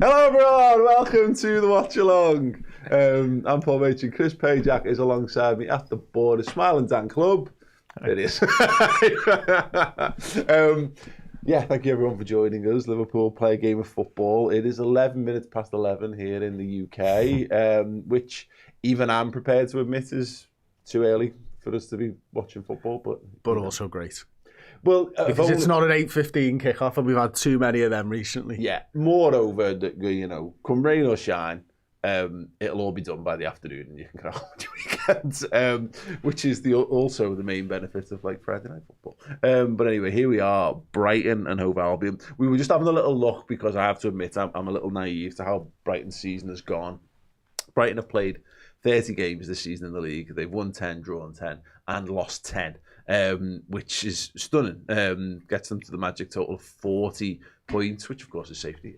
Hello everyone, welcome to the Watchalong. I'm Paul Machin. Chris Pajak is alongside me at the board of Smile and Dan Club. It is. Thank you everyone for joining us. Liverpool play a game of football. It is 11 minutes past 11 here in the UK, which even I'm prepared to admit is too early for us to be watching football. But also great. Well, because it's not an 8:15 kickoff, and we've had too many of them recently. Yeah. Moreover, come rain or shine, it'll all be done by the afternoon, and you can get on with your weekends, which is also the main benefit of Friday night football. But anyway, here we are, Brighton and Hove Albion. We were just having a little look because I have to admit I'm a little naive to how Brighton's season has gone. Brighton have played 30 games this season in the league. They've won 10, drawn 10, and lost 10. Which is stunning. Gets them to the magic total of 40 points, which of course is safety,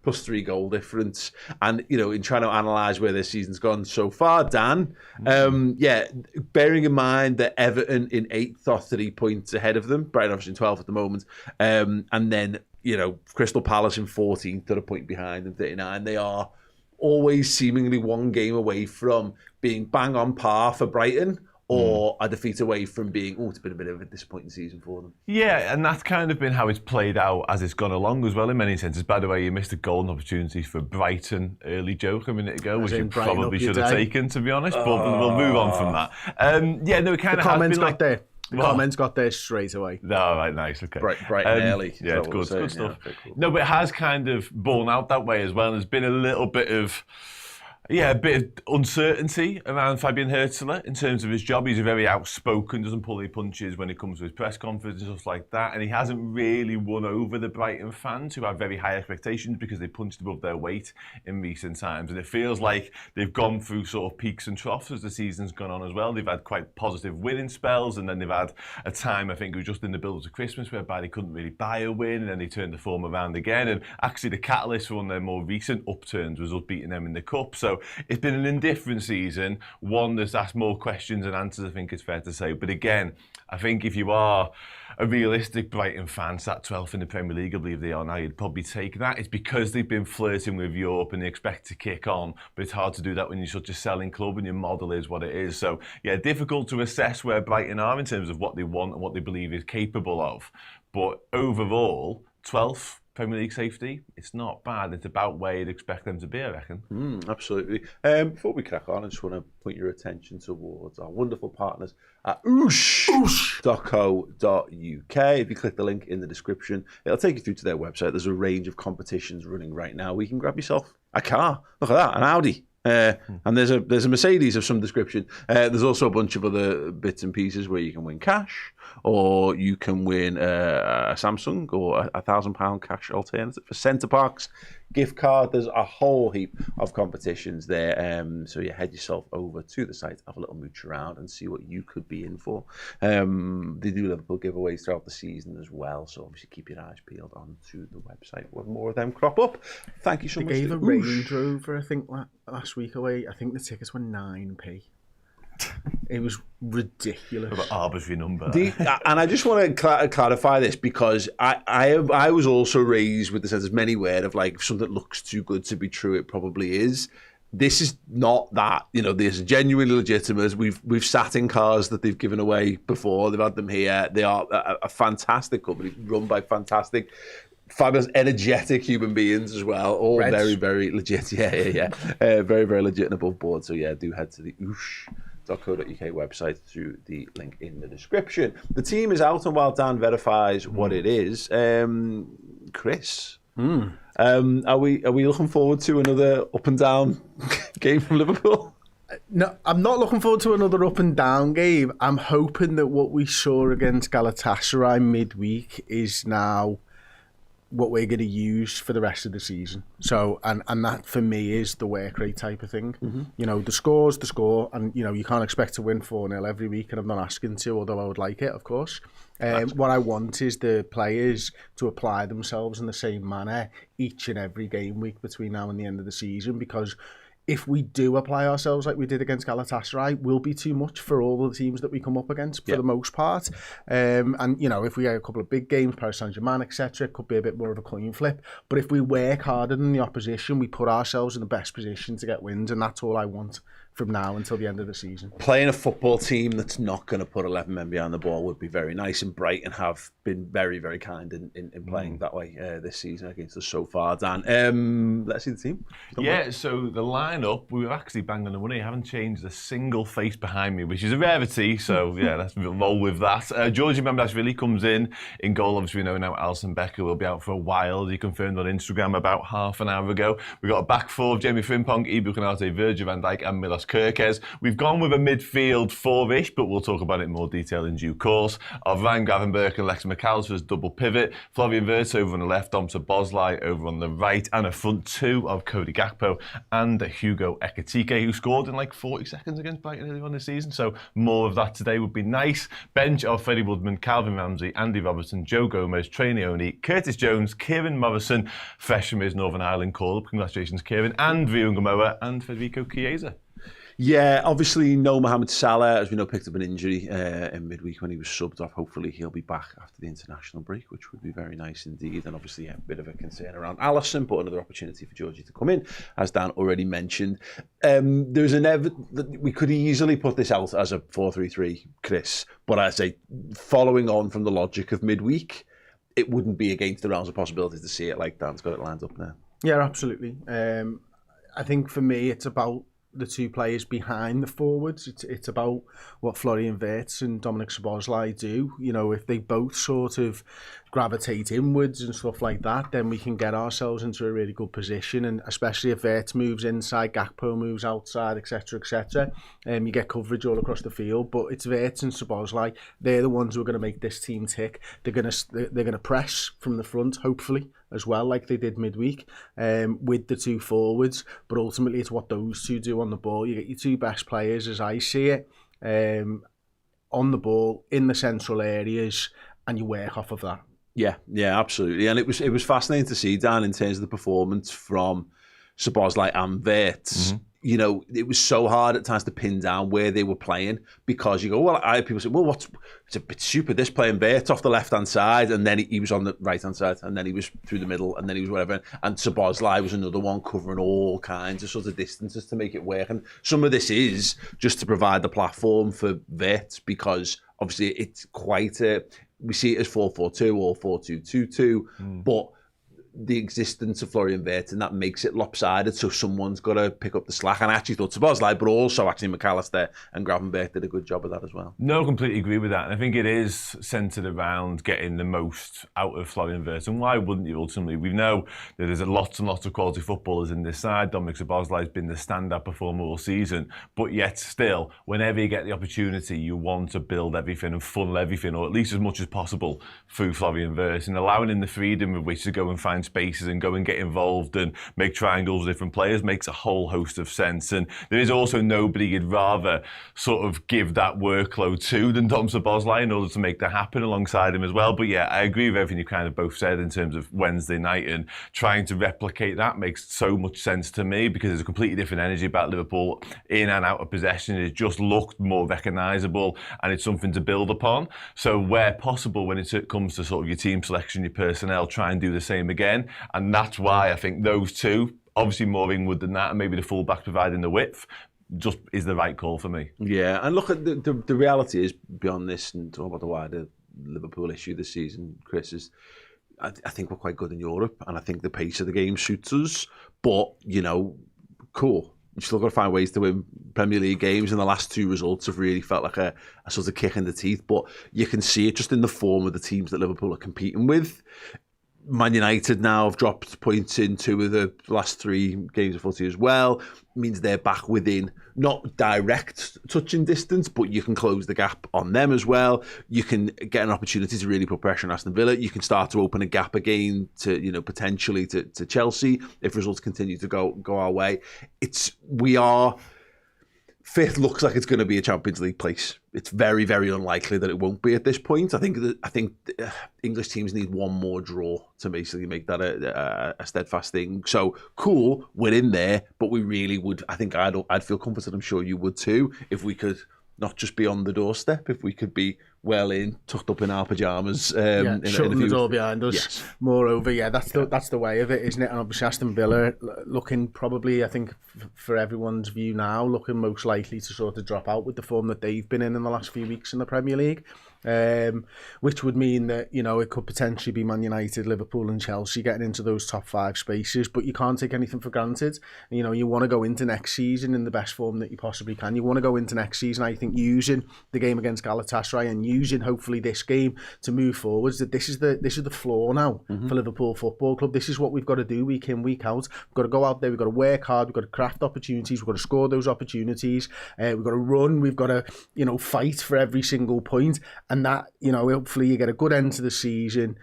plus 3 goal difference. And, in trying to analyse where their season's gone so far, Dan, bearing in mind that Everton in 8th are 3 points ahead of them, Brighton obviously in 12th at the moment, and then, Crystal Palace in 14th are a point behind and 39. They are always seemingly one game away from being bang on par for Brighton, or a defeat away from being, it's been a bit of a disappointing season for them. Yeah, and that's kind of been how it's played out as it's gone along as well in many senses. By the way, you missed a golden opportunity for Brighton early joke a minute ago, which you probably should have taken, to be honest, but we'll move on from that. It kind of comments got there. The comments got there straight away. Oh, right, nice, okay. Brighton early. Yeah, it's good stuff. Yeah, cool. No, but it has kind of borne out that way as well. There's been a little bit of... a bit of uncertainty around Fabian Hürzeler in terms of his job. He's very outspoken, doesn't pull any punches when it comes to his press conference and stuff like that. And he hasn't really won over the Brighton fans who have very high expectations because they punched above their weight in recent times. And it feels like they've gone through sort of peaks and troughs as the season's gone on as well. They've had quite positive winning spells, and then they've had a time, I think it was just in the build to Christmas, whereby they couldn't really buy a win, and then they turned the form around again. And actually the catalyst for one of their more recent upturns was us beating them in the Cup. So it's been an indifferent season, one that's asked more questions than answers, I think it's fair to say. But again, I think if you are a realistic Brighton fan, sat 12th in the Premier League, I believe they are now, you'd probably take that. It's because they've been flirting with Europe and they expect to kick on, but it's hard to do that when you're such a selling club and your model is what it is. So, difficult to assess where Brighton are in terms of what they want and what they believe is capable of. But overall, 12th, Premier League safety, it's not bad. It's about where you'd expect them to be, I reckon. Absolutely. Before we crack on, I just want to point your attention towards our wonderful partners at oosh.co.uk. If you click the link in the description, it'll take you through to their website. There's a range of competitions running right now. We can grab yourself a car. Look at that, an Audi. And there's a Mercedes of some description. There's also a bunch of other bits and pieces where you can win cash, or you can win a Samsung or a £1,000 cash alternative for Centre Parks gift card. There's a whole heap of competitions there. Head yourself over to the site, have a little mooch around and see what you could be in for. They do Liverpool giveaways throughout the season as well, so obviously keep your eyes peeled onto the website when more of them crop up. Thank you so much. They gave a Range Rover, I think, last week away. I think the tickets were 9p. It was ridiculous. About arbitrary number. And I just want to clarify this, because I was also raised with the sense, as many were, of if something looks too good to be true, it probably is. This is not that. This is genuinely legitimate. We've sat in cars that they've given away before. They've had them here. They are a fantastic company run by fantastic, fabulous, energetic human beings as well. All Reds. Very, very legit. Yeah. Very, very legit and above board. So do head to the oosh.co.uk website through the link in the description. The team is out, and while Dan verifies what it is, Chris, are we looking forward to another up and down game from Liverpool? No, I'm not looking forward to another up and down game. I'm hoping that what we saw against Galatasaray midweek is now what we're going to use for the rest of the season. So, and that for me is the work rate type of thing. The score's the score, and you can't expect to win 4-0 every week, and I'm not asking to, although I would like it, of course. What I want is the players to apply themselves in the same manner each and every game week between now and the end of the season, because if we do apply ourselves like we did against Galatasaray, will be too much for all the teams that we come up against for the most part. And, if we get a couple of big games, Paris Saint-Germain, etc., it could be a bit more of a coin flip. But if we work harder than the opposition, we put ourselves in the best position to get wins, and that's all I want from now until the end of the season. Playing a football team that's not going to put 11 men behind the ball would be very nice, and Brighton have been very, very kind in playing that way this season against us so far, Dan. Let's see the team. So the lineup, we were actually banging the money. I haven't changed a single face behind me, which is a rarity, so let's roll with that. Georgie Mamdashvili comes in goal. Obviously, we know now Alisson Becker will be out for a while. He confirmed on Instagram about half an hour ago. We've got a back four of Jamie Frimpong, Ibu Konate, Virgil van Dijk and Milos Kerkez. We've gone with a midfield four-ish, but we'll talk about it in more detail in due course. Of Ryan Gravenberch and Lex McAllister's double pivot. Florian Wirtz over on the left, Dom Szoboszlai over on the right, and a front two of Cody Gakpo and Hugo Ekitike, who scored in like 40 seconds against Brighton earlier on this season. So more of that today would be nice. Bench of Freddie Woodman, Calvin Ramsey, Andy Robertson, Joe Gomez, Trey Neone, Curtis Jones, Kieran Morrison, fresh from his Northern Ireland call-up. Congratulations, Kieran, and Virunga Moa and Federico Chiesa. Yeah, obviously no Mohamed Salah, as we know, picked up an injury in midweek when he was subbed off. Hopefully he'll be back after the international break, which would be very nice indeed. And obviously a bit of a concern around Alisson, but another opportunity for Georgie to come in, as Dan already mentioned. There's we could easily put this out as a 4-3-3, Chris, but I say, following on from the logic of midweek, it wouldn't be against the realms of possibility to see it like Dan's got it lined up now. Yeah, absolutely. I think for me, it's about the two players behind the forwards. It's about what Florian Wirtz and Dominic Szoboszlai do. If they both sort of gravitate inwards and stuff like that, then we can get ourselves into a really good position. And especially if Wirtz moves inside, Gakpo moves outside, etc., etc. You get coverage all across the field. But it's Wirtz and Szoboszlai. They're the ones who are going to make this team tick. They're going to press from the front, hopefully, as well, like they did midweek, with the two forwards. But ultimately, it's what those two do on the ball. You get your two best players, as I see it, on the ball in the central areas, and you work off of that. Yeah, absolutely. And it was fascinating to see, Dan, in terms of the performance from Szoboszlai and Wirtz. Mm-hmm. It was so hard at times to pin down where they were playing, because you go, I had people say, it's a bit stupid, this playing Wirtz off the left-hand side, and then he was on the right-hand side, and then he was through the middle, and then he was whatever, and Szoboszlai was another one covering all kinds of sort of distances to make it work. And some of this is just to provide the platform for Wirtz, because obviously it's quite we see it as 4-4-2 or 4-2-2-2, but the existence of Florian Wirtz, and that makes it lopsided, so someone's got to pick up the slack. And I actually thought Szoboszlai, but also actually McAllister and Gravenberch did a good job of that as well. No, completely agree with that. And I think it is centred around getting the most out of Florian Wirtz. And why wouldn't you ultimately? We know that there's lots and lots of quality footballers in this side. Dominic Szoboszlai has been the standout performer all season. But yet still, whenever you get the opportunity, you want to build everything and funnel everything, or at least as much as possible, through Florian Wirtz, and allowing him the freedom with which to go and find spaces and go and get involved and make triangles with different players makes a whole host of sense. And there is also nobody you'd rather sort of give that workload to than Dom Szoboszlai in order to make that happen alongside him as well. But yeah, I agree with everything you kind of both said in terms of Wednesday night, and trying to replicate that makes so much sense to me, because there's a completely different energy about Liverpool in and out of possession. It just looked more recognisable, and it's something to build upon. So where possible, when it comes to sort of your team selection, your personnel, try and do the same again. And that's why I think those two, obviously more Ingwood than that, and maybe the fullback providing the width, just is the right call for me. Yeah, and look, at the reality is, beyond this and talking about the wider Liverpool issue this season, Chris, is I think we're quite good in Europe, and I think the pace of the game suits us. But, cool. You've still got to find ways to win Premier League games, and the last two results have really felt like a sort of kick in the teeth. But you can see it just in the form of the teams that Liverpool are competing with. Man United now have dropped points in 2 of the last 3 games of footy as well. It means they're back within, not direct touching distance, but you can close the gap on them as well. You can get an opportunity to really put pressure on Aston Villa. You can start to open a gap again to, potentially to Chelsea if results continue to go our way. We are fifth looks like it's going to be a Champions League place. It's very, very unlikely that it won't be at this point. I think English teams need one more draw to basically make that a steadfast thing. So cool, we're in there, but we really would. I think I'd feel confident. I'm sure you would too, if we could not just be on the doorstep, if we could be well in, tucked up in our pajamas, shutting the door behind us. Yes. Moreover, that's the way of it, isn't it? And obviously Aston Villa looking probably, I think, for everyone's view now, looking most likely to sort of drop out with the form that they've been in the last few weeks in the Premier League. Which would mean that, you know, it could potentially be Man United, Liverpool and Chelsea getting into those top 5 spaces, but you can't take anything for granted. You know, you want to go into next season in the best form that you possibly can. You want to go into next season, I think, using the game against Galatasaray and using hopefully this game to move forwards, that this is the floor now for Liverpool Football Club. This is what we've got to do week in, week out. We've got to go out there, we've got to work hard, we've got to craft opportunities, we've got to score those opportunities, we've got to run, we've got to, you know, fight for every single point. And that, you know, hopefully you get a good end to the season.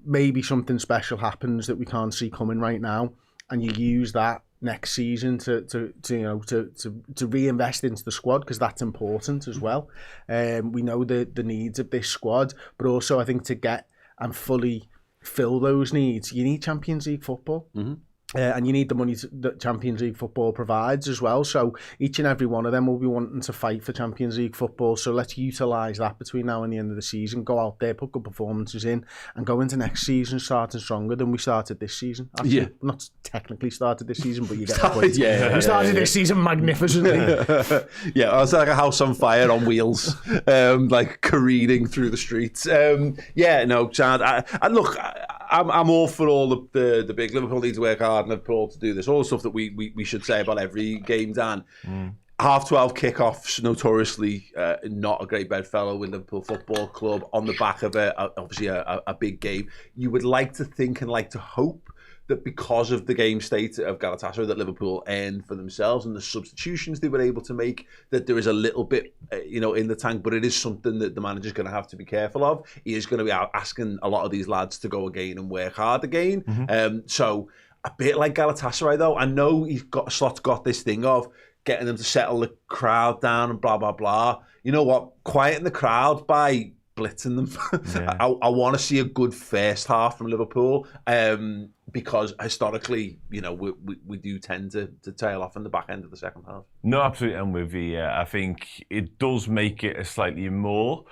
Maybe something special happens that we can't see coming right now, and you use that next season to reinvest into the squad, because that's important as well. We know the needs of this squad, but also I think to get and fully fill those needs, you need Champions League football. And you need the money that Champions League football provides as well. So each and every one of them will be wanting to fight for Champions League football. So let's utilise that between now and the end of the season. Go out there, put good performances in, and go into next season starting stronger than we started this season. Actually, not technically started this season, but you get the point. We started this season magnificently. Yeah, I was like a house on fire on wheels, like careening through the streets. Chad, and look, I'm all for all the big Liverpool need to work hard and Liverpool to do this, all the stuff that we should say about every game, Dan. 12:30 kickoffs, notoriously not a great bedfellow with Liverpool Football Club on the back of obviously a big game. You would like to think and like to hope that because of the game state of Galatasaray that Liverpool earned for themselves and the substitutions they were able to make, that there is a little bit, in the tank, but it is something that the manager's going to have to be careful of. He is going to be asking a lot of these lads to go again and work hard again. So a bit like Galatasaray, though, I know Slot's got this thing of getting them to settle the crowd down and blah, blah, blah. You know what? Quieten the crowd by blitzing them. I want to see a good first half from Liverpool, because historically, we do tend to tail off in the back end of the second half. No, absolutely, I'm with you. I think it does make it a slightly more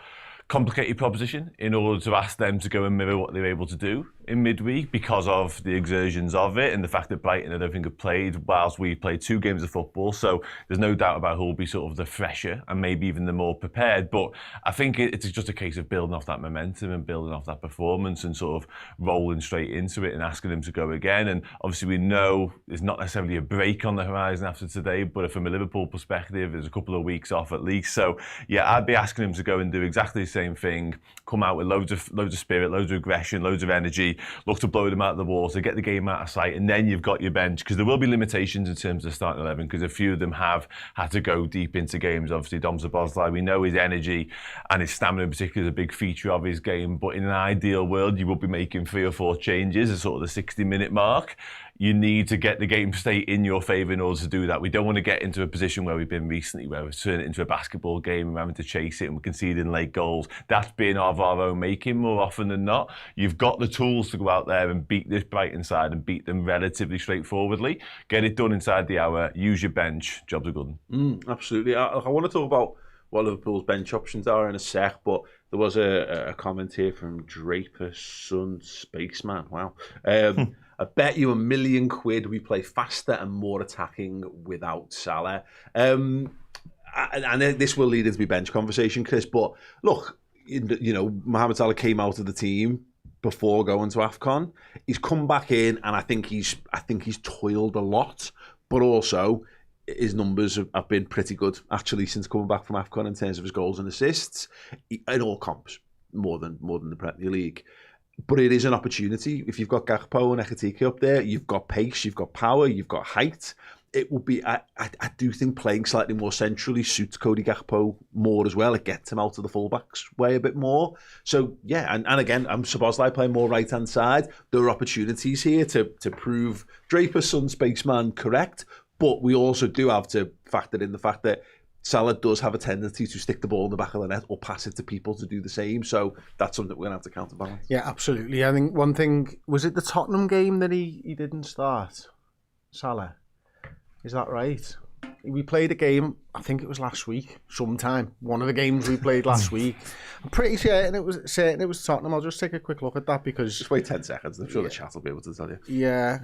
complicated proposition in order to ask them to go and mirror what they're able to do in midweek, because of the exertions of it and the fact that Brighton, I don't think, have played whilst we played 2 games of football. So there's no doubt about who'll be sort of the fresher and maybe even the more prepared. But I think it's just a case of building off that momentum and building off that performance and sort of rolling straight into it and asking them to go again. And obviously we know there's not necessarily a break on the horizon after today, but from a Liverpool perspective, there's a couple of weeks off at least. So yeah, I'd be asking them to go and do exactly the same thing, come out with loads of spirit, loads of aggression, loads of energy, look to blow them out of the water, get the game out of sight, and then you've got your bench, because there will be limitations in terms of starting 11, because a few of them have had to go deep into games. Obviously, Dom Szoboszlai, we know his energy and his stamina in particular is a big feature of his game, but in an ideal world, you will be making 3 or 4 changes at sort of the 60-minute mark. You need to get the game state in your favour in order to do that. We don't want to get into a position where we've been recently, where we've turned it into a basketball game and we're having to chase it and we're conceding late goals. That's been of our own making more often than not. You've got the tools to go out there and beat this Brighton side and beat them relatively straightforwardly. Get it done inside the hour, use your bench, jobs are good. Absolutely. I want to talk about what Liverpool's bench options are in a sec, but there was a comment here from Draper Sun Spaceman. Wow. I bet you £1 million we play faster and more attacking without Salah. And this will lead into the bench conversation, Chris. But look, Mohamed Salah came out of the team before going to AFCON. He's come back in, and I think he's toiled a lot, but also his numbers have been pretty good actually since coming back from AFCON in terms of his goals and assists in all comps, more than the Premier League. But it is an opportunity. If you've got Gakpo and Ekitike up there, you've got pace, you've got power, you've got height. It will be, I do think playing slightly more centrally suits Cody Gakpo more as well. It gets him out of the fullbacks way a bit more. So yeah, and again, I'm Szoboszlai playing more right-hand side. There are opportunities here to prove Draper, Sun, Spaceman correct. But we also do have to factored in the fact that Salah does have a tendency to stick the ball in the back of the net or pass it to people to do the same. So that's something we're going to have to counterbalance. Yeah, absolutely. I think one thing, was it the Tottenham game that he didn't start? Salah? Is that right? We played a game, I think it was last week, sometime. One of the games we played last week. I'm pretty certain it was Tottenham. I'll just take a quick look at that because... Just wait 10 seconds. I'm sure the chat will be able to tell you. Yeah.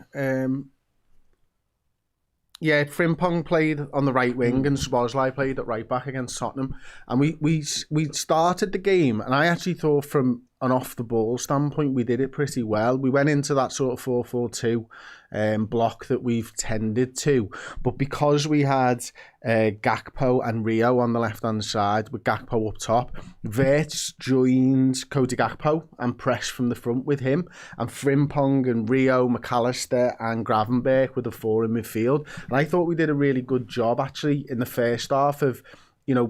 Yeah, Frimpong played on the right wing and Szoboszlai played at right back against Tottenham. And we started the game, and I actually thought from an off-the-ball standpoint, we did it pretty well. We went into that sort of 4-4-2 block that we've tended to. But because we had Gakpo and Rio on the left-hand side, with Gakpo up top, Wirtz joined Cody Gakpo and pressed from the front with him. And Frimpong and Rio, McAllister and Gravenberch were the four in midfield. And I thought we did a really good job, actually, in the first half of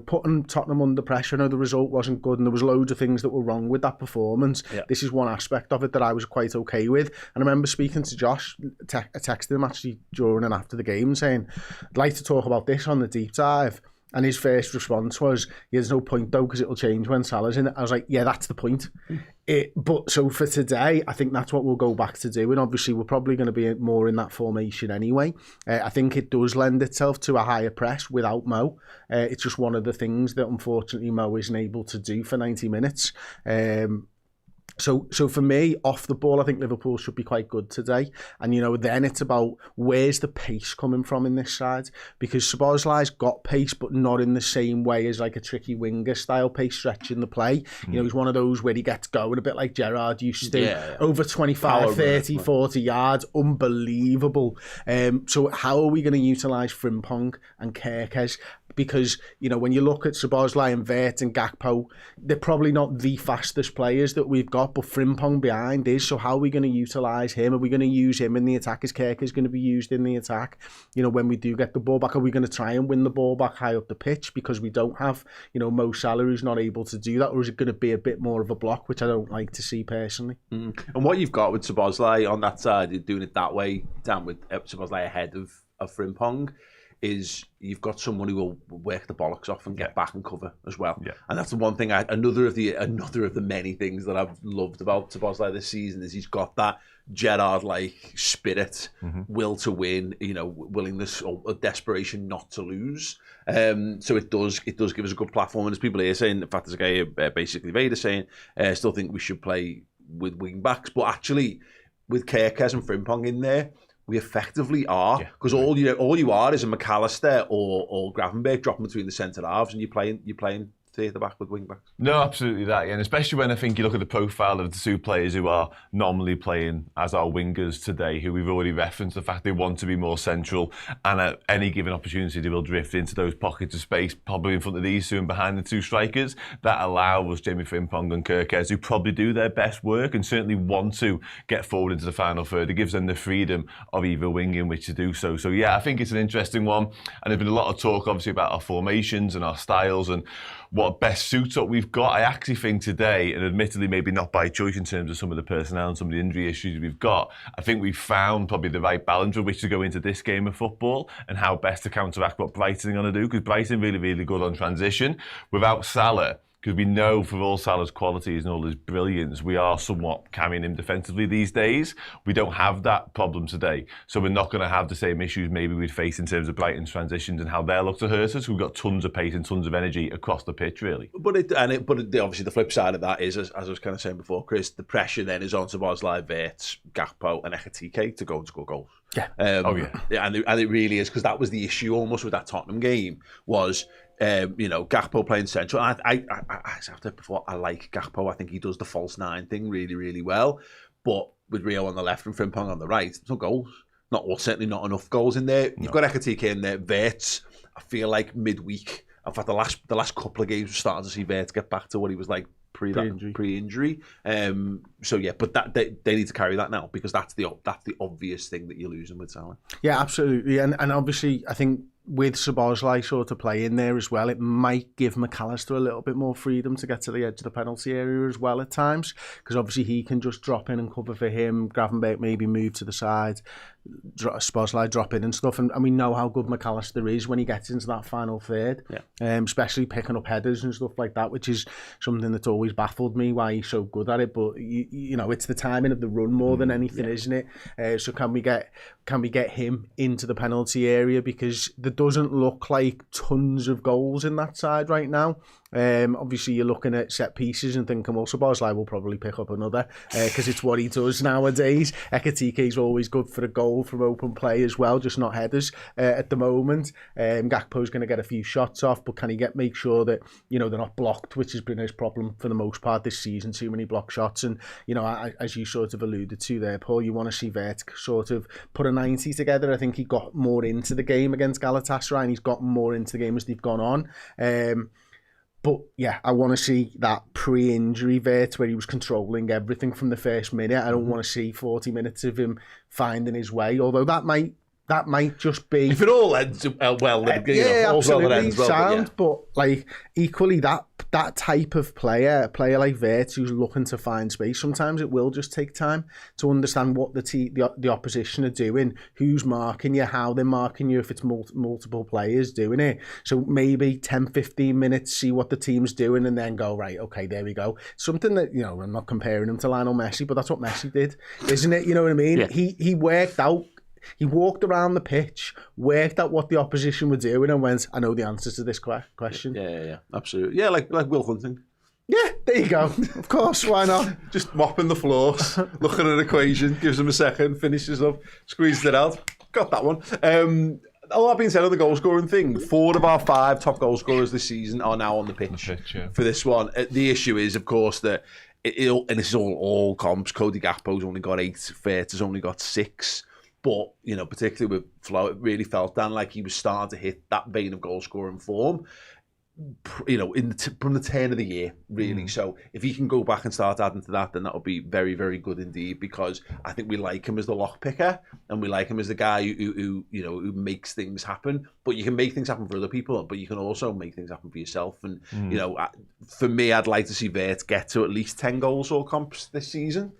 putting Tottenham under pressure. I know the result wasn't good and there was loads of things that were wrong with that performance. Yeah. This is one aspect of it that I was quite okay with. And I remember speaking to Josh, texting him actually during and after the game saying, I'd like to talk about this on the deep dive. And his first response was, there's no point though, because it'll change when Salah's in it. I was like, yeah, that's the point. But so for today, I think that's what we'll go back to do. And obviously, we're probably going to be more in that formation anyway. I think it does lend itself to a higher press without Mo. It's just one of the things that unfortunately Mo isn't able to do for 90 minutes. So for me, off the ball, I think Liverpool should be quite good today. And, then it's about where's the pace coming from in this side? Because Szoboszlai's got pace, but not in the same way as like a tricky winger style pace stretching the play. He's one of those where he gets going a bit like Gerrard used to. Yeah. Over 25, power 30, 40 yards. Unbelievable. So how are we going to utilise Frimpong and Kerkez? Because, when you look at Szoboszlai and Wirtz and Gakpo, they're probably not the fastest players that we've got, but Frimpong behind is. So how are we going to utilise him? Are we going to use him in the attack? Is Kerkez going to be used in the attack? When we do get the ball back, are we going to try and win the ball back high up the pitch because we don't have, Mo Salah who's not able to do that? Or is it going to be a bit more of a block, which I don't like to see personally? And what you've got with Szoboszlai on that side, you're doing it that way, down with Szoboszlai ahead of Frimpong, is you've got someone who will work the bollocks off and get back and cover as well. Yeah. And that's the one thing, another of the many things that I've loved about Szoboszlai this season is he's got that Gerrard-like spirit, will to win, willingness or desperation not to lose. So it does give us a good platform. And as people here saying, in fact, there's a guy, basically Vader saying, still think we should play with wing backs, but actually with Kerkez and Frimpong in there, we effectively are, because all you are is a McAllister or Gravenberch dropping between the centre halves, and you're playing theatre back with wing backs. No, absolutely that, and especially when I think you look at the profile of the two players who are normally playing as our wingers today, who we've already referenced the fact they want to be more central, and at any given opportunity they will drift into those pockets of space, probably in front of these two and behind the two strikers. That allows Jamie Frimpong and Kerkez, who probably do their best work and certainly want to get forward into the final third. It gives them the freedom of either wing in which to do so. So yeah, I think it's an interesting one, and there's been a lot of talk obviously about our formations and our styles and what best suits what we've got. I actually think today, and admittedly maybe not by choice in terms of some of the personnel and some of the injury issues we've got, I think we've found probably the right balance with which to go into this game of football and how best to counteract what Brighton are going to do, because Brighton really, really good on transition. Without Salah, because we know for all Salah's qualities and all his brilliance, we are somewhat carrying him defensively these days. We don't have that problem today. So we're not going to have the same issues maybe we'd face in terms of Brighton's transitions and how they'll look to hurt us. We've got tons of pace and tons of energy across the pitch, really. But obviously the flip side of that is, as I was kind of saying before, Chris, the pressure then is on Szoboszlai, Wirtz, Gakpo and Ekitike to go and score goals. Yeah. And it really is, because that was the issue almost with that Tottenham game was... Gakpo playing central. I said it before, I like Gakpo. I think he does the false nine thing really, really well. But with Rio on the left and Frimpong on the right, there's no goals. Certainly not enough goals in there. You've got Ekitike in there. Wirtz, I feel like midweek. In fact, the last couple of games we're starting to see Wirtz get back to what he was like pre-injury. But that they need to carry that now, because that's the obvious thing that you're losing with Salah. Yeah, absolutely. And obviously, I think with Szoboszlai sort of play in there as well, it might give McAllister a little bit more freedom to get to the edge of the penalty area as well at times, because obviously he can just drop in and cover for him. Gravenberch maybe move to the side Szoboszlai drop in and stuff, and we know how good McAllister is when he gets into that final third, especially picking up headers and stuff like that, which is something that's always baffled me why he's so good at it. But you know, it's the timing of the run more than anything, isn't it? So can we get him into the penalty area, because there doesn't look like tons of goals in that side right now. Obviously you're looking at set pieces and thinking, well, Szoboszlai will probably pick up another, because it's what he does nowadays. Ekitiké's always good for a goal from open play as well, just not headers at the moment. Gakpo's going to get a few shots off, but can he make sure that, you know, they're not blocked, which has been his problem for the most part this season, too many block shots. And, you know, as you sort of alluded to there, Paul, you want to see Vert sort of put a 90 together. I think he got more into the game against Galatasaray, and he's gotten more into the game as they've gone on. But yeah, I want to see that pre-injury Vert where he was controlling everything from the first minute. I don't want to see 40 minutes of him finding his way, although that might just be... If it all ends well, then, absolutely, well, it ends well, sound. But like, equally, that type of player, a player like Vert who's looking to find space, sometimes it will just take time to understand what the opposition are doing, who's marking you, how they're marking you, if it's multiple players doing it. So maybe 10-15 minutes, see what the team's doing, and then go, right, okay, there we go. Something that, you know, I'm not comparing him to Lionel Messi, but that's what Messi did, isn't it? You know what I mean? Yeah. He worked out. He walked around the pitch, worked out what the opposition were doing, and went, I know the answer to this question. Yeah, absolutely. Yeah, like Will Hunting. Yeah, there you go. Of course, why not? Just mopping the floors, looking at an equation, gives him a second, finishes up, squeezes it out. Got that one. All that being said on the goal scoring thing, 4 of our 5 top goal scorers this season are now on the pitch for this one. The issue is, of course, that and this is all comps. Cody Gakpo's only got 8, Vert has only got 6. But, you know, particularly with Flo, it really felt, Dan, like he was starting to hit that vein of goal-scoring form, you know, from the turn of the year, really. So if he can go back and start adding to that, then that would be very, very good indeed, because I think we like him as the lock picker, and we like him as the guy who you know, who makes things happen. But you can make things happen for other people, but you can also make things happen for yourself. And, you know, for me, I'd like to see Vert get to at least 10 goals or comps this season.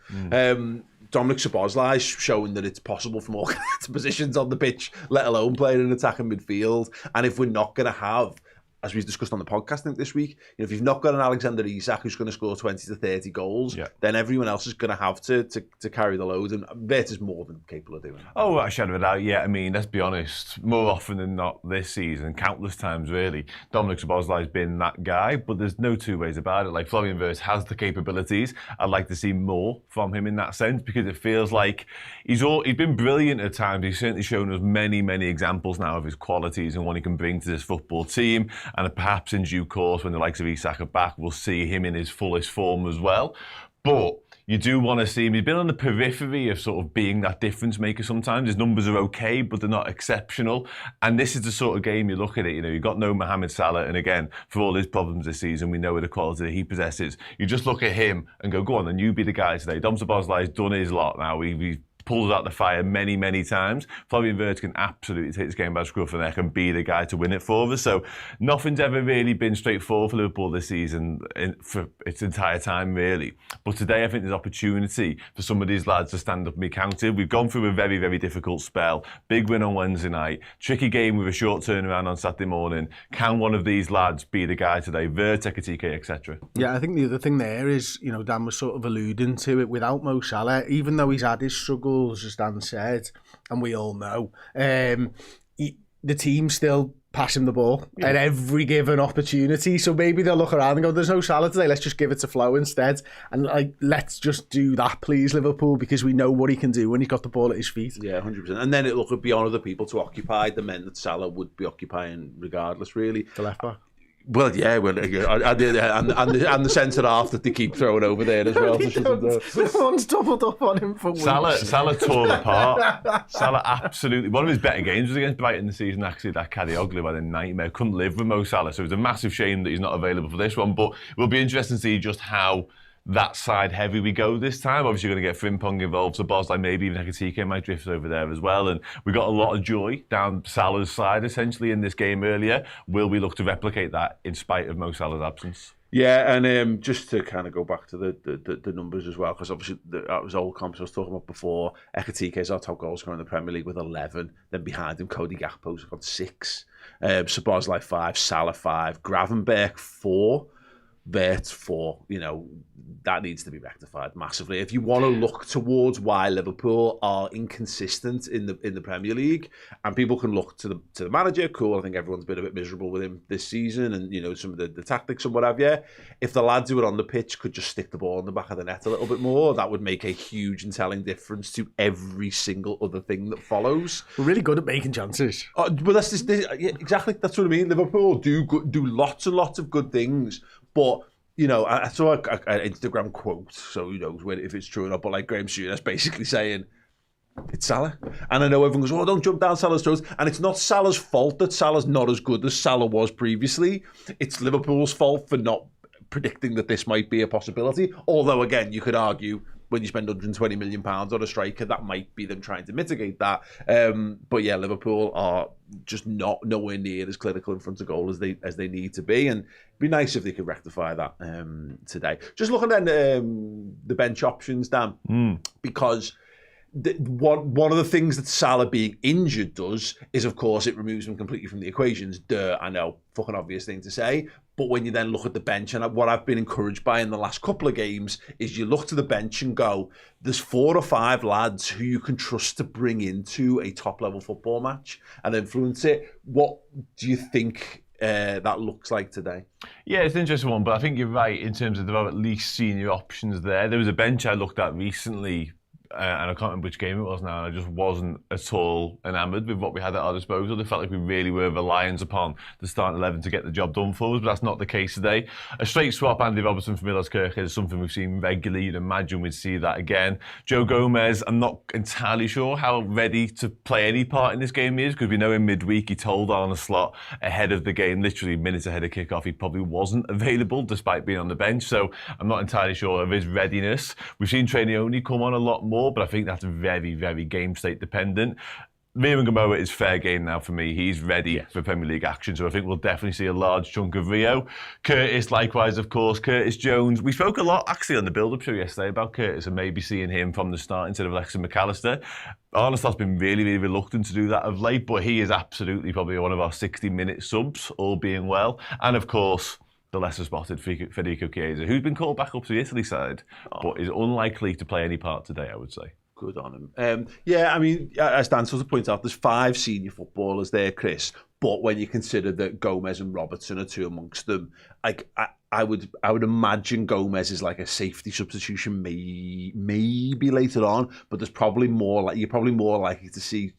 Dominic Szoboszlai showing that it's possible from all kinds of positions on the pitch, let alone playing in attacking midfield. And if we're not going to have, as we've discussed on the podcast, I think this week, you know, if you've not got an Alexander Isak who's going to score 20 to 30 goals, then everyone else is going to have to carry the load, and Vert is more than capable of doing it. Oh, I shadow it out. Yeah, I mean, let's be honest, more often than not this season, countless times really, Dominic Szoboszlai's been that guy, but there's no two ways about it. Like, Florian Wirtz has the capabilities. I'd like to see more from him in that sense, because it feels like he's been brilliant at times. He's certainly shown us many, many examples now of his qualities and what he can bring to this football team. And perhaps in due course, when the likes of Isak are back, we'll see him in his fullest form as well. But you do want to see him. He's been on the periphery of sort of being that difference maker sometimes. His numbers are okay, but they're not exceptional. And this is the sort of game you look at it. You know, you've got no Mohamed Salah. And again, for all his problems this season, we know the quality that he possesses. You just look at him and go on, then you be the guy today. Dom Szoboszlai's done his lot now. He pulls out the fire many, many times. Florian Wirtz can absolutely take this game by the scruff of the neck and be the guy to win it for us. So nothing's ever really been straightforward for Liverpool this season for its entire time, really. But today I think there's opportunity for some of these lads to stand up and be counted. We've gone through a very, very difficult spell. Big win on Wednesday night. Tricky game with a short turnaround on Saturday morning. Can one of these lads be the guy today? Vert, Ekitike, etc. Yeah, I think the other thing there is, you know, Dan was sort of alluding to it, without Mo Salah, even though he's had his struggles, as Dan said, and we all know, the team still pass him the ball at every given opportunity. So maybe they'll look around and go, there's no Salah today, let's just give it to Flo instead. And like, let's just do that, please, Liverpool, because we know what he can do when he's got the ball at his feet. Yeah, 100%. And then it'll be on other people to occupy the men that Salah would be occupying regardless, really. The left back. Well, yeah, and the centre half that they keep throwing over there as well. Everyone's doubled up on him for weeks. Salah tore apart. Salah absolutely. One of his better games was against Brighton this season, actually. That Kadioglu had a nightmare. Couldn't live with Mo Salah, so it was a massive shame that he's not available for this one. But it will be interesting to see just how that side heavy we go this time. Obviously, you're going to get Frimpong involved, so Szoboszlai, maybe even Ekitike might drift over there as well. And we got a lot of joy down Salah's side, essentially, in this game earlier. Will we look to replicate that in spite of Mo Salah's absence? Yeah, and just to kind of go back to the numbers as well, because obviously that was old comps I was talking about before. Ekitike is our top goal scorer in the Premier League with 11. Then behind him, Cody Gakpo's got 6. Szoboszlai 5, Salah 5, Gravenberch 4. Vert 4, that needs to be rectified massively. If you want to look towards why Liverpool are inconsistent in the Premier League, and people can look to the manager, cool, I think everyone's been a bit miserable with him this season, and some of the tactics and what have you. If the lads who are on the pitch could just stick the ball in the back of the net a little bit more, that would make a huge and telling difference to every single other thing that follows. We're really good at making chances. But that's exactly, that's what I mean. Liverpool do lots and lots of good things. But, I saw an Instagram quote, so who knows if it's true or not, but like Graham Souness basically saying, it's Salah. And I know everyone goes, don't jump down Salah's throats. And it's not Salah's fault that Salah's not as good as Salah was previously. It's Liverpool's fault for not predicting that this might be a possibility. Although, again, you could argue when you spend £120 million on a striker, that might be them trying to mitigate that. But yeah, Liverpool are just nowhere near as clinical in front of goal as they need to be, and it'd be nice if they could rectify that today. Just looking at the bench options, Dan, because one of the things that Salah being injured does is, of course, it removes him completely from the equations. I know, fucking obvious thing to say. But when you then look at the bench, and what I've been encouraged by in the last couple of games is you look to the bench and go, there's 4 or 5 lads who you can trust to bring into a top-level football match and influence it. What do you think that looks like today? Yeah, it's an interesting one, but I think you're right in terms of there are at least senior options there. There was a bench I looked at recently, and I can't remember which game it was now, and I just wasn't at all enamoured with what we had at our disposal. It felt like we really were reliant upon the starting 11 to get the job done for us, but that's not the case today. A straight swap, Andy Robertson for Middleskirk, is something we've seen regularly. You'd imagine we'd see that again. Joe Gomez, I'm not entirely sure how ready to play any part in this game he is, because we know in midweek he told Arne Slot ahead of the game, literally minutes ahead of kickoff, he probably wasn't available despite being on the bench, so I'm not entirely sure of his readiness. We've seen Trainioni come on a lot more, but I think that's very, very game state dependent. Miriam Gamoa is fair game now for me. He's ready for Premier League action, so I think we'll definitely see a large chunk of Rio. Curtis, likewise, of course. Curtis Jones. We spoke a lot, actually, on the build-up show yesterday about Curtis and maybe seeing him from the start instead of Alexis McAllister. Arne Slot's been really, really reluctant to do that of late, but he is absolutely probably one of our 60-minute subs, all being well. And, of course, the lesser-spotted Federico Chiesa, who's been called back up to the Italy side, but is unlikely to play any part today, I would say. Good on him. Yeah, I mean, as Dan sort of points out, there's 5 senior footballers there, Chris. But when you consider that Gomez and Robertson are 2 amongst them, like I would imagine Gomez is like a safety substitution, maybe later on. But there's probably you're probably more likely to see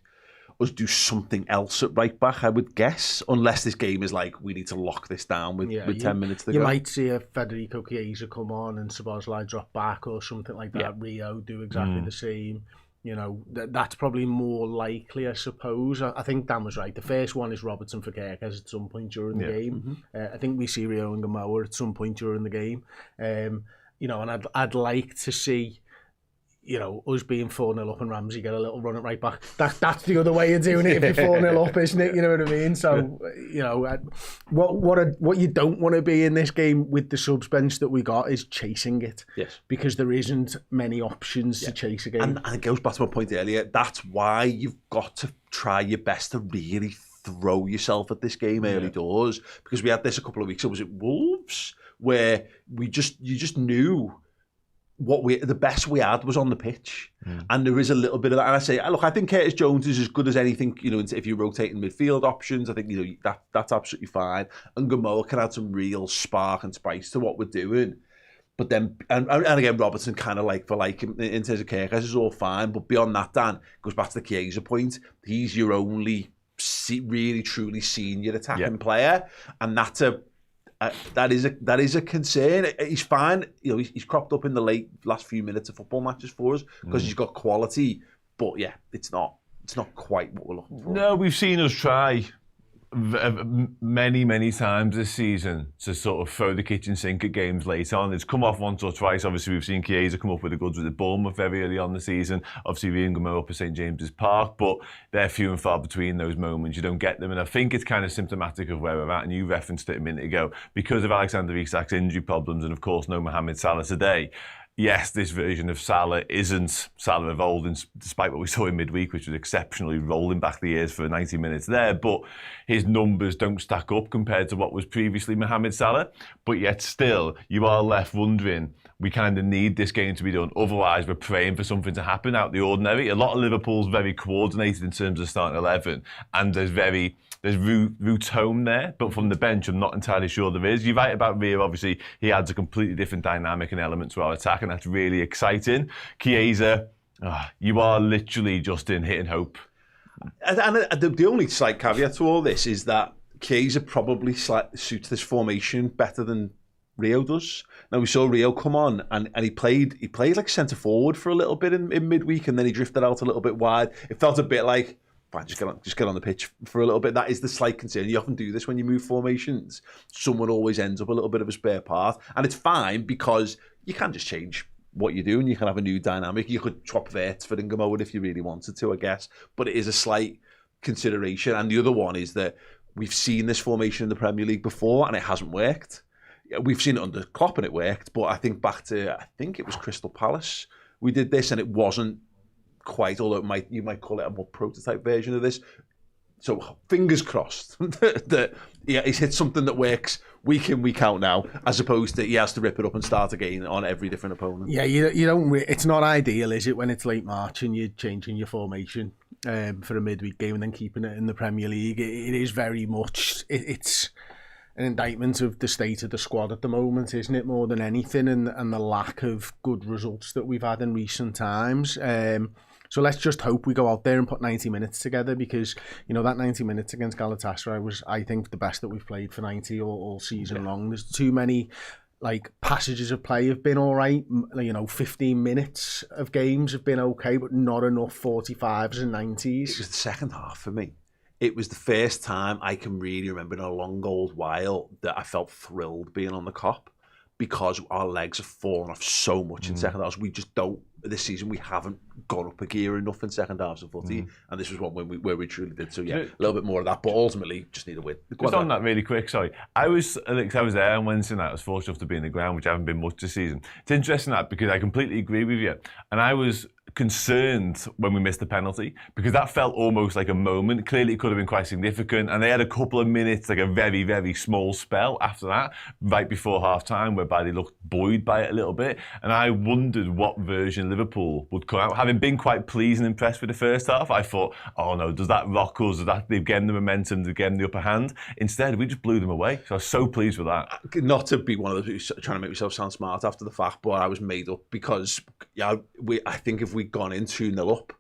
us do something else at right back, I would guess, unless this game is like, we need to lock this down with 10 minutes to go. You might see a Federico Chiesa come on and Szoboszlai drop back or something like that. Yeah. Rio do exactly the same. That's probably more likely, I suppose. I think Dan was right. The first one is Robertson for Kerkez at some point during the game. I think we see Rio and Gamoa at some point during the game. And I'd like to see us being 4-0 up and Ramsey get a little run at right back. That's the other way of doing it if you're 4-0 up, isn't it? You know what I mean? So, what you don't want to be in this game with the subs bench that we got is chasing it. Yes. Because there isn't many options to chase a game. And it goes back to my point earlier. That's why you've got to try your best to really throw yourself at this game early doors. Because we had this a couple of weeks ago. Was it Wolves? Where you just knew the best we had was on the pitch, and there is a little bit of that. And I say, look, I think Curtis Jones is as good as anything. If you're rotating midfield options, I think that's absolutely fine. And Gamoa can add some real spark and spice to what we're doing. But then, and again, Robertson kind of like for like in terms of Kirkes is all fine. But beyond that, Dan, goes back to the Chiesa point. He's your only really truly senior attacking player, and that's that is a concern. He's fine. He's cropped up in the last few minutes of football matches for us because he's got quality. But yeah, it's not quite what we're looking for. No, we've seen us try many times this season to sort of throw the kitchen sink at games late on. It's come off once or twice. Obviously, we've seen Chiesa come up with the goods with the Bournemouth very early on the season. Obviously, Ringham up at St James's Park, but they're few and far between those moments. You don't get them, and I think it's kind of symptomatic of where we're at, and you referenced it a minute ago. Because of Alexander Isak's injury problems and, of course, no Mohamed Salah today, yes, this version of Salah isn't Salah of old, despite what we saw in midweek, which was exceptionally rolling back the years for 90 minutes there. But his numbers don't stack up compared to what was previously Mohamed Salah. But yet still, you are left wondering, we kind of need this game to be done. Otherwise, we're praying for something to happen out the ordinary. A lot of Liverpool's very coordinated in terms of starting 11, and there's route home there, but from the bench, I'm not entirely sure there is. You're right about Ria, obviously, he adds a completely different dynamic and element to our attack, and that's really exciting. Chiesa, you are literally just in hitting hope. And the only slight caveat to all this is that Chiesa probably suits this formation better than Rio does. Now, we saw Rio come on and he played like centre forward for a little bit in midweek, and then he drifted out a little bit wide. It felt a bit like, fine, just get on the pitch for a little bit. That is the slight concern. You often do this when you move formations. Someone always ends up a little bit of a spare part. And it's fine because you can just change what you do and you can have a new dynamic. You could swap Verts for Ringham if you really wanted to, I guess. But it is a slight consideration. And the other one is that we've seen this formation in the Premier League before and it hasn't worked. We've seen it under Klopp and it worked. But I think back to, I think it was Crystal Palace. We did this and it wasn't quite, although you might call it a more prototype version of this. So fingers crossed that he's hit something that works week in, week out now, as opposed to he has to rip it up and start again on every different opponent. Yeah, you don't. It's not ideal, is it, when it's late March and you're changing your formation for a midweek game and then keeping it in the Premier League? It is very much. It's an indictment of the state of the squad at the moment, isn't it, more than anything, and the lack of good results that we've had in recent times. So let's just hope we go out there and put 90 minutes together, because, you know, that 90 minutes against Galatasaray was, I think, the best that we've played for 90 all season long. There's too many, like, passages of play have been all right. 15 minutes of games have been okay, but not enough 45s and 90s. It was the second half for me. It was the first time I can really remember in a long old while that I felt thrilled being on the Kop, because our legs have fallen off so much in second halves. We just don't, this season, we haven't gone up a gear enough in second halves of footy. And this was one where we truly did. So, yeah, a little bit more of that. But ultimately, just need a win. Just on that really quick, sorry. I was there on Wednesday night. I was fortunate enough to be in the ground, which I haven't been much this season. It's interesting that, because I completely agree with you. And I was concerned when we missed the penalty, because that felt almost like a moment. Clearly, it could have been quite significant. And they had a couple of minutes, like a very, very small spell after that, right before half-time, whereby they looked buoyed by it a little bit. And I wondered what version Liverpool would come out. Having been quite pleased and impressed with the first half, I thought, oh no, does that rock us? Does that they've given the momentum, they've given the upper hand? Instead, we just blew them away. So I was so pleased with that. Not to be one of those trying to make myself sound smart after the fact, but I was made up, because I think if we'd gone in 2-0 up,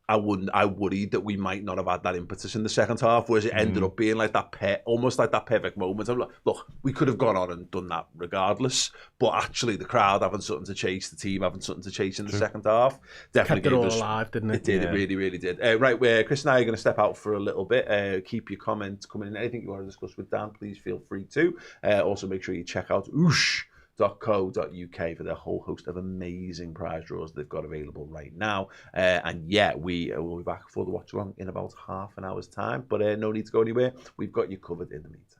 I worried that we might not have had that impetus in the second half, whereas it ended up being like that almost like that perfect moment. I'm like, look, we could have gone on and done that regardless, but actually the crowd having something to chase, the team having something to chase in the second half, definitely kept it all alive, didn't it? It did, it really, really did. Right, where Chris and I are going to step out for a little bit. Keep your comments coming in. Anything you want to discuss with Dan, please feel free to. Also, make sure you check out oosh.co.uk for their whole host of amazing prize draws they've got available right now. And yeah, we will be back for the watch along in about half an hour's time, but no need to go anywhere. We've got you covered in the meantime.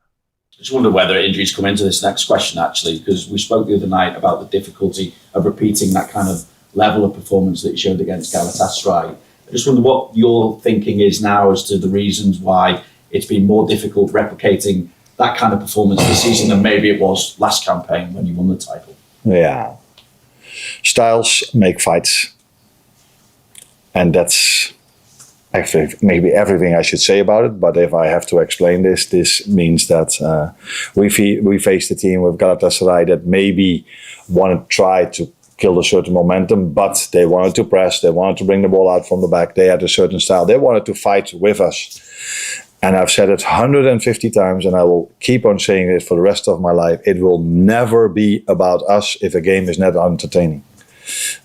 I just wonder whether injuries come into this next question, actually, because we spoke the other night about the difficulty of repeating that kind of level of performance that you showed against Galatasaray. I just wonder what your thinking is now as to the reasons why it's been more difficult replicating that kind of performance this season than maybe it was last campaign when you won the title. Yeah. Styles make fights. And that's actually maybe everything I should say about it. But if I have to explain this means that we faced a team with Galatasaray that maybe wanted to try to kill a certain momentum, but they wanted to press, they wanted to bring the ball out from the back, they had a certain style, they wanted to fight with us. And I've said it 150 times, and I will keep on saying it for the rest of my life. It will never be about us if a game is not entertaining.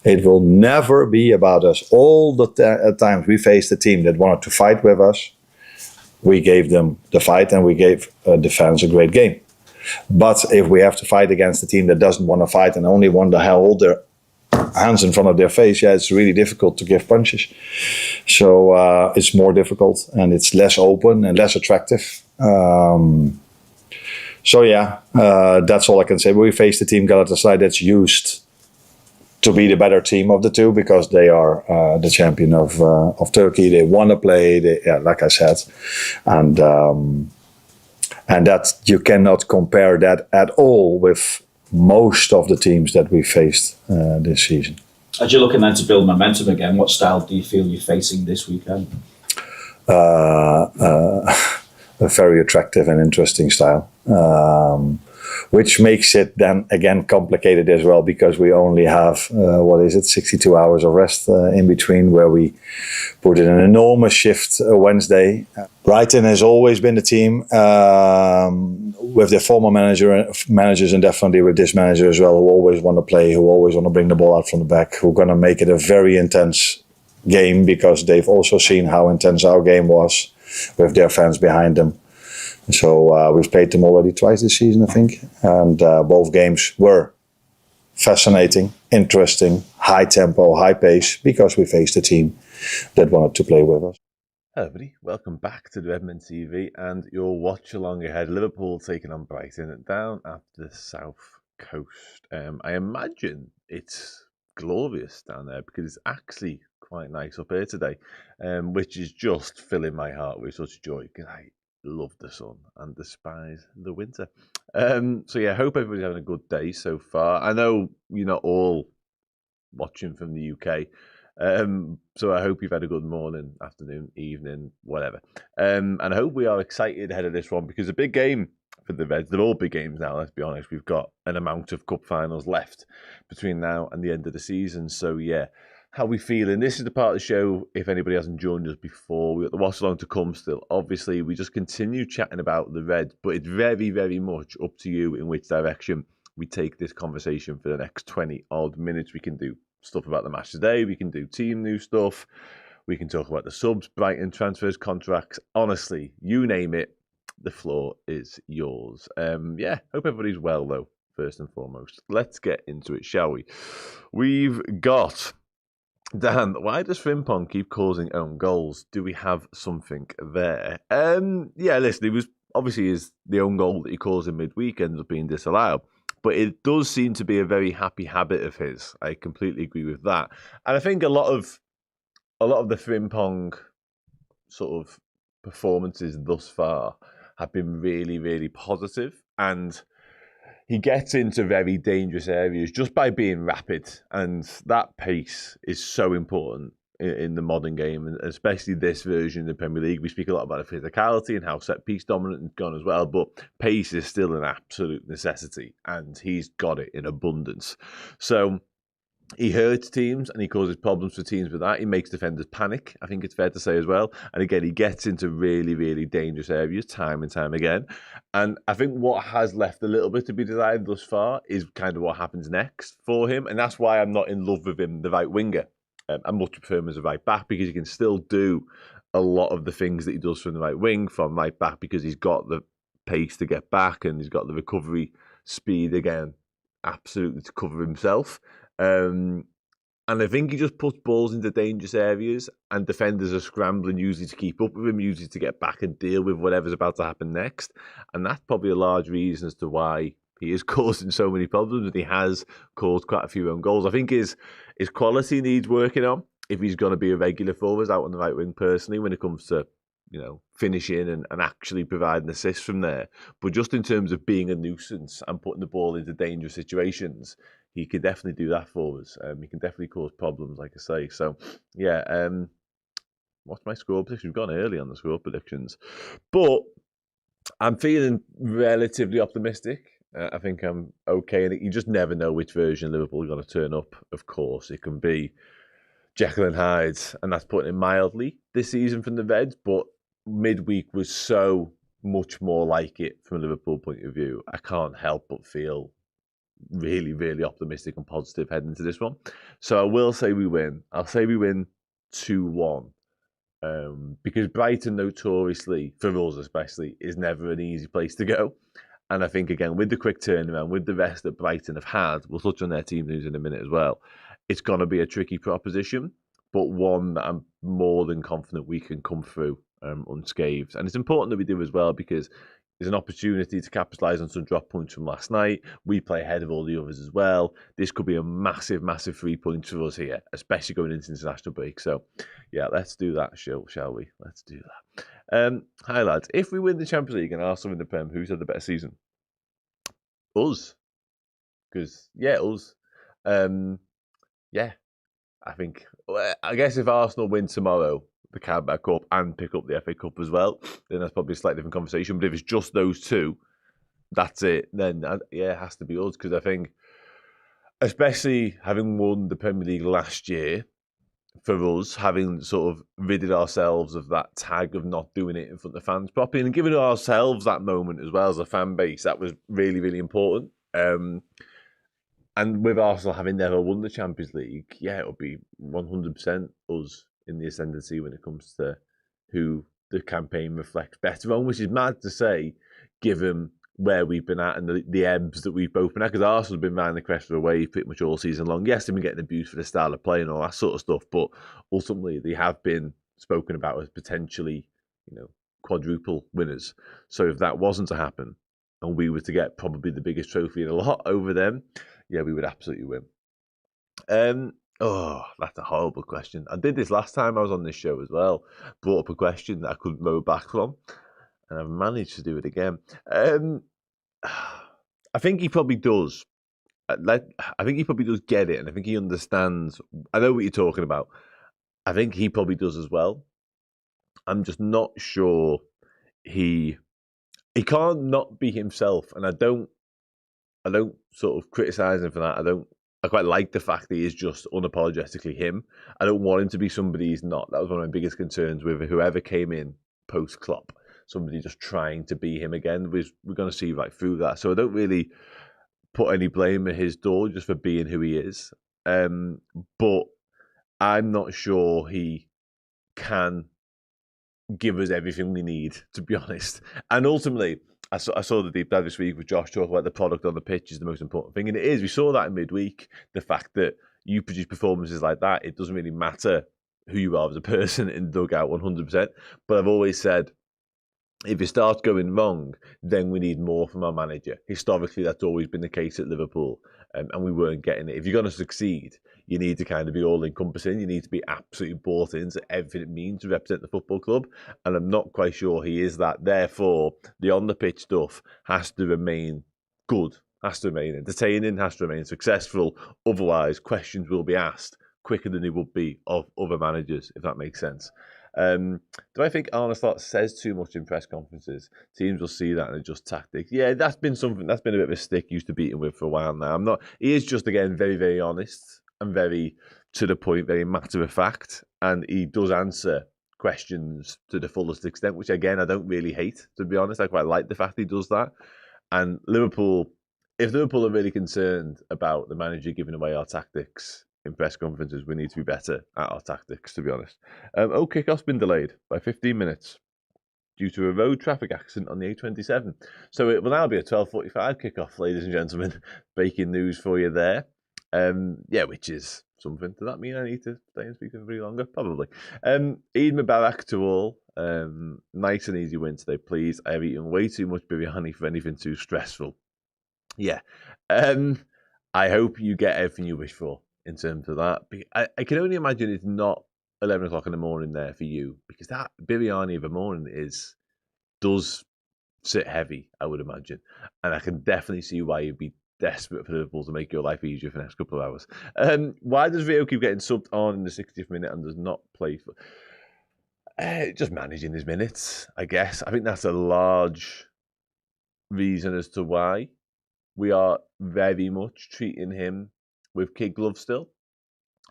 It will never be about us. All the times we faced a team that wanted to fight with us, we gave them the fight and we gave the fans a great game. But if we have to fight against a team that doesn't want to fight and only want to hold their hands in front of their face, it's really difficult to give punches. So it's more difficult and it's less open and less attractive. That's all I can say. We faced the team Galatasaray that's used to be the better team of the two because they are the champion of Turkey. They want to play, like I said, and that you cannot compare that at all with most of the teams that we faced this season. As you're looking then to build momentum again, what style do you feel you're facing this weekend? A very attractive and interesting style, which makes it then again complicated as well because we only have 62 hours of rest in between, where we put in an enormous shift Wednesday. Brighton has always been the team with their former managers and definitely with this manager as well, who always want to play, who always want to bring the ball out from the back, who are going to make it a very intense game because they've also seen how intense our game was with their fans behind them. So we've played them already twice this season, I think. And both games were fascinating, interesting, high tempo, high pace, because we faced a team that wanted to play with us. Hello everybody, welcome back to the Redmen TV and your watch along ahead. Liverpool taking on Brighton down at the south coast. I imagine it's glorious down there because it's actually quite nice up here today, which is just filling my heart with such joy because I love the sun and despise the winter. So yeah, I hope everybody's having a good day so far. I know you're not all watching from the UK, so I hope you've had a good morning, afternoon, evening, whatever. And I hope we are excited ahead of this one because a big game for the Reds. They're all big games now, let's be honest. We've got an amount of cup finals left between now and the end of the season. So yeah, how we feeling? This is the part of the show, if anybody hasn't joined us before, we've got the Watchalong to come still. Obviously, we just continue chatting about the Reds, but it's very, very much up to you in which direction we take this conversation for the next 20 odd minutes. We can do stuff about the match today, we can do team new stuff, we can talk about the subs, Brighton transfers, contracts. Honestly, you name it, the floor is yours. Yeah, hope everybody's well though, first and foremost. Let's get into it, shall we? We've got Dan, why does Frimpong keep causing own goals? Do we have something there? Yeah, listen, it was obviously the own goal that he caused in midweek ends up being disallowed. But it does seem to be a very happy habit of his. I completely agree with that. And I think a lot of the Frimpong sort of performances thus far have been really, really positive. And he gets into very dangerous areas just by being rapid. And that pace is so important in the modern game, and especially this version of the Premier League. We speak a lot about the physicality and how set-piece dominant has gone as well, but pace is still an absolute necessity, and he's got it in abundance. So he hurts teams and he causes problems for teams with that. He makes defenders panic, I think it's fair to say as well. And again, he gets into really, really dangerous areas time and time again. And I think what has left a little bit to be desired thus far is kind of what happens next for him. And that's why I'm not in love with him, the right winger. I much prefer him as a right back because he can still do a lot of the things that he does from the right wing from right back because he's got the pace to get back and he's got the recovery speed again, absolutely to cover himself. And I think he just puts balls into dangerous areas and defenders are scrambling usually to keep up with him, usually to get back and deal with whatever's about to happen next. And that's probably a large reason as to why he is causing so many problems and he has caused quite a few own goals. I think his quality needs working on if he's going to be a regular for us out on the right wing personally when it comes to, finishing and actually providing assists from there. But just in terms of being a nuisance and putting the ball into dangerous situations, he can definitely do that for us. He can definitely cause problems, like I say. So, yeah, what's my score prediction? We've gone early on the score predictions. But I'm feeling relatively optimistic. I think I'm okay. And you just never know which version of Liverpool are going to turn up, of course. It can be Jekyll and Hyde, and that's putting it mildly this season from the Reds. But midweek was so much more like it from a Liverpool point of view. I can't help but feel really, really optimistic and positive heading into this one. So I will say we win. I'll say we win 2-1. Because Brighton notoriously, for us especially, is never an easy place to go. And I think, again, with the quick turnaround, with the rest that Brighton have had, we'll touch on their team news in a minute as well, it's going to be a tricky proposition, but one that I'm more than confident we can come through unscathed. And it's important that we do as well, because there's an opportunity to capitalise on some drop points from last night. We play ahead of all the others as well. This could be a massive, massive 3 points for us here, especially going into international break. So, yeah, let's do that, shall we? Let's do that. Hi, lads. If we win the Champions League and Arsenal win the Prem, who's had the better season? Us. Because, yeah, us. Yeah, I think, I guess if Arsenal win tomorrow, the Carabao Cup, and pick up the FA Cup as well, then that's probably a slightly different conversation. But if it's just those two, that's it. Then, yeah, it has to be us. Because I think, especially having won the Premier League last year, for us, having sort of ridded ourselves of that tag of not doing it in front of fans properly, and giving ourselves that moment as well as a fan base, that was really, really important. And with Arsenal having never won the Champions League, yeah, it'll be 100% us in the ascendancy when it comes to who the campaign reflects better on, which is mad to say, given where we've been at and the ebbs that we've both been at, because Arsenal have been round the crest of the wave pretty much all season long. Yes, they've been getting abused for the style of play and all that sort of stuff, but ultimately they have been spoken about as potentially, quadruple winners. So if that wasn't to happen and we were to get probably the biggest trophy in a lot over them, yeah, we would absolutely win. Oh, that's a horrible question. I did this last time I was on this show as well. Brought up a question that I couldn't row back from, and I've managed to do it again. I think he probably does. I think he probably does get it, and I think he understands. I know what you're talking about. I think he probably does as well. I'm just not sure he can't not be himself, and I don't sort of criticize him for that. I quite like the fact that he is just unapologetically him. I don't want him to be somebody he's not. That was one of my biggest concerns with whoever came in post Klopp. Somebody just trying to be him again. We're going to see right through that. So I don't really put any blame at his door just for being who he is. But I'm not sure he can give us everything we need, to be honest. And ultimately, I saw the deep dive this week with Josh talk about the product on the pitch is the most important thing. And it is. We saw that in midweek. The fact that you produce performances like that, it doesn't really matter who you are as a person in the dugout 100%. But I've always said, if it starts going wrong, then we need more from our manager. Historically, that's always been the case at Liverpool, and we weren't getting it. If you're going to succeed, you need to kind of be all-encompassing. You need to be absolutely bought into everything it means to represent the football club, and I'm not quite sure he is that. Therefore, the on-the-pitch stuff has to remain good, has to remain entertaining, has to remain successful. Otherwise, questions will be asked quicker than they would be of other managers, if that makes sense. Do I think Arne Slot says too much in press conferences? Teams will see that and adjust tactics. Yeah, that's been a bit of a stick used to beat him with for a while now. He is just, again, very, very honest and very to the point, very matter of fact. And he does answer questions to the fullest extent, which, again, I don't really hate, to be honest. I quite like the fact he does that. And Liverpool, if Liverpool are really concerned about the manager giving away our tactics in press conferences, we need to be better at our tactics, to be honest. Kickoff's been delayed by 15 minutes due to a road traffic accident on the A27. So it will now be a 12:45 kickoff, ladies and gentlemen. Breaking news for you there. Which is something. Does that mean I need to stay and speak for very longer? Probably. Eid Mubarak to all. Nice and easy win today, please. I have eaten way too much biryani for anything too stressful. Yeah. I hope you get everything you wish for in terms of that. I can only imagine it's not 11 o'clock in the morning there for you, because that biryani of a morning does sit heavy, I would imagine. And I can definitely see why you'd be desperate for Liverpool to make your life easier for the next couple of hours. Why does Rio keep getting subbed on in the 60th minute and does not play for... just managing his minutes, I guess. I think that's a large reason as to why we are very much treating him with kid gloves still.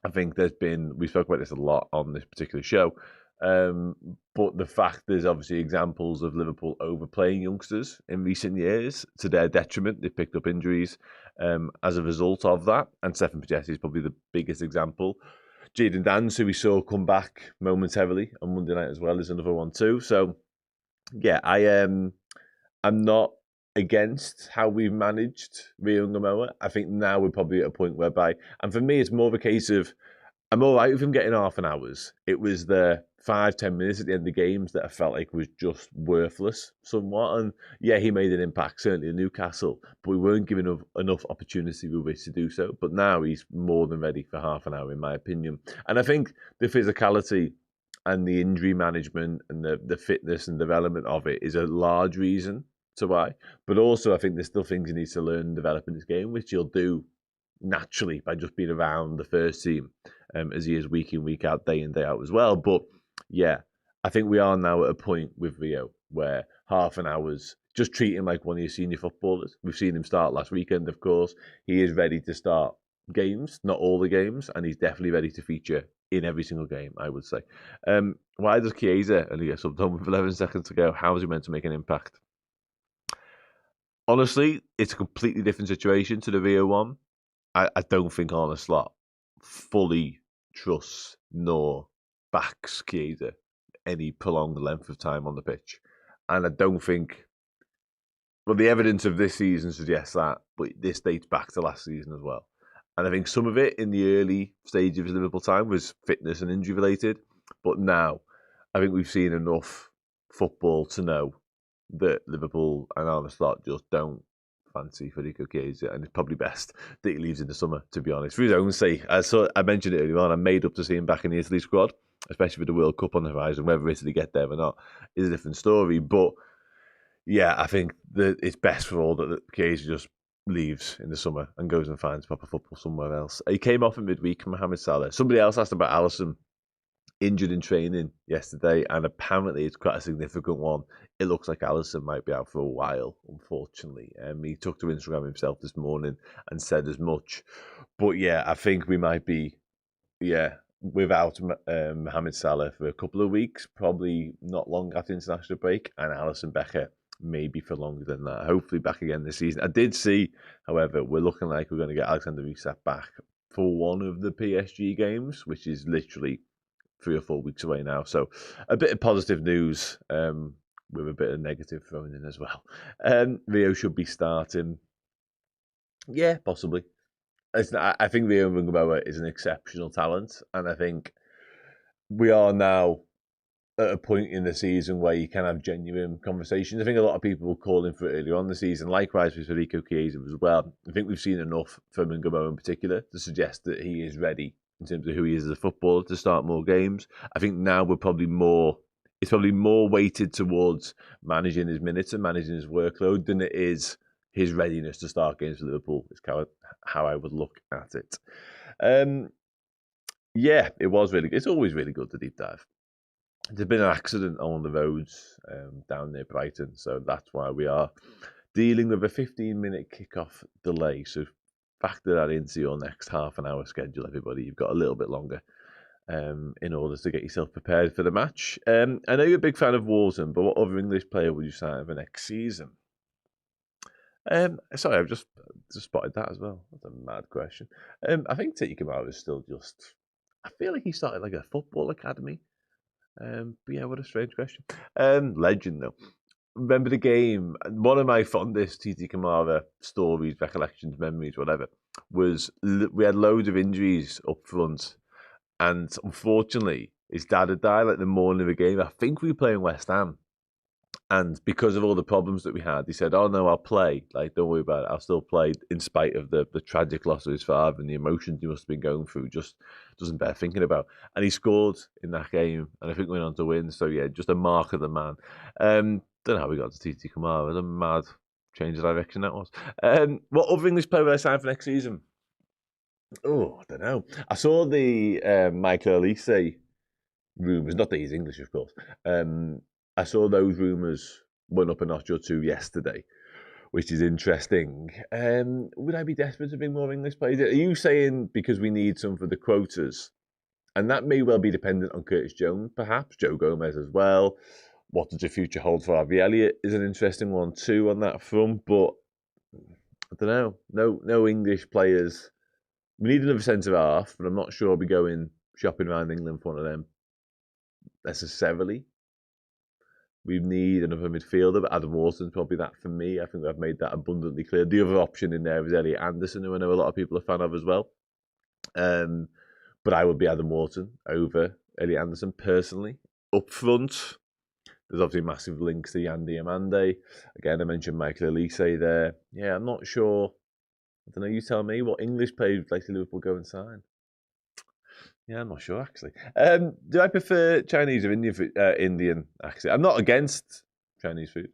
I think we spoke about this a lot on this particular show, but the fact there's obviously examples of Liverpool overplaying youngsters in recent years to their detriment. They've picked up injuries as a result of that, and Stefan Pajesi is probably the biggest example. Jadon Dance, who we saw come back momentarily on Monday night as well, is another one too. So, yeah, I'm not against how we've managed Rio Ngamoa. I think now we're probably at a point whereby, and for me, it's more of a case of I'm all right with him getting half an hour's. It was the 5-10 minutes at the end of the games that I felt like was just worthless somewhat. And yeah, he made an impact, certainly in Newcastle, but we weren't given enough opportunity with which to do so. But now he's more than ready for half an hour, in my opinion. And I think the physicality and the injury management and the fitness and development of it is a large reason to why. But also, I think there's still things he needs to learn and develop in his game, which he'll do naturally by just being around the first team, as he is week in, week out, day in, day out as well. But yeah, I think we are now at a point with Rio where half an hour's just treat him like one of your senior footballers. We've seen him start last weekend, of course. He is ready to start games, not all the games, and he's definitely ready to feature in every single game, I would say. Why does Chiesa only get subbed on with 11 seconds to go? How is he meant to make an impact? Honestly, it's a completely different situation to the Rio one. I don't think Arne Slot fully trusts nor backs Chiesa any prolonged length of time on the pitch. And I don't think, well, the evidence of this season suggests that, but this dates back to last season as well. And I think some of it in the early stage of his Liverpool time was fitness and injury related. But now, I think we've seen enough football to know that Liverpool and Arne Slot just don't fancy Federico Chiesa, and it's probably best that he leaves in the summer, to be honest, for his own sake. I mentioned it earlier on, I'm made up to see him back in the Italy squad, especially with the World Cup on the horizon. Whether Italy get there or not is a different story. But yeah, I think that it's best for all that Chiesa just leaves in the summer and goes and finds proper football somewhere else. He came off in midweek, Mohamed Salah. Somebody else asked about Alisson, injured in training yesterday, and apparently it's quite a significant one. It looks like Alisson might be out for a while, unfortunately. He took to Instagram himself this morning and said as much. But yeah, I think we might be, without Mohamed Salah for a couple of weeks, probably not long after international break, and Alisson Becker maybe for longer than that. Hopefully back again this season. I did see, however, we're looking like we're going to get Alexander Isak back for one of the PSG games, which is literally 3 or 4 weeks away now. So a bit of positive news with a bit of negative thrown in as well. Rio should be starting. Yeah, possibly. I think Rio Ngamoa is an exceptional talent, and I think we are now at a point in the season where you can have genuine conversations. I think a lot of people were calling for it earlier on the season, likewise with Federico Chiesa as well. I think we've seen enough from Ngamoa in particular to suggest that he is ready in terms of who he is as a footballer to start more games. I think now it's probably more weighted towards managing his minutes and managing his workload than it is his readiness to start games for Liverpool. Is how I would look at it. Yeah, it was really good. It's always really good to deep dive. There's been an accident on the roads down near Brighton, so that's why we are dealing with a 15-minute kickoff delay. So factor that into your next half an hour schedule, everybody. You've got a little bit longer in order to get yourself prepared for the match. I know you're a big fan of Wharton, but what other English player would you sign for next season? Sorry, I've just spotted that as well. That's a mad question. I think Titi Kamara is still just... I feel like he started like a football academy. But yeah, what a strange question. Legend, though. Remember the game? One of my fondest Titi Kamara stories, recollections, memories, whatever, was we had loads of injuries up front. And unfortunately, his dad had died like the morning of the game. I think we were playing West Ham. And because of all the problems that we had, he said, "Oh no, I'll play. Like, don't worry about it. I'll still play," in spite of the tragic loss of his father and the emotions he must have been going through. Just doesn't bear thinking about. And he scored in that game, and I think we went on to win. So yeah, just a mark of the man. Don't know how we got to Titi Kamara. It was a mad change of direction that was. What other English player would I sign for next season? Oh, I don't know. I saw the Michael Olise rumours. Not that he's English, of course. I saw those rumours went up a notch or two yesterday, which is interesting. Would I be desperate to bring more English players? Are you saying because we need some for the quotas? And that may well be dependent on Curtis Jones, perhaps, Joe Gomez as well. What does the future hold for Harvey Elliott is an interesting one too on that front, but I don't know. No English players. We need another centre half, but I'm not sure I'll be going shopping around England for one of them necessarily. We need another midfielder, but Adam Wharton's probably that for me. I think I've made that abundantly clear. The other option in there is Elliot Anderson, who I know a lot of people are a fan of as well. But I would be Adam Wharton over Elliot Anderson personally. Up front, there's obviously massive links to Yandy Amande. Again, I mentioned Michael Elise there. Yeah, I'm not sure. I don't know, you tell me what English players would like to Liverpool go and sign. Yeah, I'm not sure actually. Do I prefer Chinese or Indian? Actually, I'm not against Chinese food.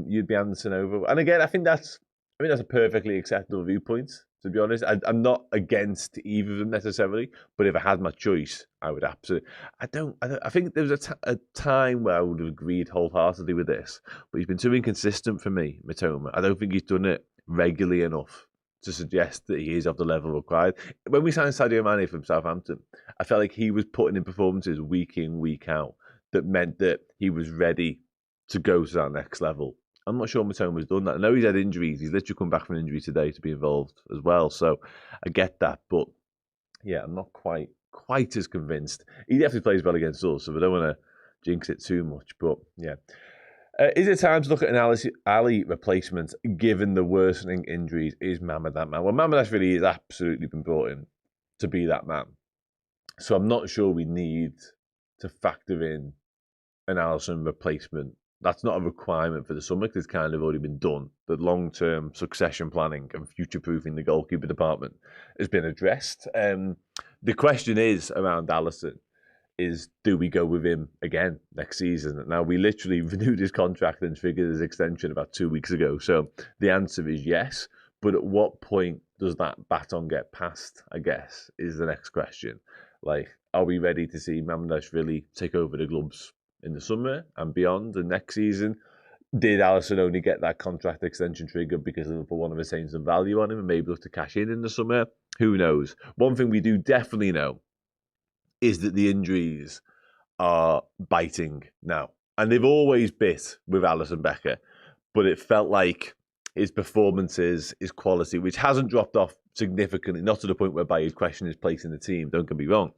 You'd be Anderson over, and again, I think that's a perfectly acceptable viewpoint. To be honest, I'm not against either of them necessarily, but if I had my choice, I would absolutely. I think there was a time where I would have agreed wholeheartedly with this, but he's been too inconsistent for me, Mitoma. I don't think he's done it regularly enough to suggest that he is of the level required. When we signed Sadio Mane from Southampton, I felt like he was putting in performances week in, week out that meant that he was ready to go to that next level. I'm not sure Mitoma's done that. I know he's had injuries. He's literally come back from an injury today to be involved as well. So I get that. But yeah, I'm not quite as convinced. He definitely plays well against us, so I don't want to jinx it too much. But yeah. Is it time to look at an Ali replacement given the worsening injuries? Is Mohamed that man? Well, Mohamed really has absolutely been brought in to be that man. So I'm not sure we need to factor in an Alisson replacement. That's not a requirement for the summer because it's kind of already been done. The long-term succession planning and future-proofing the goalkeeper department has been addressed. The question is around Alisson is, do we go with him again next season? Now, we literally renewed his contract and triggered his extension about 2 weeks ago. So the answer is yes. But at what point does that baton get passed, I guess, is the next question. Like, are we ready to see Mamdashvili take over the clubs in the summer and beyond and next season? Did Alisson only get that contract extension triggered because Liverpool want to retain some value on him and maybe look to cash in the summer? Who knows? One thing we do definitely know is that the injuries are biting now. And they've always bit with Alisson Becker, but it felt like his performances, his quality, which hasn't dropped off significantly, not to the point whereby he's questioning his place in the team, don't get me wrong,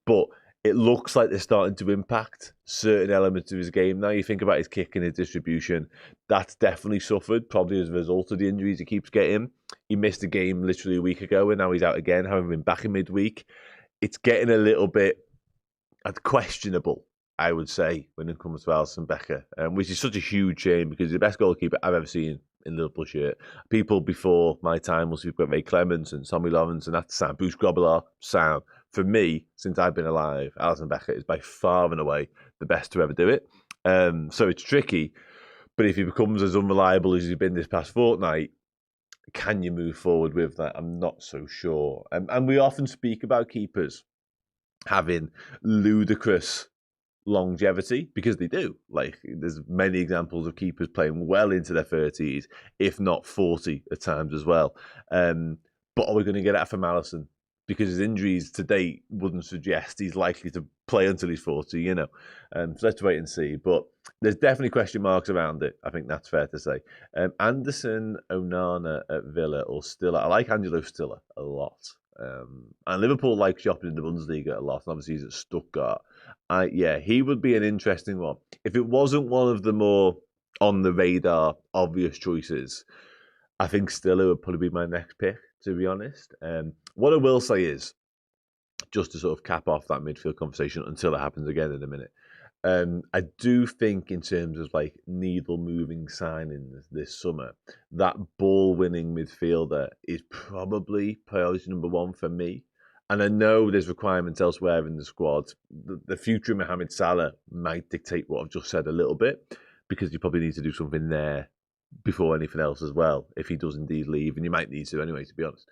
but it looks like they're starting to impact certain elements of his game. Now you think about his kick and his distribution, that's definitely suffered, probably as a result of the injuries he keeps getting. He missed a game literally a week ago and now he's out again, having been back in midweek. It's getting a little bit questionable, I would say, when it comes to Alisson Becker, which is such a huge shame because he's the best goalkeeper I've ever seen in Liverpool shirt. People before my time will speak about Ray Clements and Tommy Lawrence and that's Sam, Bruce Grobbelaar, Sam. For me, since I've been alive, Alisson Becker is by far and away the best to ever do it. So it's tricky, but if he becomes as unreliable as he's been this past fortnight, can you move forward with that? I'm not so sure. And we often speak about keepers having ludicrous longevity because they do. Like, there's many examples of keepers playing well into their 30s, if not 40 at times as well. But are we going to get that from Alisson? Because his injuries to date wouldn't suggest he's likely to play until he's 40, you know. So let's wait and see. But there's definitely question marks around it. I think that's fair to say. Anderson, Onana at Villa or Stiller. I like Angelo Stiller a lot. And Liverpool like shopping in the Bundesliga a lot. And obviously he's at Stuttgart. Yeah, he would be an interesting one. If it wasn't one of the more on the radar, obvious choices, I think Stiller would probably be my next pick, to be honest. What I will say is, just to sort of cap off that midfield conversation until it happens again in a minute, I do think in terms of like needle-moving signings this summer, that ball-winning midfielder is probably priority number one for me. And I know there's requirements elsewhere in the squad. The future of Mohamed Salah might dictate what I've just said a little bit, because you probably need to do something there before anything else as well, if he does indeed leave, and you might need to anyway, to be honest.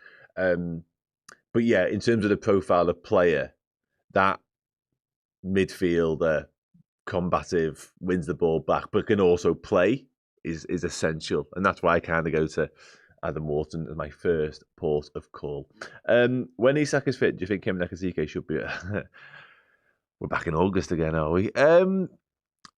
But yeah, in terms of the profile of player, that midfielder, combative, wins the ball back, but can also play is essential. And that's why I kind of go to Adam Wharton as my first port of call. When Isak is fit, do you think him and Nakasike should be... We're back in August again, are we?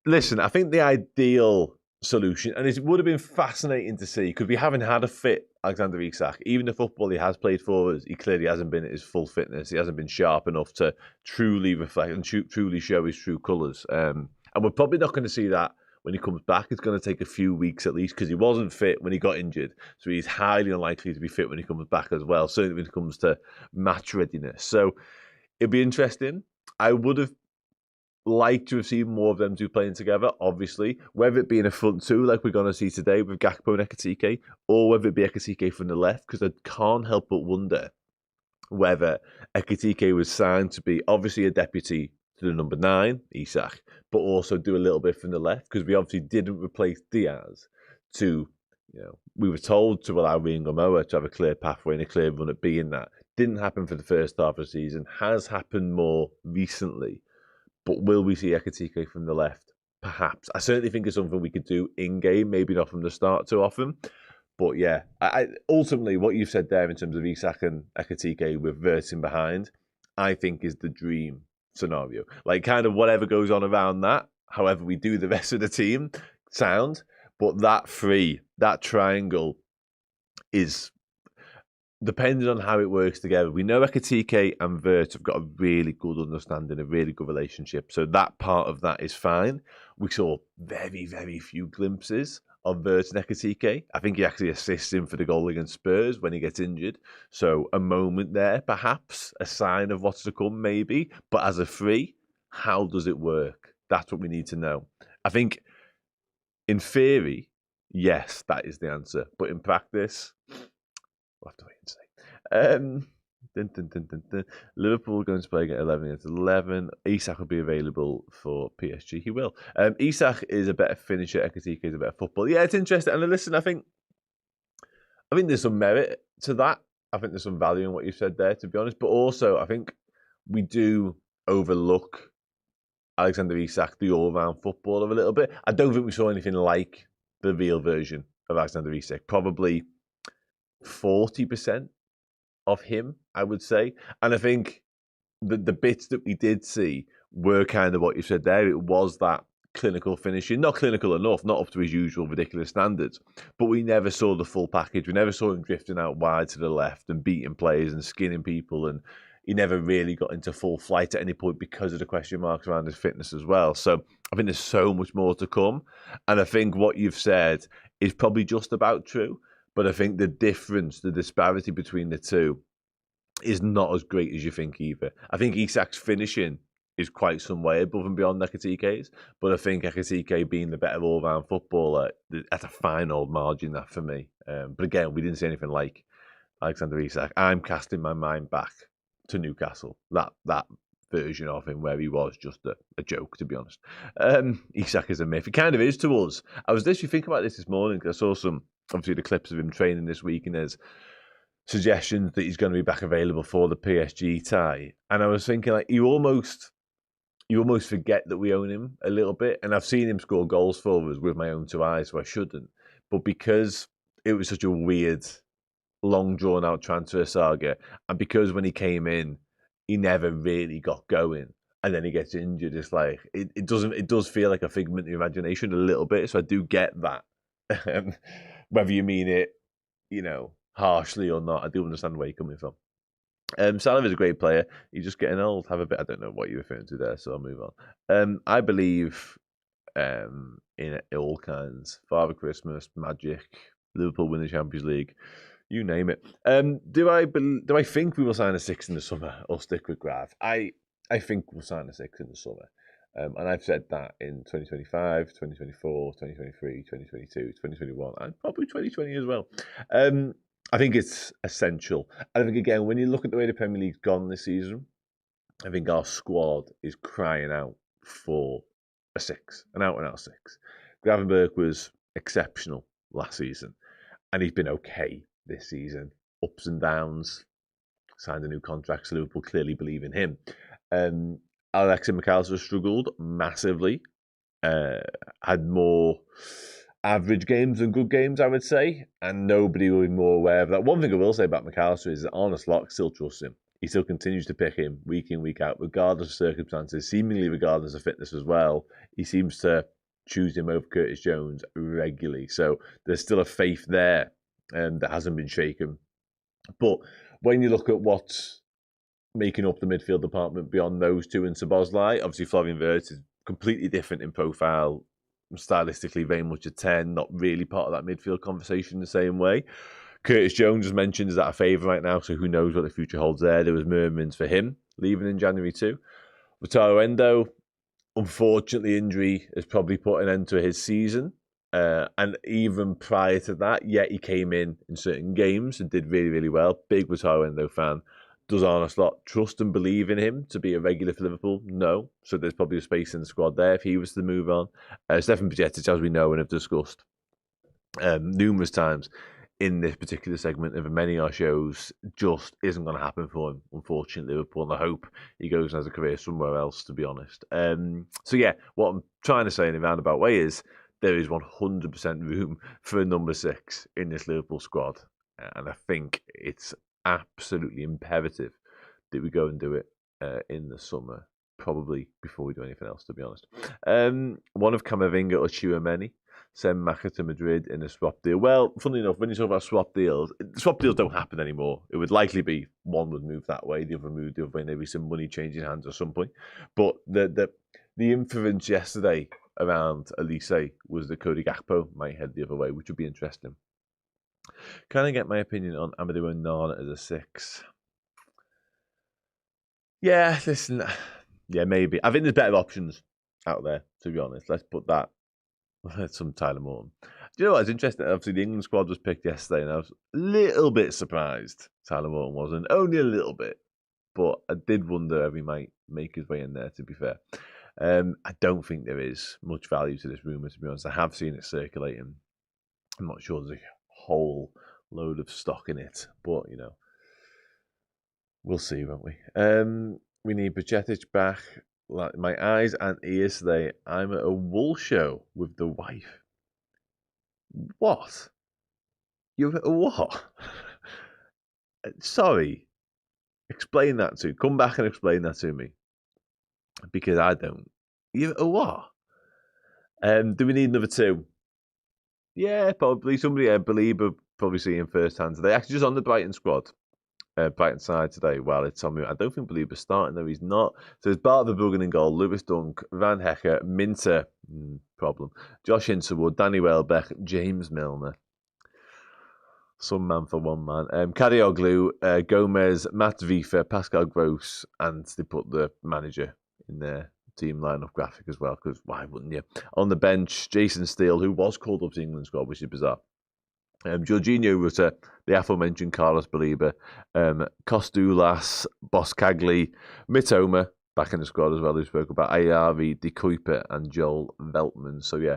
Listen, I think the ideal solution. And it would have been fascinating to see, because we haven't had a fit Alexander Isak. Even the football he has played for us, he clearly hasn't been at his full fitness. He hasn't been sharp enough to truly reflect and truly show his true colours. And we're probably not going to see that when he comes back. It's going to take a few weeks at least, because he wasn't fit when he got injured. So he's highly unlikely to be fit when he comes back as well, certainly when it comes to match readiness. So it'd be interesting. I would have liked to have seen more of them two playing together, obviously, whether it be in a front two like we're going to see today with Gakpo and Ekitike, or whether it be Ekitike from the left, because I can't help but wonder whether Ekitike was signed to be obviously a deputy to the number 9, Isak, but also do a little bit from the left, because we obviously didn't replace Diaz to, we were told to allow Ryan Gamoa to have a clear pathway and a clear run at being that. Didn't happen for the first half of the season, has happened more recently. But will we see Ekitike from the left? Perhaps. I certainly think it's something we could do in-game, maybe not from the start too often. But yeah, ultimately what you've said there in terms of Isak and Ekitike reversing behind, I think is the dream scenario. Like kind of whatever goes on around that, however we do the rest of the team, sound. But that triangle is... depending on how it works together. We know Ekitike and Vert have got a really good understanding, a really good relationship. So that part of that is fine. We saw very, very few glimpses of Vert and Ekitike. I think he actually assists him for the goal against Spurs when he gets injured. So a moment there, perhaps, a sign of what's to come, maybe. But as a free, how does it work? That's what we need to know. I think, in theory, yes, that is the answer. But in practice... we'll have to wait and see. Liverpool going to play at 11 against 11. Isak will be available for PSG. He will. Isak is a better finisher. Ekitike is a better football. Yeah, it's interesting. And listen, I think there's some merit to that. I think there's some value in what you said there, to be honest. But also, I think we do overlook Alexander Isak, the all-round footballer, a little bit. I don't think we saw anything like the real version of Alexander Isak. Probably 40% of him, I would say. And I think the bits that we did see were kind of what you said there. It was that clinical finishing, not clinical enough, not up to his usual ridiculous standards, but we never saw the full package. We never saw him drifting out wide to the left and beating players and skinning people, and he never really got into full flight at any point because of the question marks around his fitness as well. So I think there's so much more to come. And I think what you've said is probably just about true. But I think the difference, the disparity between the two is not as great as you think either. I think Isak's finishing is quite some way above and beyond Ekitike's, but I think Ekitike being the better all-round footballer, that's a fine old margin, that for me. But again, we didn't see anything like Alexander Isak. I'm casting my mind back to Newcastle, that version of him where he was just a joke, to be honest. Isak is a myth. It kind of is to us. I was literally thinking about this morning because I saw obviously the clips of him training this week, and there's suggestions that he's going to be back available for the PSG tie. And I was thinking, like, you almost forget that we own him a little bit. And I've seen him score goals for us with my own two eyes, so I shouldn't. But because it was such a weird, long drawn out transfer saga, and because when he came in, he never really got going, and then he gets injured, it's like it does feel like a figment of your imagination a little bit. So I do get that. Whether you mean it, harshly or not, I do understand where you're coming from. Salah is a great player. He's just getting old. I don't know what you're referring to there, so I'll move on. I believe in all kinds. Father Christmas, magic, Liverpool win the Champions League, you name it. Do I think we will sign a 6 in the summer or stick with Grav? I think we'll sign a 6 in the summer. And I've said that in 2025, 2024, 2023, 2022, 2021, and probably 2020 as well. I think it's essential. And I think, again, when you look at the way the Premier League's gone this season, I think our squad is crying out for a 6, an out-and-out 6. Gravenberch was exceptional last season, and he's been okay this season. Ups and downs, signed a new contract, so Liverpool clearly believe in him. Alexis McAllister struggled massively, had more average games than good games, I would say, and nobody will be more aware of that. One thing I will say about McAllister is that Arne Slot still trusts him. He still continues to pick him week in, week out, regardless of circumstances, seemingly regardless of fitness as well. He seems to choose him over Curtis Jones regularly. So there's still a faith there that hasn't been shaken. But when you look at what's making up the midfield department beyond those two and Szoboszlai, obviously Florian Wirtz is completely different in profile, stylistically very much a 10, not really part of that midfield conversation the same way. Curtis Jones, as mentioned, is at a favour right now, so who knows what the future holds there. There was murmurings for him leaving in January too. Wataru Endo, unfortunately, injury has probably put an end to his season. And even prior to that, yet he came in certain games and did really, really well. Big Wataru Endo fan. Does Arne Slot trust and believe in him to be a regular for Liverpool? No. So there's probably a space in the squad there if he was to move on. Stefan Bajcetic, as we know and have discussed numerous times in this particular segment of many of our shows, just isn't going to happen for him, unfortunately, Liverpool. And I hope he goes and has a career somewhere else, to be honest. So yeah, what I'm trying to say in a roundabout way is there is 100% room for a number 6 in this Liverpool squad. And I think it's absolutely imperative that we go and do it in the summer, probably before we do anything else, to be honest. One of Camavinga or Tchouameni, send Maka to Madrid in a swap deal. Well, funnily enough, when you talk about swap deals don't happen anymore. It would likely be one would move that way, the other move the other way, maybe some money changing hands at some point. But the inference yesterday around Elise was that Cody Gakpo might head the other way, which would be interesting. Can I get my opinion on Amadou Onana as a 6? Yeah, listen. Yeah, maybe. I think there's better options out there, to be honest. Let's put that. Some Tyler Morton. Do you know what's interesting? Obviously, the England squad was picked yesterday, and I was a little bit surprised Tyler Morton wasn't. Only a little bit. But I did wonder if he might make his way in there, to be fair. I don't think there is much value to this rumour, to be honest. I have seen it circulating. I'm not sure there's a whole load of stock in it, but we'll see, won't we? We need Bajcetic back. Like my eyes and ears today. I'm at a wool show with the wife. What? You're at a what? Sorry. Explain that to. Come back and explain that to me, because I don't. You're at a what? Do we need another 2? Yeah, probably. Somebody I believe will probably see him first hand today. Actually, just on the Brighton squad, Brighton side today. Well, it's on me. I don't think Belieber's starting, though. He's not. So it's Bart Verbruggen in goal, Lewis Dunk, Van Hecke, Minter, problem, Josh Hinterwood, Danny Welbeck, James Milner. Some man for one man. Kadioglu, Gomez, Matt Vifa, Pascal Gross, and they put the manager in their team lineup graphic as well, because why wouldn't you? On the bench, Jason Steele, who was called up to England squad, which is bizarre. Jorginho Rutter, the aforementioned Carlos Belieber, Kostulas, Boskagli, Mitoma, back in the squad as well, who spoke about Ayavi, De Kuyper, and Joel Veltman. So yeah,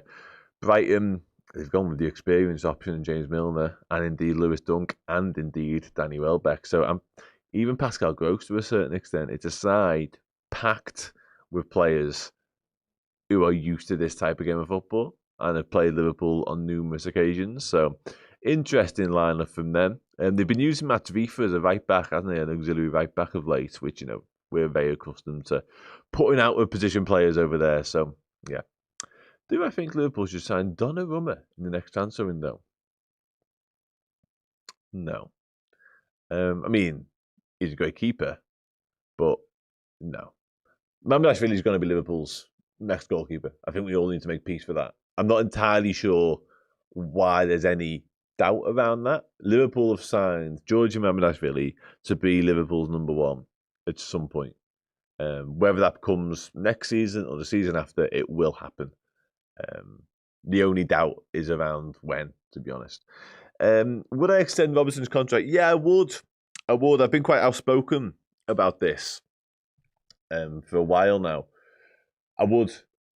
Brighton, they've gone with the experienced option, James Milner, and indeed Lewis Dunk, and indeed Danny Welbeck. So even Pascal Gross, to a certain extent, it's a side packed with players who are used to this type of game of football and have played Liverpool on numerous occasions. So interesting lineup from them. And they've been using Matt Vifa as a right back, hasn't they? An auxiliary right back of late, which, we're very accustomed to putting out with position players over there. So, yeah. Do I think Liverpool should sign Donnarumma in the next transfer window? No. I mean, he's a great keeper, but no. Mamdashvili is going to be Liverpool's next goalkeeper. I think we all need to make peace for that. I'm not entirely sure why there's any doubt around that. Liverpool have signed Georgi Mamdashvili to be Liverpool's number 1 at some point. Whether that comes next season or the season after, it will happen. The only doubt is around when, to be honest. Would I extend Robertson's contract? Yeah, I would. I've been quite outspoken about this for a while now. I would.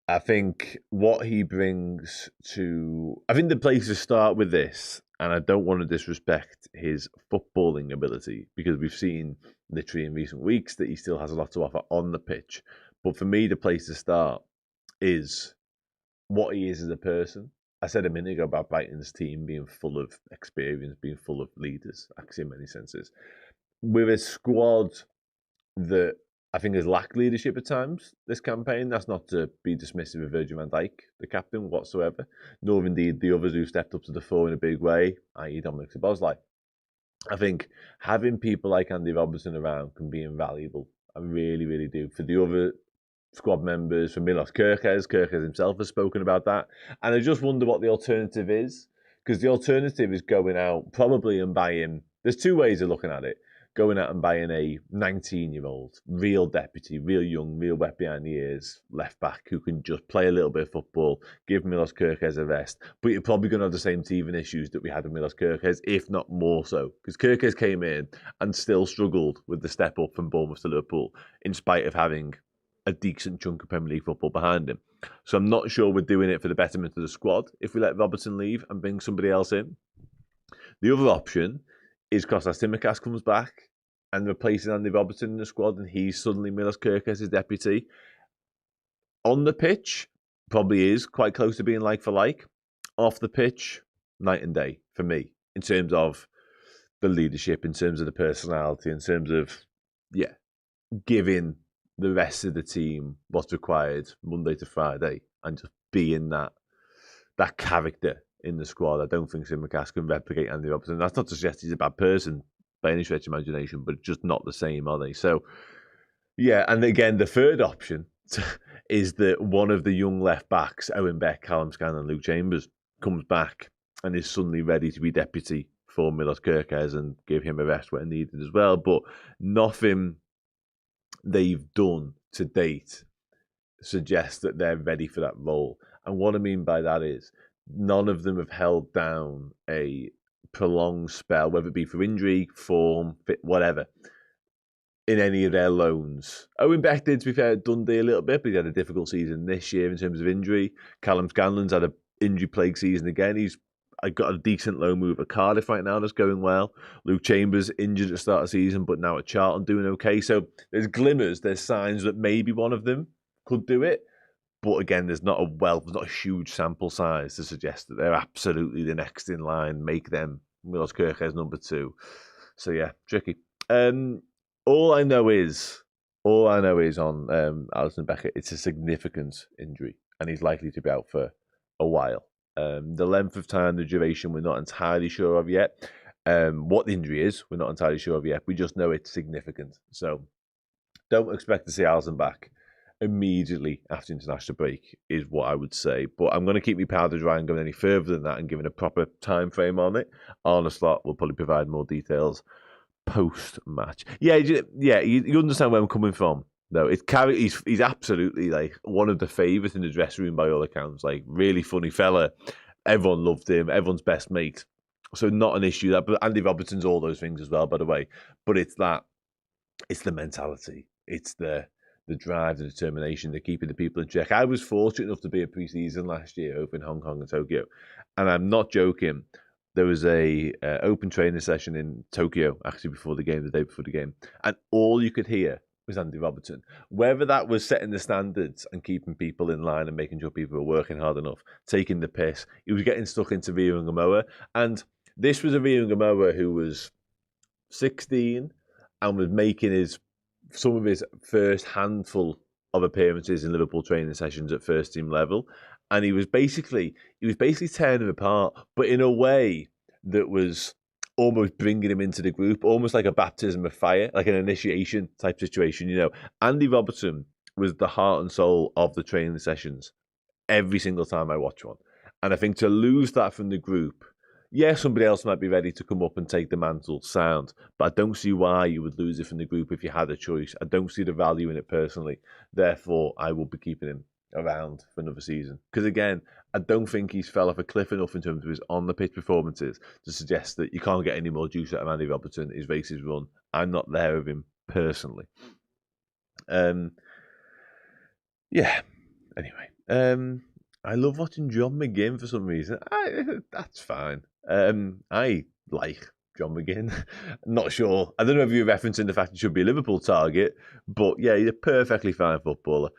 I think what he brings to... I think the place to start with this, and I don't want to disrespect his footballing ability, because we've seen literally in recent weeks that he still has a lot to offer on the pitch. But for me, the place to start is what he is as a person. I said a minute ago about Brighton's team being full of experience, being full of leaders, actually in many senses. With a squad that I think has lacked leadership at times this campaign. That's not to be dismissive of Virgil van Dijk, the captain, whatsoever, nor indeed the others who stepped up to the fore in a big way, i.e. Dominic Szoboszlai. I think having people like Andy Robertson around can be invaluable. I really, really do. For the other squad members, for Milos Kerkez himself has spoken about that. And I just wonder what the alternative is, because the alternative is going out probably and buying, there's two ways of looking at it. Going out and buying a 19-year-old, real deputy, real young, real wet behind the ears left back who can just play a little bit of football, give Milos Kerkez a rest. But you're probably going to have the same teething issues that we had with Milos Kerkez, if not more so. Because Kerkez came in and still struggled with the step up from Bournemouth to Liverpool, in spite of having a decent chunk of Premier League football behind him. So I'm not sure we're doing it for the betterment of the squad if we let Robertson leave and bring somebody else in. The other option is Kostas Tsimikas comes back and replaces Andy Robertson in the squad, and he's suddenly Milos Kerkez's deputy. On the pitch, probably is quite close to being like for like. Off the pitch, night and day for me, in terms of the leadership, in terms of the personality, in terms of, giving the rest of the team what's required Monday to Friday and just being that character in the squad. I don't think Tsimikas can replicate Andy Robertson. That's not to suggest he's a bad person by any stretch of imagination, but just not the same, are they? So, and again, the third option is that one of the young left backs, Owen Beck, Callum Scanlon, and Luke Chambers, comes back and is suddenly ready to be deputy for Milos Kerkez and give him a rest when needed as well. But nothing they've done to date suggests that they're ready for that role. And what I mean by that is none of them have held down a prolonged spell, whether it be for injury, form, fit, whatever, in any of their loans. Owen Beck did, to be fair, at Dundee a little bit, but he had a difficult season this year in terms of injury. Callum Scanlon's had an injury-plagued season again. He's got a decent loan move at Cardiff right now that's going well. Luke Chambers injured at the start of the season, but now at Charlton doing okay. So there's glimmers, there's signs that maybe one of them could do it. But again, there's not a huge sample size to suggest that they're absolutely the next in line. Make them Milos Kerkez number 2. So yeah, tricky. All I know is on Alisson Becker, it's a significant injury, and he's likely to be out for a while. The length of time, the duration, we're not entirely sure of yet. What the injury is, we're not entirely sure of yet. We just know it's significant. So don't expect to see Alisson back immediately after international break, is what I would say. But I'm going to keep my powder dry and going any further than that and giving a proper time frame on it. Arne Slot will probably provide more details post-match. You understand where I'm coming from. No, he's absolutely like one of the favourites in the dressing room by all accounts. Like, really funny fella. Everyone loved him. Everyone's best mate. So not an issue. But Andy Robertson's all those things as well, by the way. But it's the mentality. It's the drive, the determination, the keeping the people in check. I was fortunate enough to be at pre-season last year over in Hong Kong and Tokyo. And I'm not joking. There was a open training session in Tokyo, actually the day before the game. And all you could hear was Andy Robertson. Whether that was setting the standards and keeping people in line and making sure people were working hard enough, taking the piss, he was getting stuck into Rio Ngamoa. And this was a Rio Ngamoa who was 16 and was making some of his first handful of appearances in Liverpool training sessions at first team level. And he was basically tearing him apart, but in a way that was almost bringing him into the group, almost like a baptism of fire, like an initiation type situation. Andy Robertson was the heart and soul of the training sessions every single time I watch one. And I think to lose that from the group, somebody else might be ready to come up and take the mantle, sound, but I don't see why you would lose it from the group if you had a choice. I don't see the value in it personally. Therefore, I will be keeping him around for another season. Because again, I don't think he's fell off a cliff enough in terms of his on-the-pitch performances to suggest that you can't get any more juice out of Andy Robertson. His races run. I'm not there with him personally. Anyway, I love watching John McGinn for some reason. That's fine. I like John McGinn. Not sure. I don't know if you're referencing the fact he should be a Liverpool target, but yeah, he's a perfectly fine footballer.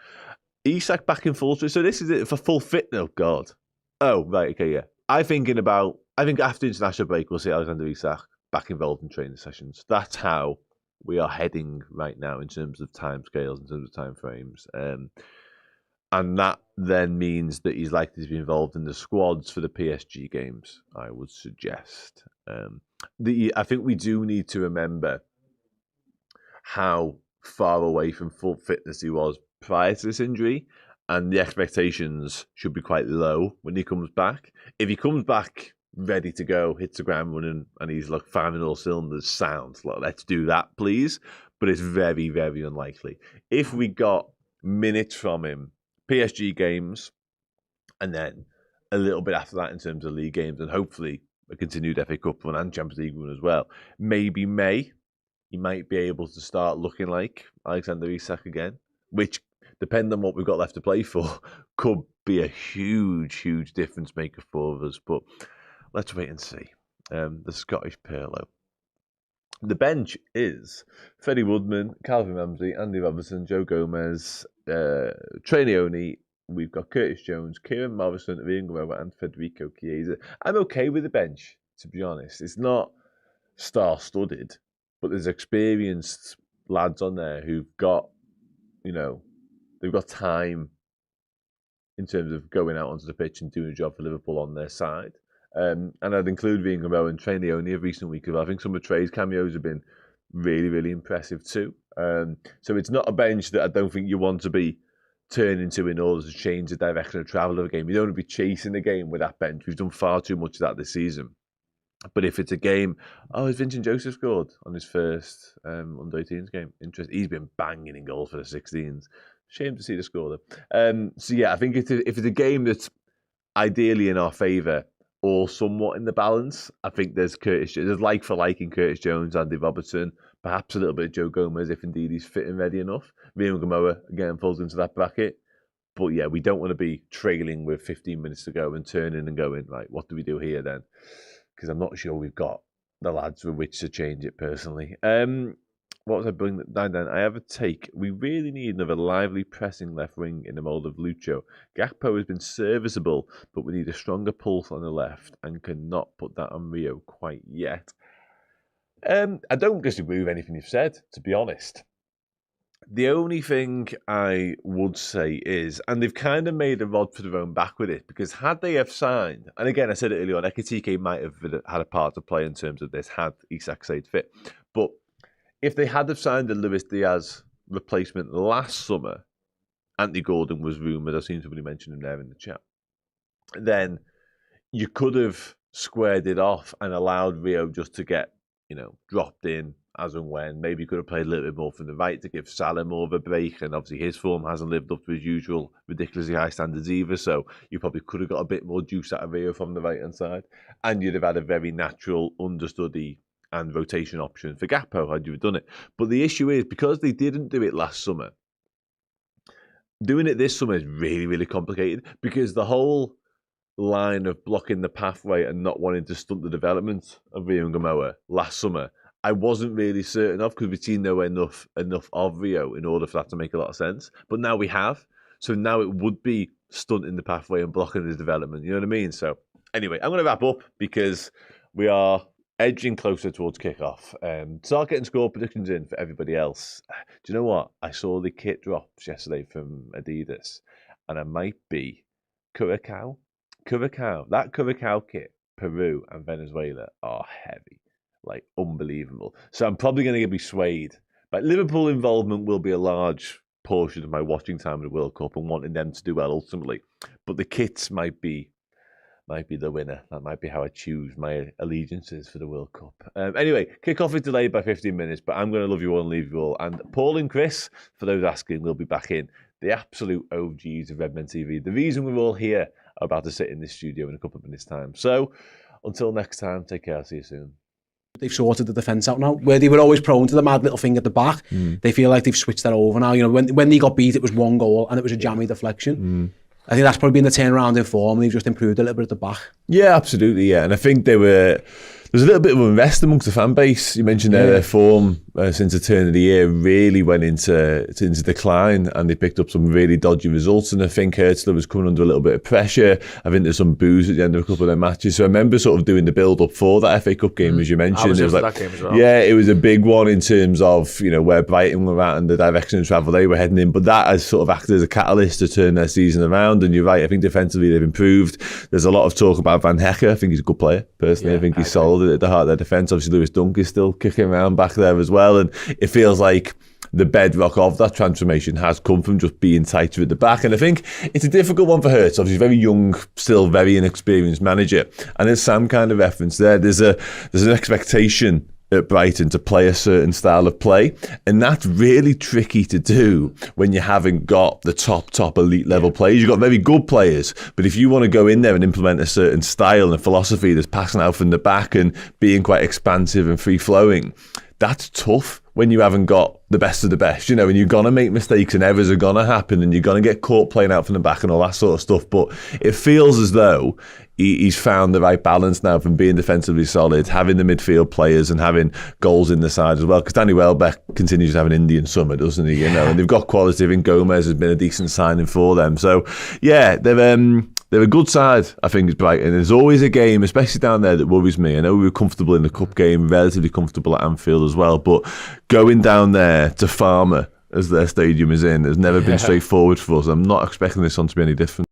Isak back in full. So this is it for full fit. Oh God. Oh right. Okay. Yeah. I think after international break we'll see Alexander Isak back involved in training sessions. That's how we are heading right now in terms of timescales, in terms of timeframes. And that then means that he's likely to be involved in the squads for the PSG games, I would suggest. I think we do need to remember how far away from full fitness he was prior to this injury, and the expectations should be quite low when he comes back. If he comes back ready to go, hits the ground running, and he's like firing all cylinders, sound like, let's do that, please. But it's very, very unlikely. If we got minutes from him, PSG games, and then a little bit after that in terms of league games, and hopefully a continued FA Cup run and Champions League run as well, maybe May, he might be able to start looking like Alexander Isak again, which, depending on what we've got left to play for, could be a huge, huge difference maker for us. But let's wait and see. The Scottish Pirlo. The bench is Freddie Woodman, Calvin Ramsey, Andy Robertson, Joe Gomez, Trey Leone. We've got Curtis Jones, Kieran Morrison, Ian Guerrero, and Federico Chiesa. I'm okay with the bench, to be honest. It's not star-studded, but there's experienced lads on there who've got, they've got time in terms of going out onto the pitch and doing a job for Liverpool on their side. And I'd include Ian Guerrero and Trey Leone of recent weeks. I think some of Trey's cameos have been really, really impressive too. So it's not a bench that I don't think you want to be turning to in order to change the direction of travel of a game. You don't want to be chasing the game with that bench. We've done far too much of that this season. But if it's a game, has Vincent Joseph scored on his first under-18s game? Interesting. He's been banging in goals for the 16s. Shame to see the score though. So yeah, I think if it's a game that's ideally in our favour or somewhat in the balance, I think there's like for like in Curtis Jones, Andy Robertson, perhaps a little bit of Joe Gomez if indeed he's fit and ready enough. Liam Gamoa again falls into that bracket. But yeah, we don't want to be trailing with 15 minutes to go and turning and going, right, what do we do here then? Because I'm not sure we've got the lads with which to change it personally. What was I bringing down? I have a take. We really need another lively pressing left wing in the mould of Lucho. Gakpo has been serviceable, but we need a stronger pulse on the left and cannot put that on Rio quite yet. I don't disagree with anything you've said, to be honest. The only thing I would say is, and they've kind of made a rod for their own back with it, because had they have signed, and again, I said it earlier on, Ekitike might have had a part to play in terms of this, had Isak stayed fit. But if they had have signed a Luis Diaz replacement last summer, Anthony Gordon was rumoured, I've seen somebody mention him there in the chat, then you could have squared it off and allowed Rio just to get, dropped in as and when. Maybe you could have played a little bit more from the right to give Salah more of a break, and obviously his form hasn't lived up to his usual ridiculously high standards either, so you probably could have got a bit more juice out of Rio from the right-hand side, and you'd have had a very natural understudy and rotation option for Gakpo had you have done it. But the issue is, because they didn't do it last summer, doing it this summer is really, really complicated, because the whole line of blocking the pathway and not wanting to stunt the development of Rio and Gamoa last summer, I wasn't really certain of, because we've seen enough of Rio in order for that to make a lot of sense. But now we have. So now it would be stunting the pathway and blocking his development. You know what I mean? So anyway, I'm going to wrap up because we are edging closer towards kickoff. Start getting score predictions in for everybody else. Do you know what? I saw the kit drops yesterday from Adidas, and I might be Curacao. That Curacao kit, Peru and Venezuela are heavy. Like, unbelievable. So I'm probably going to be swayed. But Liverpool involvement will be a large portion of my watching time of the World Cup and wanting them to do well ultimately. But the kits might be the winner. That might be how I choose my allegiances for the World Cup. Anyway, kickoff is delayed by 15 minutes, but I'm going to love you all and leave you all. And Paul and Chris, for those asking, will be back in. The absolute OGs of Redmen TV. The reason we're all here are about to sit in this studio in a couple of minutes' time. So, until next time, take care. See you soon. They've sorted the defence out now, where they were always prone to the mad little thing at the back. They feel like they've switched that over now. When they got beat, it was one goal and it was a jammy deflection. I think that's probably been the turnaround in form. They've just improved a little bit at the back. Yeah, absolutely, yeah. And I think there's a little bit of unrest amongst the fan base. You mentioned their form since the turn of the year really went into decline, and they picked up some really dodgy results. And I think Hertzler was coming under a little bit of pressure. I think there's some boos at the end of a couple of their matches. So I remember sort of doing the build up for that FA Cup game, as you mentioned. I was it was like, like, that game as well. yeah, it was a big one in terms of, you know, where Brighton were at and the direction of travel they were heading in. But that has sort of acted as a catalyst to turn their season around. And you're right, I think defensively they've improved. There's a lot of talk about Van Hecker. I think he's a good player, personally. I think he's solid at the heart of their defence. Obviously, Lewis Dunk is still kicking around back there as well. And it feels like the bedrock of that transformation has come from just being tighter at the back. And I think it's a difficult one for Hertz. Obviously, very young, still very inexperienced manager. And as Sam kind of referenced there, there's an expectation at Brighton to play a certain style of play, and that's really tricky to do when you haven't got the top elite level players. You've got very good players, but if you want to go in there and implement a certain style and a philosophy that's passing out from the back and being quite expansive and free flowing, that's tough when you haven't got the best of the best, you know, and you're going to make mistakes and errors are going to happen and you're going to get caught playing out from the back and all that sort of stuff. But it feels as though he's found the right balance now from being defensively solid, having the midfield players and having goals in the side as well. Because Danny Welbeck continues to have an Indian summer, doesn't he? You know, and they've got quality. I think Gomez has been a decent signing for them. So, yeah, they're a good side, I think, is Brighton. There's always a game, especially down there, that worries me. I know we were comfortable in the cup game, relatively comfortable at Anfield as well, but going down there to Farmer, as their stadium is in, has never been straightforward for us. I'm not expecting this one to be any different.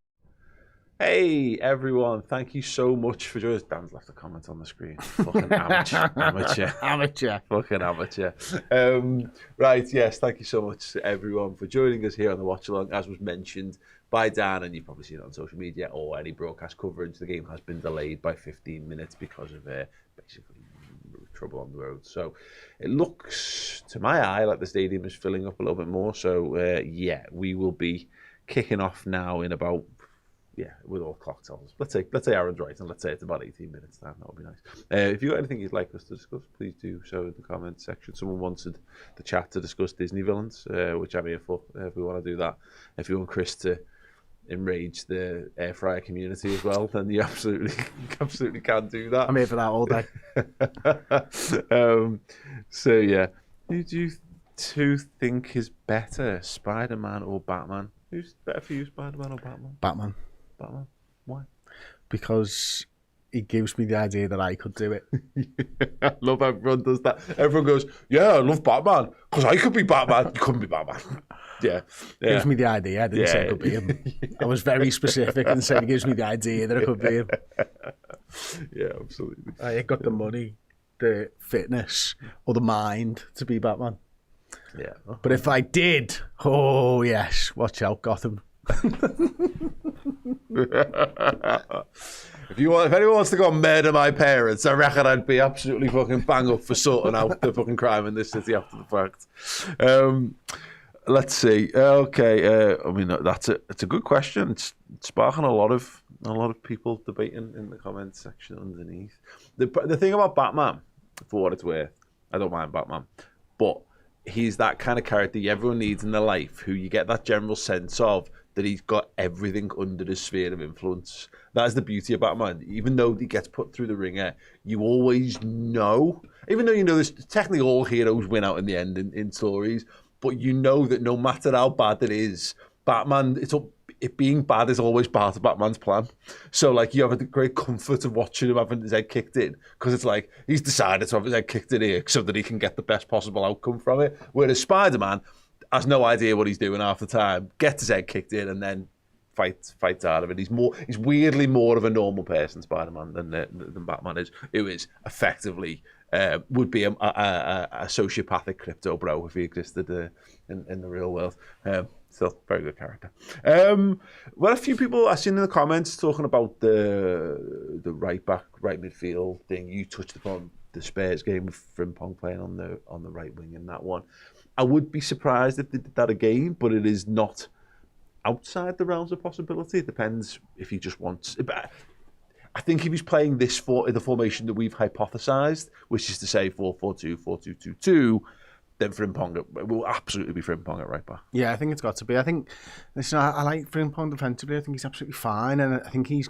Hey everyone, thank you so much for joining us. Dan's left a comment on the screen. Fucking amateur. Fucking amateur. Right, yes, thank you so much to everyone for joining us here on the Watchalong. As was mentioned by Dan, and you've probably seen it on social media or any broadcast coverage, the game has been delayed by 15 minutes because of basically trouble on the road. So it looks, to my eye, like the stadium is filling up a little bit more. So yeah, we will be kicking off now in about, with all clock tellers. Let's say Aaron's right, and let's say it's about 18 minutes time. That would be nice. If you've got anything you'd like us to discuss, please do so in the comments section. Someone wanted the chat to discuss Disney villains, which I'm here for. If we want to do that, if you want Chris to enrage the air fryer community as well, then you absolutely can do that. I'm here for that all day. So yeah, who do you two think is better, Spider-Man or Batman? Who's better for you, Spider-Man or Batman? Batman. Batman. Why? Because he gives me the idea that I could do it. I love how everyone does that. Everyone goes, yeah, I love Batman, because I could be Batman. You couldn't be Batman. Yeah. Gives me the idea. I didn't say it could be him. I was very specific and said it gives me the idea that it could be him. Yeah, absolutely. I ain't got the money, the fitness, or the mind to be Batman. Yeah. But if I did, oh yes, watch out, Gotham. If anyone wants to go and murder my parents, I reckon I'd be absolutely fucking bang up for sorting out the fucking crime in this city after the fact. Let's see. Okay, I mean it's a good question. It's sparking a lot of people debating in the comments section underneath. The thing about Batman, for what it's worth, I don't mind Batman, but he's that kind of character everyone needs in their life, who you get that general sense of that he's got everything under his sphere of influence. That's the beauty of Batman. Even though he gets put through the ringer, you always know, even though you know this, technically all heroes win out in the end in stories, but you know that no matter how bad it is, Batman, it being bad is always part of Batman's plan. So like you have a great comfort of watching him having his head kicked in, because it's like he's decided to have his head kicked in here so that he can get the best possible outcome from it. Whereas Spider-Man has no idea what he's doing half the time, gets his head kicked in and then fights out of it. He's weirdly more of a normal person, Spider-Man, than Batman is, who is effectively would be a sociopathic crypto bro if he existed in the real world. Still, very good character. Well, a few people I've seen in the comments talking about the right back, right midfield thing. You touched upon the Spurs game with Frimpong playing on the right wing in that one. I would be surprised if they did that again, but it is not outside the realms of possibility. It depends if he just wants. I think if he's playing this the formation that we've hypothesized, which is to say 4-4-2, 4-2-2-2, then Frimpong it will absolutely be Frimpong at right back. Yeah, I think it's got to be. I think, listen, I like Frimpong defensively. I think he's absolutely fine, and I think he's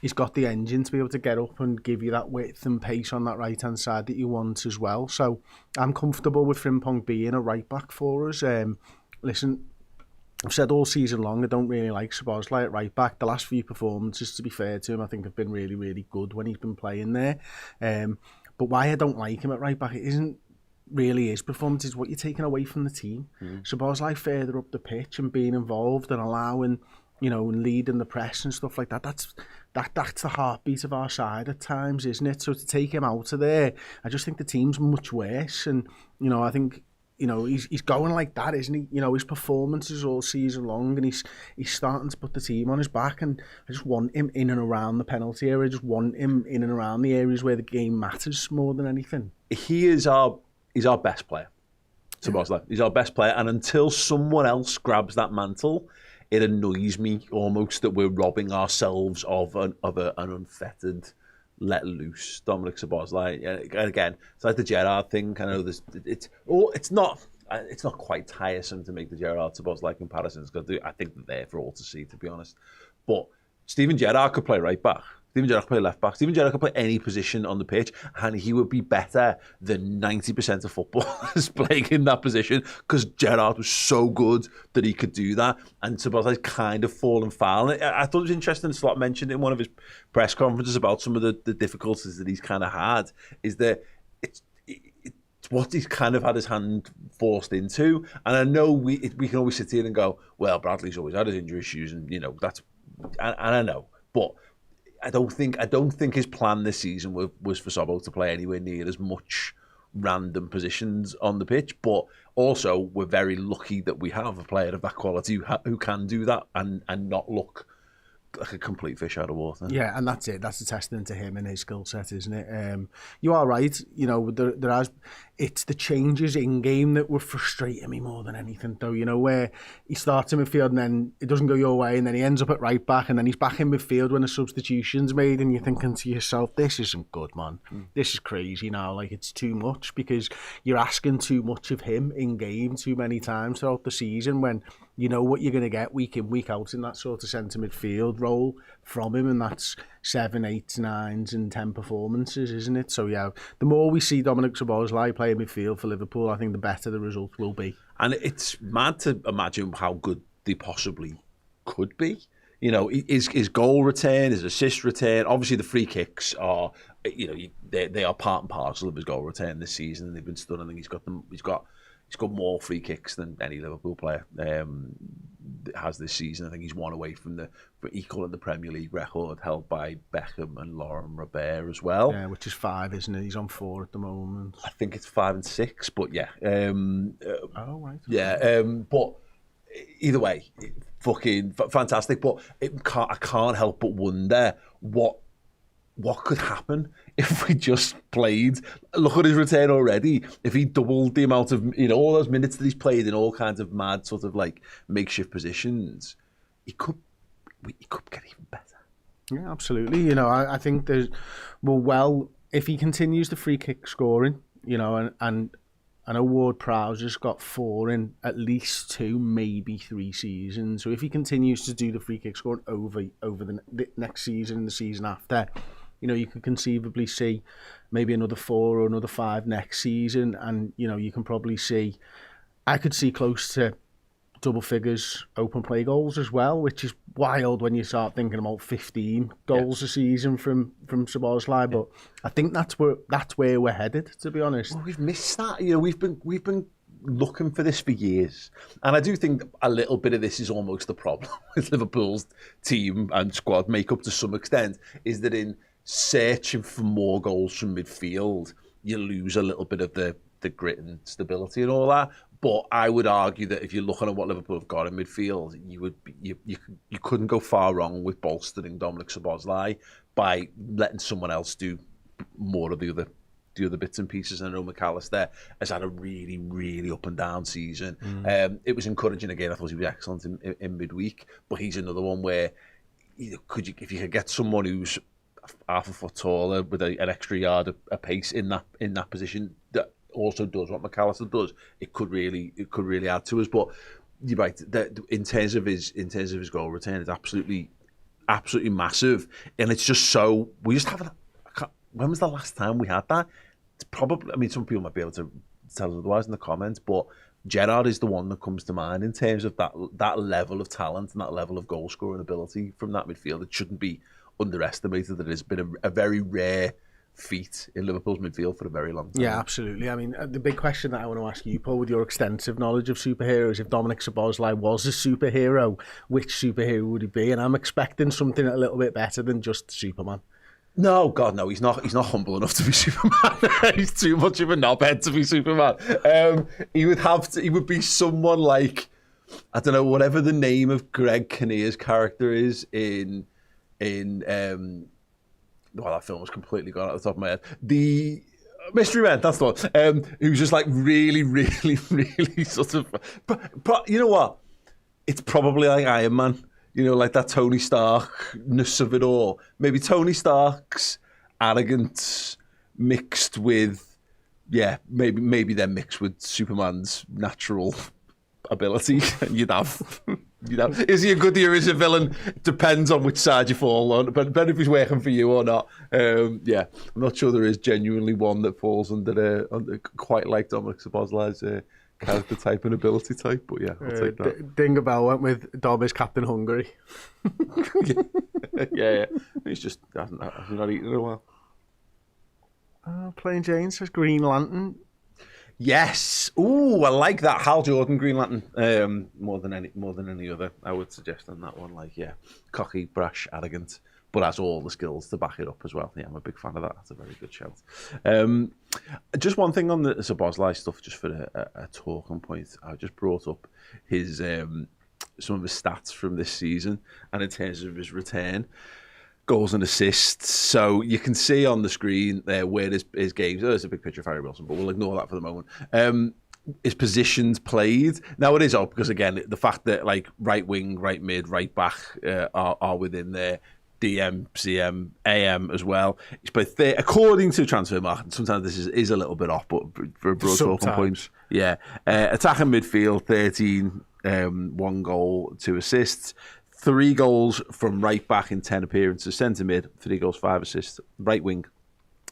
he's got the engine to be able to get up and give you that width and pace on that right-hand side that you want as well. So I'm comfortable with Frimpong being a right-back for us. Listen, I've said all season long I don't really like Szoboszlai at right-back. The last few performances, to be fair to him, I think have been really, really good when he's been playing there. But why I don't like him at right-back, it isn't really his performance, is what you're taking away from the team. Szoboszlai further up the pitch and being involved and allowing, and leading the press and stuff like that. That's the heartbeat of our side at times, isn't it? So to take him out of there, I just think the team's much worse. And I think he's going like that, isn't he? His performances all season long, and he's starting to put the team on his back. And I just want him in and around the penalty area. I just want him in and around the areas where the game matters more than anything. He's our best player. Szoboszlai. He's our best player, and until someone else grabs that mantle, it annoys me almost that we're robbing ourselves of an unfettered, let loose Dominic Szoboszlai. And again, it's like the Gerrard thing. I know it's not quite tiresome to make the Gerrard Szoboszlai comparisons, because I think they're there for all to see, to be honest. But Steven Gerrard could play right back. Steven Gerrard could play left back. Steven Gerrard could play any position on the pitch, and he would be better than 90% of footballers playing in that position, because Gerrard was so good that he could do that. And Szoboszlai's kind of fallen foul. And I thought it was interesting, Slot mentioned in one of his press conferences about some of the difficulties that he's kind of had, is that it's what he's kind of had his hand forced into. And I know we can always sit here and go, well, Bradley's always had his injury issues, and that's, and I know, but I don't think his plan this season was for Sobbo to play anywhere near as much random positions on the pitch. But also, we're very lucky that we have a player of that quality who can do that and not look like a complete fish out of water. Yeah, and that's it. That's a testament to him and his skill set, isn't it? You are right. It's the changes in game that were frustrating me more than anything, though. Where he starts in midfield and then it doesn't go your way, and then he ends up at right back, and then he's back in midfield when a substitution's made, and you're thinking to yourself, this isn't good, man. This is crazy now. Like, it's too much, because you're asking too much of him in game too many times throughout the season, when you know what you're going to get week in, week out in that sort of centre midfield role from him, and that's 7, 8, 9s and 10 performances, isn't it? So yeah, the more we see Dominic Szoboszlai play midfield for Liverpool, I think the better the result will be. And it's mad to imagine how good they possibly could be. His goal return, his assist return, obviously the free kicks are, they are part and parcel of his goal return this season. They've been stunning. I think he's got more free kicks than any Liverpool player has this season. I think he's one away from equaling the Premier League record held by Beckham and Laurent Robert as well. Yeah, which is 5, isn't it? He's on 4 at the moment. I think it's 5 and 6, but yeah. Oh, right. Yeah, but either way, fucking fantastic. But I can't help but wonder what could happen if we just played. Look at his return already. If he doubled the amount of, all those minutes that he's played in all kinds of mad sort of like makeshift positions, he could get even better. Yeah, absolutely. I think there's, if he continues the free kick scoring, and I know Ward-Prowse's got 4 in at least 2, maybe 3 seasons. So if he continues to do the free kick scoring over the next season and the season after, you could conceivably see maybe another 4 or another 5 next season. And, you can probably see, I could see close to double figures open play goals as well, which is wild when you start thinking about 15 goals a season from Szoboszlai. But I think that's where we're headed, to be honest. Well, we've missed that. We've been looking for this for years, and I do think a little bit of this is almost the problem with Liverpool's team and squad makeup to some extent, is that in searching for more goals from midfield, you lose a little bit of the grit and stability and all that. But I would argue that if you're looking at what Liverpool have got in midfield, you couldn't go far wrong with bolstering Dominic Szoboszlai by letting someone else do more of the other bits and pieces. And I know McAllister has had a really, really up and down season. It was encouraging again. I thought he was excellent in midweek, but he's another one where if you could get someone who's half a foot taller with an extra yard of pace in that position that also does what McAllister does, it could really add to us. But you're right, in terms of his goal return, it's absolutely absolutely massive, and it's just so we just haven't. When was the last time we had that? It's probably. I mean, some people might be able to tell us otherwise in the comments, but Gerrard is the one that comes to mind in terms of that level of talent and that level of goal scoring ability from that midfield. It shouldn't be underestimated that it's been a very rare feat in Liverpool's midfield for a very long time. Yeah, absolutely. I mean, the big question that I want to ask you, Paul, with your extensive knowledge of superheroes, if Dominic Szoboszlai was a superhero, which superhero would he be? And I'm expecting something a little bit better than just Superman. No, God, no. He's not humble enough to be Superman. He's too much of a knobhead to be Superman. He would be someone like, I don't know, whatever the name of Greg Kinnear's character is in well, that film was completely gone out the top of my head. The Mystery Men, that's the one. Who's just like really, really, really sort of. But you know what? It's probably like Iron Man. You know, like that Tony Stark-ness of it all. Maybe Tony Stark's arrogance mixed with, maybe they're mixed with Superman's natural ability. You'd have. Is he a goodie or is he a villain? Depends on which side you fall on. But depends if he's working for you or not. I'm not sure there is genuinely one that falls under quite like Dominic Szoboszlai's character type and ability type. But yeah, I'll take that. Dinga Bell went with Dom as Captain Hungary. yeah. He's just hasn't not eaten in a while. Plain Jane says Green Lantern. Yes. Ooh, I like that. Hal Jordan, Green Lantern. More than any other, I would suggest on that one. Like, cocky, brash, arrogant, but has all the skills to back it up as well. Yeah, I'm a big fan of that. That's a very good shout. Just one thing on the Szoboszlai stuff, just for a talking point. I just brought up his some of his stats from this season, and in terms of his return. Goals and assists. So you can see on the screen there where his games. There's a big picture of Harry Wilson, but we'll ignore that for the moment. His positions played. Now it is up because again the fact that like right wing, right mid, right back are within there. DM, CM, AM as well. He's played according to transfer market. Sometimes this is a little bit off, but for a broad talking point, attacking midfield 13, 1 goal, 2 assists. 3 goals from right back in 10 appearances. Centre mid, 3 goals, 5 assists. Right wing,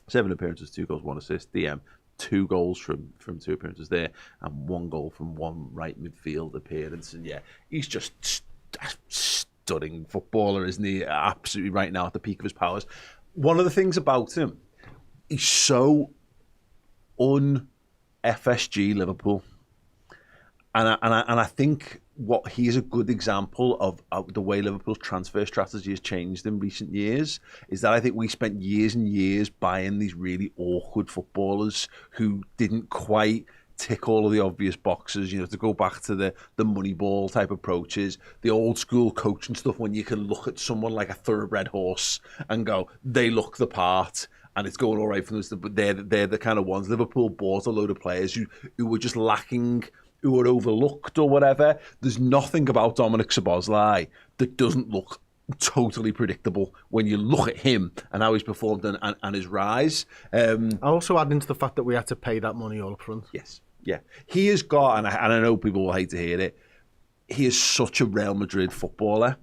7 appearances, 2 goals, 1 assist. DM, 2 goals from 2 appearances there, and 1 goal from 1 right midfield appearance. And he's just a stunning footballer, isn't he? Absolutely right now at the peak of his powers. One of the things about him, he's so un-FSG Liverpool. And I think what he's a good example of the way Liverpool's transfer strategy has changed in recent years is that I think we spent years and years buying these really awkward footballers who didn't quite tick all of the obvious boxes, to go back to the Moneyball type approaches, the old school coaching stuff when you can look at someone like a thoroughbred horse and go, they look the part. And it's going all right for them, but they're the kind of ones. Liverpool bought a load of players who were just lacking, who were overlooked or whatever. There's nothing about Dominic Szoboszlai that doesn't look totally predictable when you look at him and how he's performed and his rise. I also add into the fact that we had to pay that money all up front. Yes, yeah. He has got, and I know people will hate to hear it, he is such a Real Madrid footballer.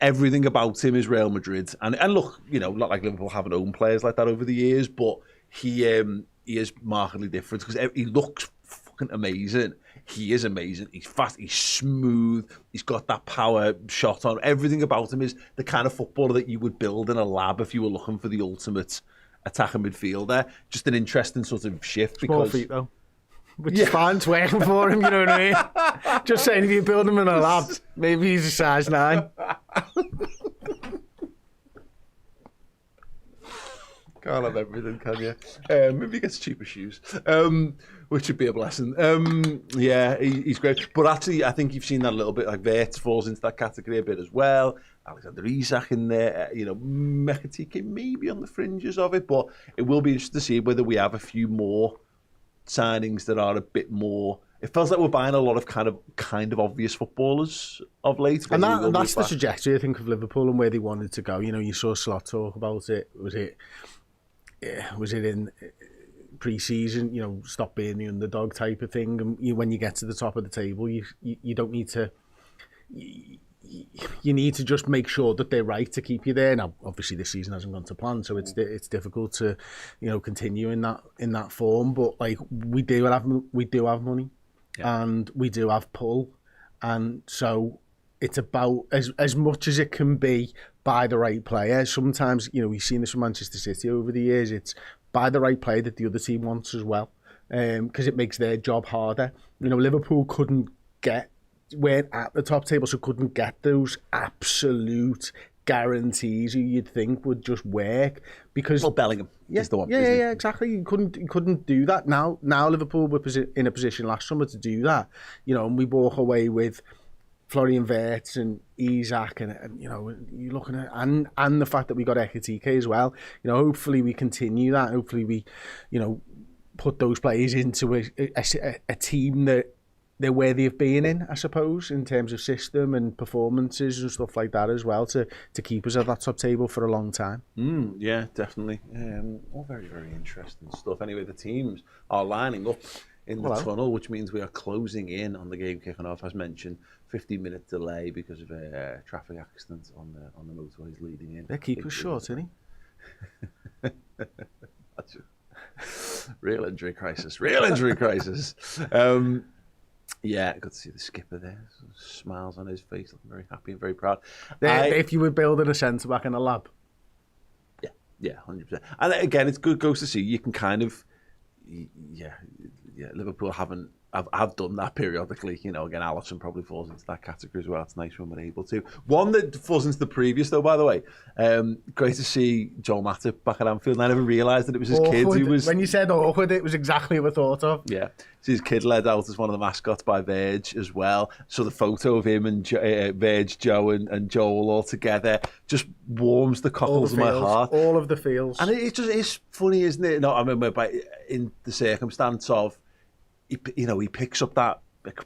Everything about him is Real Madrid. And look, not like Liverpool haven't owned players like that over the years, but he is markedly different because he looks fucking amazing. He is amazing. He's fast. He's smooth. He's got that power shot on. Everything about him is the kind of footballer that you would build in a lab if you were looking for the ultimate attacking midfielder. Just an interesting sort of shift. Small feet, though. Which is fine. It's working for him, you know what I mean? Just saying, if you build him in a lab, maybe he's a size 9. Can't have everything, can you? Maybe he gets cheaper shoes, which would be a blessing. He's great. But actually, I think you've seen that a little bit. Like Wirtz falls into that category a bit as well. Alexander Isak in there. Mekatike maybe on the fringes of it. But it will be interesting to see whether we have a few more signings that are a bit more. It feels like we're buying a lot of kind of obvious footballers of late. And that's the trajectory, I think, of Liverpool and where they wanted to go. You saw Slot talk about it. Was it in pre-season? Stop being the underdog type of thing. And when you get to the top of the table, you don't need to. you need to just make sure that they're right to keep you there. Now, obviously, this season hasn't gone to plan, so it's difficult to, continue in that form. But like we do have money, and we do have pull, and so it's about as much as it can be buy the right player. Sometimes we've seen this from Manchester City over the years. It's buy the right player that the other team wants as well, because it makes their job harder. Liverpool weren't at the top table, so couldn't get those absolute guarantees who you'd think would just work because Bellingham is the one. Yeah, exactly. You couldn't do that. Now Liverpool were in a position last summer to do that. And we walk away with Florian Wirtz and Isak, and you're looking at and the fact that we got Ekitike as well. Hopefully we continue that. Hopefully we, put those players into a team that they're worthy of being in, I suppose, in terms of system and performances and stuff like that as well, to keep us at that top table for a long time. Yeah, definitely. All very, very interesting stuff. Anyway, the teams are lining up in the tunnel, which means we are closing in on the game kicking off. As mentioned, 15-minute delay because of a traffic accident on the motorways leading in. They keep us short, isn't he? Real injury crisis. Yeah, good to see the skipper there. Some smiles on his face, looking very happy and very proud. If you were building a centre-back in a lab. Yeah, 100%. And again, it's good goes to see you can kind of, Liverpool have done that periodically. Again, Alisson probably falls into that category as well. It's nice when we're able to. One that falls into the previous, though, by the way. Great to see Joel Matip back at Anfield. And I never realised that it was his kid who was... When you said awkward, it was exactly what I thought of. Yeah. So his kid led out as one of the mascots by Verge as well. So the photo of him and Verge, Joe and Joel all together just warms the cockles of my heart. All of the feels. And it's funny, isn't it? No, I mean, in the circumstance of, he picks up that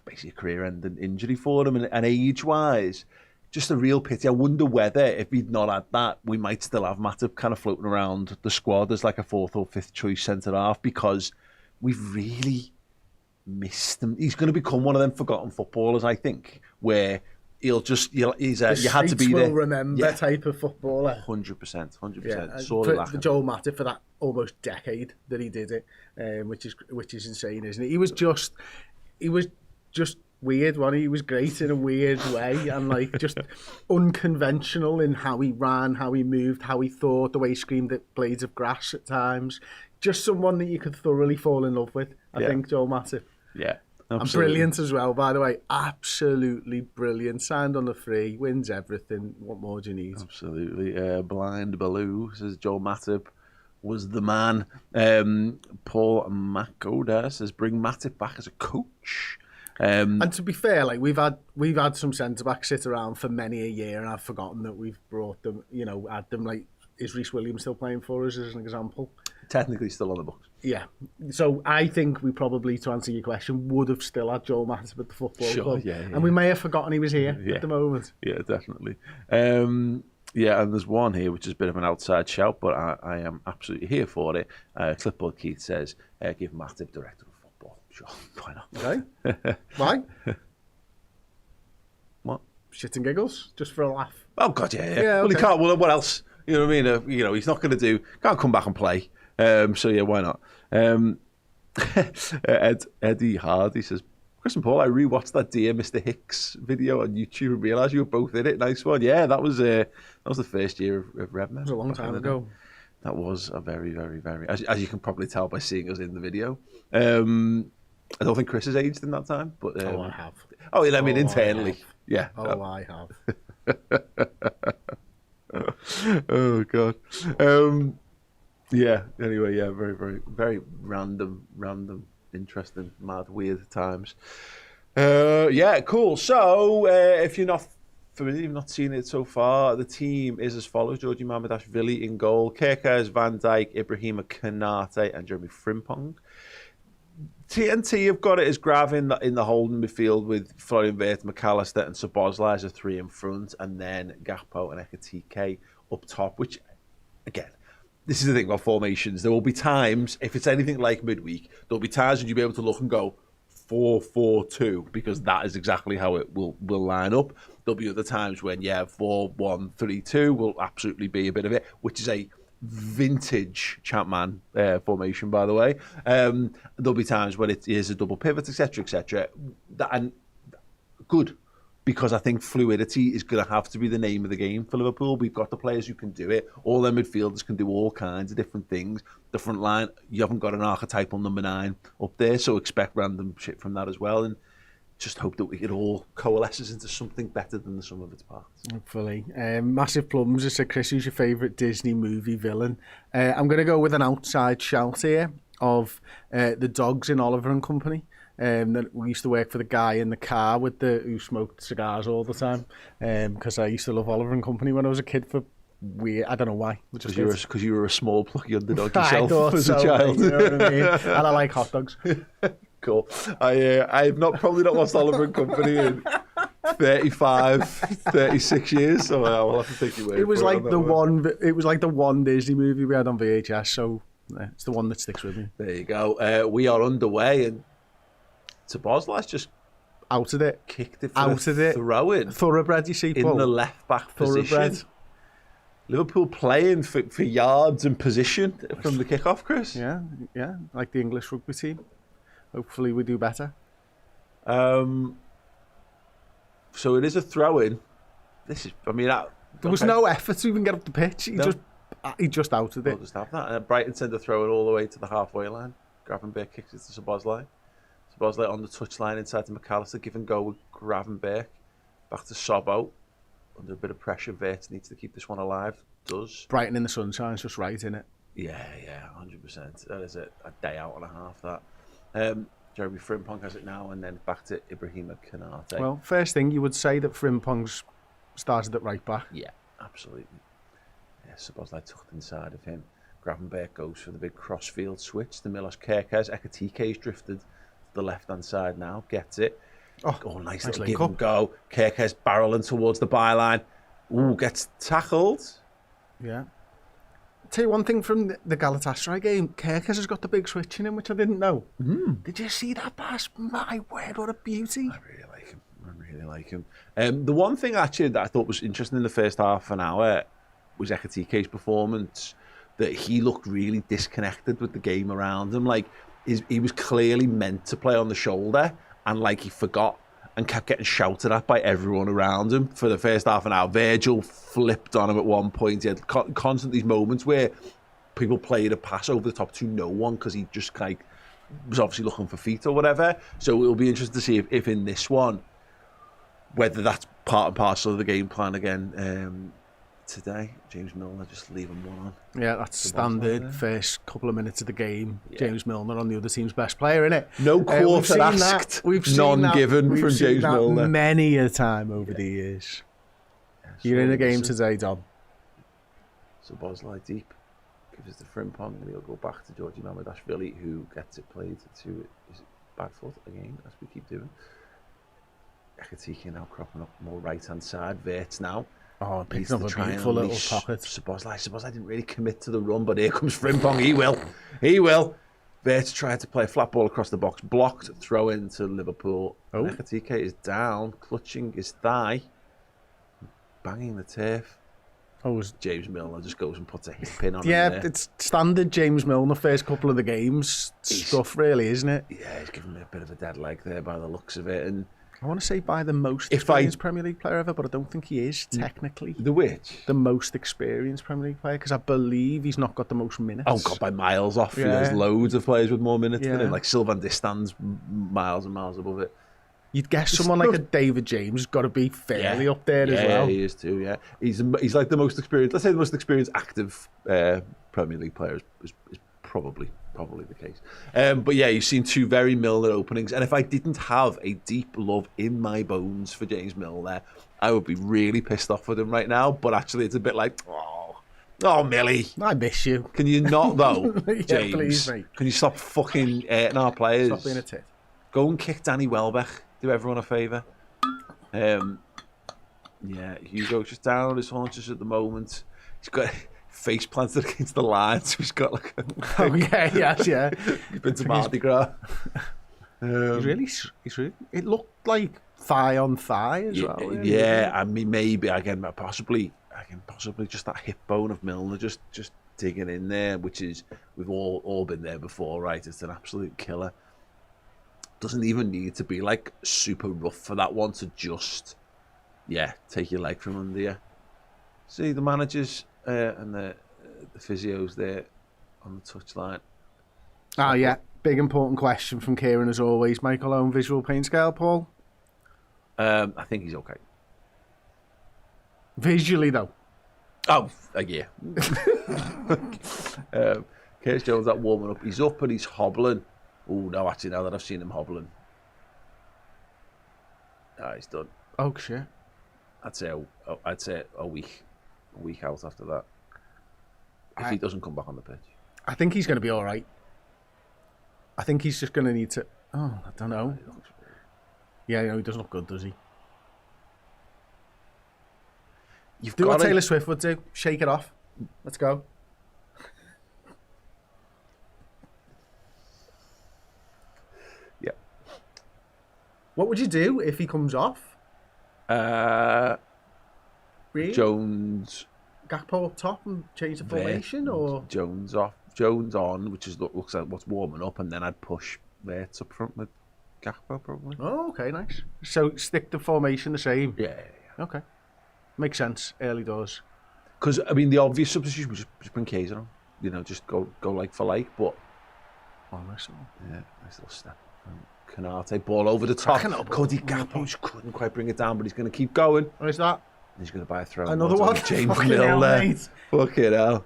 basically career-ending injury for him, and age-wise, just a real pity. I wonder whether if he'd not had that, we might still have Matip kind of floating around the squad as like a fourth or fifth choice centre-half, because we've really missed him. He's going to become one of them forgotten footballers, I think, where you had to be there. Will remember type of footballer. 100%. Yeah, for Joel Matip for that almost decade that he did it, which is insane, isn't it? He was just weird, wasn't he? He was great in a weird way, and like just unconventional in how he ran, how he moved, how he thought, the way he screamed at blades of grass at times. Just someone that you could thoroughly fall in love with. I think Joel Matip. Yeah. Absolutely. And brilliant as well, by the way. Absolutely brilliant. Signed on the free, wins everything. What more do you need? Absolutely. Blind Baloo says Joel Matip was the man. Paul Makoda says bring Matip back as a coach. And to be fair, like we've had some centre backs sit around for many a year, and I've forgotten that we've brought them. Had them. Like, is Reece Williams still playing for us as an example? Technically still on the books. Yeah. So I think we probably, to answer your question, would have still had Joel Matip at the football club. Yeah. And we may have forgotten he was here at the moment. Yeah, definitely. And there's one here which is a bit of an outside shout, but I am absolutely here for it. Clipboard Keith says, give Matip director of football. Sure, why not? Okay. Why? What? Shit and giggles, just for a laugh. Oh, God, yeah. Okay. Well, he can't. Well, what else? You know what I mean? He's not going to can't come back and play. So yeah, why not? Eddie Hardy says, Chris and Paul, I rewatched that Dear Mr. Hicks video on YouTube and realised you were both in it. Nice one. Yeah, that was the first year of Redman. That was a long time ago. That was a very, very, very, as you can probably tell by seeing us in the video. I don't think Chris has aged in that time, but I have. Oh, I mean internally, yeah. Oh, I have. Oh God. Yeah. Anyway, yeah. Very, very, very random, interesting, mad, weird times. Yeah. Cool. So, if you're not familiar, you've not seen it so far, the team is as follows: Georgi Mamardashvili in goal, Kerkez, Van Dijk, Ibrahima Konate, and Jeremy Frimpong. TNT have got it as Grav in the holding midfield with Florian Wirtz, McAllister and Szoboszlai as a three in front, and then Gakpo and Ekitike up top, which, again, this is the thing about formations. There will be times, if it's anything like midweek, there'll be times when you'll be able to look and go 4-4-2, because that is exactly how it will line up. there'll be other times when 4-1-3-2 will absolutely be a bit of it, which is a vintage Champman formation, by the way. There'll be times when it is a double pivot, etc., etc. And good, because I think fluidity is going to have to be the name of the game for Liverpool. We've got the players who can do it. All their midfielders can do all kinds of different things. The front line, you haven't got an archetypal number 9 up there, so expect random shit from that as well. And just hope that it all coalesces into something better than the sum of its parts. Hopefully. Massive plums. I said, Chris, who's your favourite Disney movie villain? I'm going to go with an outside shout here of the dogs in Oliver and Company. That we used to work for the guy in the car with who smoked cigars all the time. Because I used to love Oliver and Company when I was a kid for weird. I don't know why. Because you were a small plucky underdog I yourself thought as so, a child. You know what I mean? And I like hot dogs. Cool. I've probably not watched Oliver and Company in 35, 36 years, so I will have to take your word. It was like the one Disney movie we had on VHS, so it's the one that sticks with me. There you go. We are underway, and Szoboszlai's just out of it, kicked it for throw-in. Thoroughbred, you see, Paul. In the left back position. Liverpool playing for yards and position from the kickoff, Chris. Yeah, like the English rugby team. Hopefully we do better. So it is a throw-in. There was no effort to even get up the pitch. He just outed it. We'll just have that. And Brighton send a throw-in all the way to the halfway line. Gravenberch kicks it to Szoboszlai. Szoboszlai on the touchline inside to McAllister. Give and go with Gravenberch. Back to Sobo. Under a bit of pressure, Wirtz needs to keep this one alive. Does. Brighton in the sunshine is just right, isn't it? Yeah, 100%. That is a day out and a half, that. Jeremy Frimpong has it now, and then back to Ibrahima Konate. Well, first thing, you would say that Frimpong's started at right back. Yeah, absolutely. Yeah, Szoboszlai tucked inside of him. Gravenberch goes for the big crossfield switch to Milos Kerkez. Ekatike's drifted to the left-hand side now, gets it. Oh, nice little give and go. Kerkez barreling towards the byline. Ooh, gets tackled. Yeah. Tell you one thing from the Galatasaray game, Kerkez has got the big switch in him, which I didn't know. Did you see that pass? My word, what a beauty. I really like him. The one thing actually that I thought was interesting in the first half an hour was Ekatike's performance, that he looked really disconnected with the game around him. Like, he was clearly meant to play on the shoulder, and like he forgot and kept getting shouted at by everyone around him for the first half an hour. Virgil flipped on him at one point. He had constant these moments where people played a pass over the top to no one because he just like was obviously looking for feet or whatever. So it'll be interesting to see if in this one, whether that's part and parcel of the game plan again today. James Milner just leaving one on. Yeah, that's standard. First couple of minutes of the game, James Milner on the other team's best player, innit? No quarter asked, none given from James Milner. Many a time over the years. You're in a game today, Dom. Szoboszlai deep. Gives it to Frimpong, and he'll go back to Georgi Mamadashvili, who gets it played to his back foot again, as we keep doing. Ekatike now cropping up more right-hand side. Wirtz now. Oh, picking up a beautiful little pocket. Szoboszlai didn't really commit to the run, but here comes Frimpong. He will. Wirtz tried to play a flat ball across the box, blocked, throw into Liverpool. Oh. Ekatike is down, clutching his thigh, banging the turf. Oh, James Milner just goes and puts a hit pin on him. Yeah, it's standard James Milner first couple of the games stuff, really, isn't it? Yeah, he's giving me a bit of a dead leg there by the looks of it, and I want to say by the most experienced Premier League player ever, but I don't think he is, technically. The which? The most experienced Premier League player, because I believe he's not got the most minutes. Oh, God, by miles off. Yeah. There's loads of players with more minutes than him. Like Sylvain Distan's miles and miles above it. You'd guess someone like a David James has got to be fairly up there as well. Yeah, he is too, yeah. He's like the most experienced, let's say the most experienced active Premier League player is probably the case. But yeah, you've seen two very Milner openings, and if I didn't have a deep love in my bones for James Milner, I would be really pissed off with him right now. But actually, it's a bit like, oh, Millie, I miss you. Can you not though, yeah, James? Please, mate. Can you stop fucking hurting our players? Stop being a tit. Go and kick Danny Welbeck. Do everyone a favour. Yeah, Hugo's just down on his haunches at the moment. He's got face planted against the line, so he's got like a yeah. He's been to Mardi Gras. He's really. It looked like thigh on thigh as well. Yeah, I mean, maybe I can possibly just that hip bone of Milner just digging in there, which is, we've all been there before, right? It's an absolute killer. Doesn't even need to be like super rough for that one to just, take your leg from under you. See the managers and the physios there on the touchline. Oh yeah, big important question from Kieran as always. Michael Owen, visual pain scale, Paul? I think he's okay. Visually though? Oh, yeah. Curtis Jones, that warming up. He's up and he's hobbling. Oh, no, actually, now that I've seen him hobbling. He's done. Oh, shit. I'd say a week out after that. If he doesn't come back on the pitch. I think he's going to be all right. I think he's just going to need to... Oh, I don't know. Yeah, he doesn't look good, does he? You've do got what Taylor Swift would do. Shake it off. Let's go. Yeah. What would you do if he comes off? Really? Jones... Gakpo up top and change the formation, or Jones off, Jones on, which is looks like what's warming up, and then I'd push Wirtz up front with Gakpo probably. Oh, okay, nice. So stick the formation the same. Yeah. Okay, makes sense. Early doors. Because I mean, the obvious substitution was just bring Kaiser on. Just go like for like, but nice little step. Canate ball over the top. Cody Gakpo just couldn't quite bring it down, but he's going to keep going. Where's that? He's going to buy a throw. Another one? James Fucking Milner. hell, Fucking hell.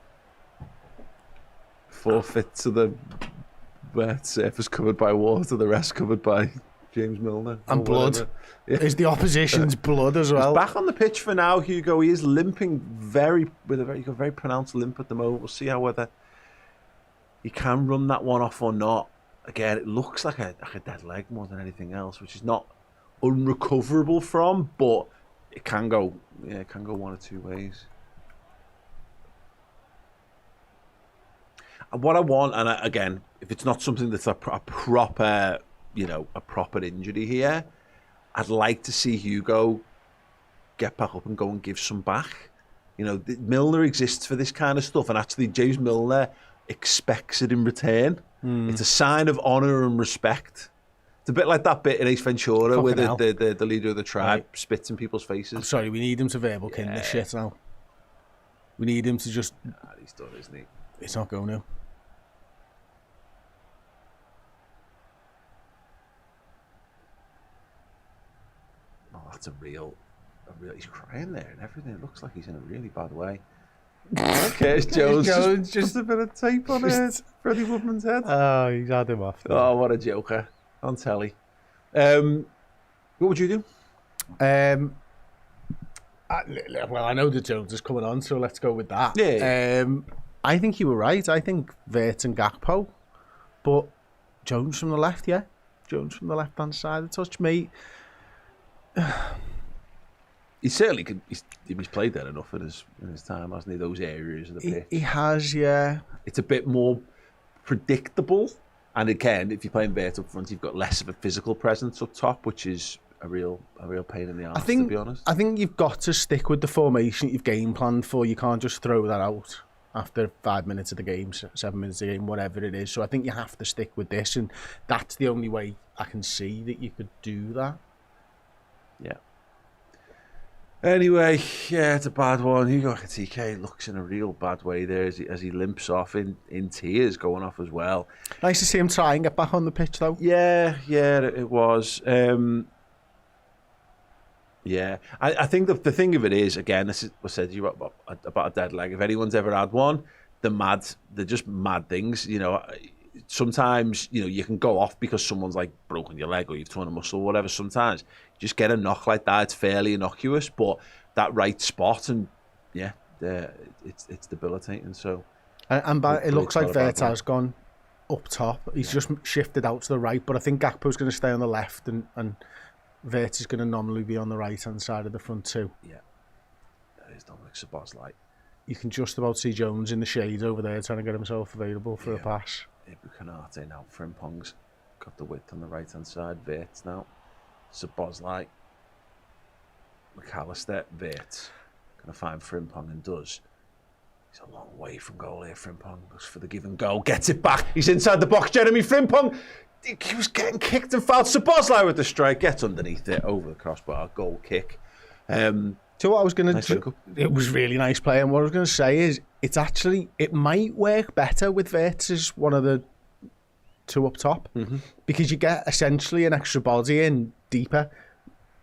Forfeit to the wet surface covered by water, the rest covered by James Milner. And blood. Is the opposition's blood as well. He's back on the pitch for now, Hugo. He is limping with a very pronounced limp at the moment. We'll see whether he can run that one off or not. Again, it looks like a dead leg more than anything else, which is not unrecoverable from, but it can go. Yeah, it can go one or two ways. And what I want, and again, if it's not something that's a proper, a proper injury here, I'd like to see Hugo get back up and go and give some back. Milner exists for this kind of stuff, and actually James Milner expects it in return. It's a sign of honour and respect. It's a bit like that bit in Ace Ventura where the leader of the tribe spits in people's faces. I'm sorry, we need him to verbal king this shit now. We need him to just... he's done, isn't he? It's not going to. Oh, that's a real... He's crying there and everything. It looks like he's in a really bad way. Curtis Jones just a bit of tape on Freddie Woodman's head. Oh, he's had him off. Oh, what a joker. On telly. What would you do? Well, I know that Jones is coming on, so let's go with that. Yeah. I think you were right. I think Wirtz and Gakpo, but Jones from the left, yeah. Jones from the left-hand side of the touch, mate. He certainly could. He's played there enough in his time, hasn't he? Those areas of the pitch. He has, yeah. It's a bit more predictable. And again, if you're playing Wirtz up front, you've got less of a physical presence up top, which is a real pain in the arse, to be honest. I think you've got to stick with the formation you've game planned for. You can't just throw that out after 5 minutes of the game, 7 minutes of the game, whatever it is. So I think you have to stick with this, and that's the only way I can see that you could do that. Yeah. Anyway, yeah, it's a bad one. Hugo Ekitike looks in a real bad way there as he limps off in tears, going off as well. Nice to see him try and get back on the pitch, though. Yeah, it was. Yeah, I think the thing of it is, again, this is what I said to you about a dead leg. If anyone's ever had one, they're just mad things. Sometimes, you can go off because someone's like broken your leg or you've torn a muscle or whatever. Sometimes you just get a knock like that. It's fairly innocuous, but that right spot and it's debilitating. So, it looks like Wirtz gone up top. He's just shifted out to the right, but I think Gakpo's going to stay on the left and Wirtz is going to nominally be on the right hand side of the front too. Yeah, that is Dominic Szoboszlai. You can just about see Jones in the shade over there trying to get himself available for a pass. Canate now. Frimpong's got the width on the right hand side. Wirtz now. Szoboszlai McAllister, Wirtz, going to find Frimpong and does. He's a long way from goal here. Frimpong goes for the give and go, gets it back. He's inside the box. Jeremy Frimpong, he was getting kicked and fouled. Szoboszlai with the strike, gets underneath it, over the crossbar, goal kick. So what I was going Nice to link-up. it was really nice play, and what I was going to say is it might work better with Wirtz as one of the two up top, because you get essentially an extra body in deeper,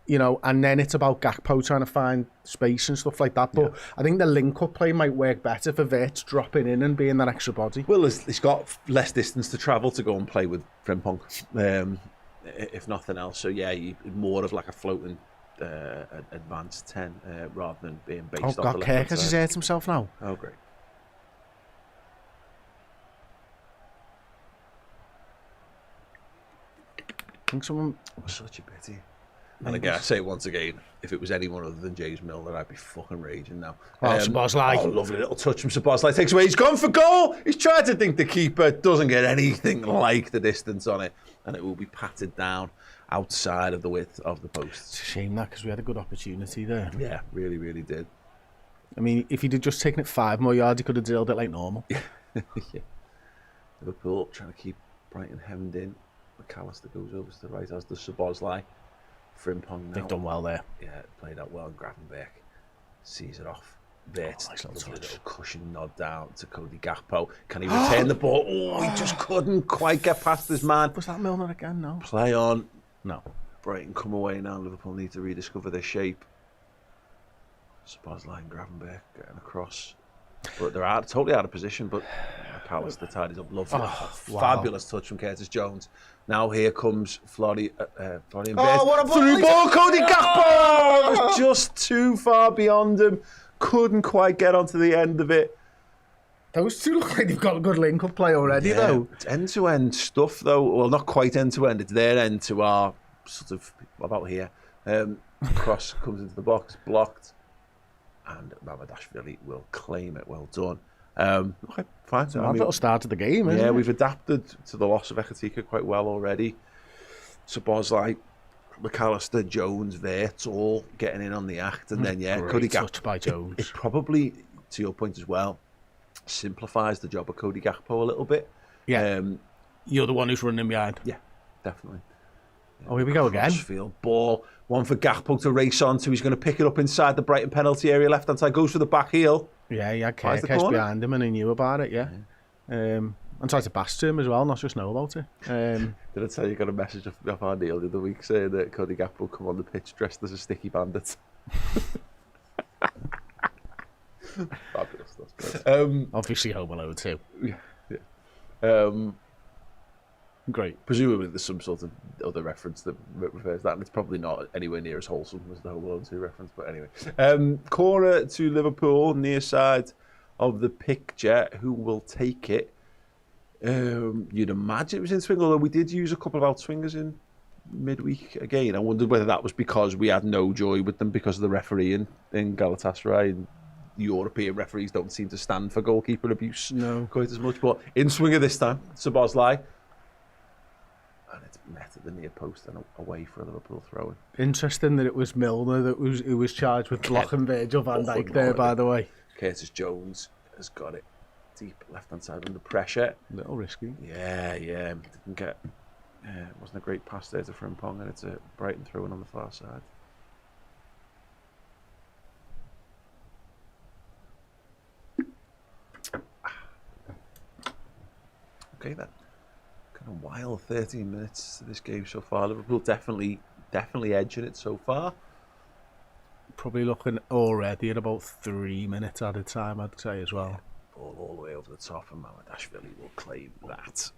and then it's about Gakpo trying to find space and stuff like that. But I think the link-up play might work better for Wirtz dropping in and being that extra body. Well, he's got less distance to travel to go and play with Frimpong, if nothing else. So yeah, more of like a floating advanced 10 rather than being based off the left hand Kirk has side. hurt himself now. Oh, great. I think someone... Such a pity. And again, I say it once again, if it was anyone other than James Milner, I'd be fucking raging now. Szoboszlai. Oh, lovely little touch from Szoboszlai. Takes away. He's gone for goal. He's tried to think the keeper. Doesn't get anything like the distance on it. And it will be patted down outside of the width of the post. It's a shame that, because we had a good opportunity there. Yeah, really, really did. I mean, if he'd have just taken it 5 more yards, he could have drilled it like normal. Yeah. Liverpool trying to keep Brighton hemmed in. McAllister goes over to the right, as does Szoboszlai. Frimpong now. They've done well there. Yeah, played out well. And Gravenberch sees it off. Wirtz, nice little touch. cushion nod down to Cody Gakpo. Can he retain the ball? Oh, he just couldn't quite get past his man. Was that Milner again? No. Play on. No. Brighton come away now. Liverpool need to rediscover their shape. Szoboszlai and Gravenberch getting across. But they're totally out of position, but McAllister tidies up. Lovely. Fabulous touch from Curtis Jones. Now here comes Florian Wirtz. What a ball! Through ball, Cody Gakpo! It was just too far beyond him. Couldn't quite get onto the end of it. Those two look like they've got a good link-up play already, though. It's end-to-end stuff, though. Well, not quite end-to-end. It's their end to our sort of about here. Cross comes into the box, blocked. And Mamadashvili will claim it. Well done. Okay, fine. It's a little start to the game, isn't it? Yeah, we've adapted to the loss of Ekatika quite well already. Szoboszlai, McAllister, Jones, Wirtz, all getting in on the act. And then, Cody Gakpo. Touch by Jones. It probably, to your point as well, simplifies the job of Cody Gakpo a little bit. Yeah. You're the one who's running behind. Yeah, definitely. Oh, here we go again. Crossfield ball. One for Gakpo to race onto. He's going to pick it up inside the Brighton penalty area. Left-hand side, goes for the back heel. Yeah, he had Finds the Kirk corner. behind him and he knew about it, yeah. And tried to bash to him as well, not just know about it. Did I tell you, got a message off our Neil the other week saying that Cody Gakpo come on the pitch dressed as a sticky bandit. Fabulous. That's great. Obviously Home Alone too. Yeah. Great. Presumably there's some sort of other reference that refers to that, and it's probably not anywhere near as wholesome as the Home Alone 2 reference, but anyway. Corner to Liverpool, near side of the picture. Who will take it? You'd imagine it was in swing, although we did use a couple of outswingers in midweek again. I wondered whether that was because we had no joy with them because of the referee in Galatasaray, and European referees don't seem to stand for goalkeeper abuse quite as much. But in swinger this time, Szoboszlai. And it's met at the near post and away for a Liverpool throw-in. Interesting that it was Milner who was charged with blocking Virgil van Dijk there, by the way. Curtis Jones has got it deep left-hand side under pressure. A little risky. Yeah. Didn't get... wasn't a great pass there to Frimpong, and it's a Brighton throw-in on the far side. Okay then. Kind of wild 13 minutes to this game so far. Liverpool definitely edging it so far. Probably looking already at about 3 minutes at a time, I'd say, as well. Ball all the way over the top, and Mamadashvili will claim that.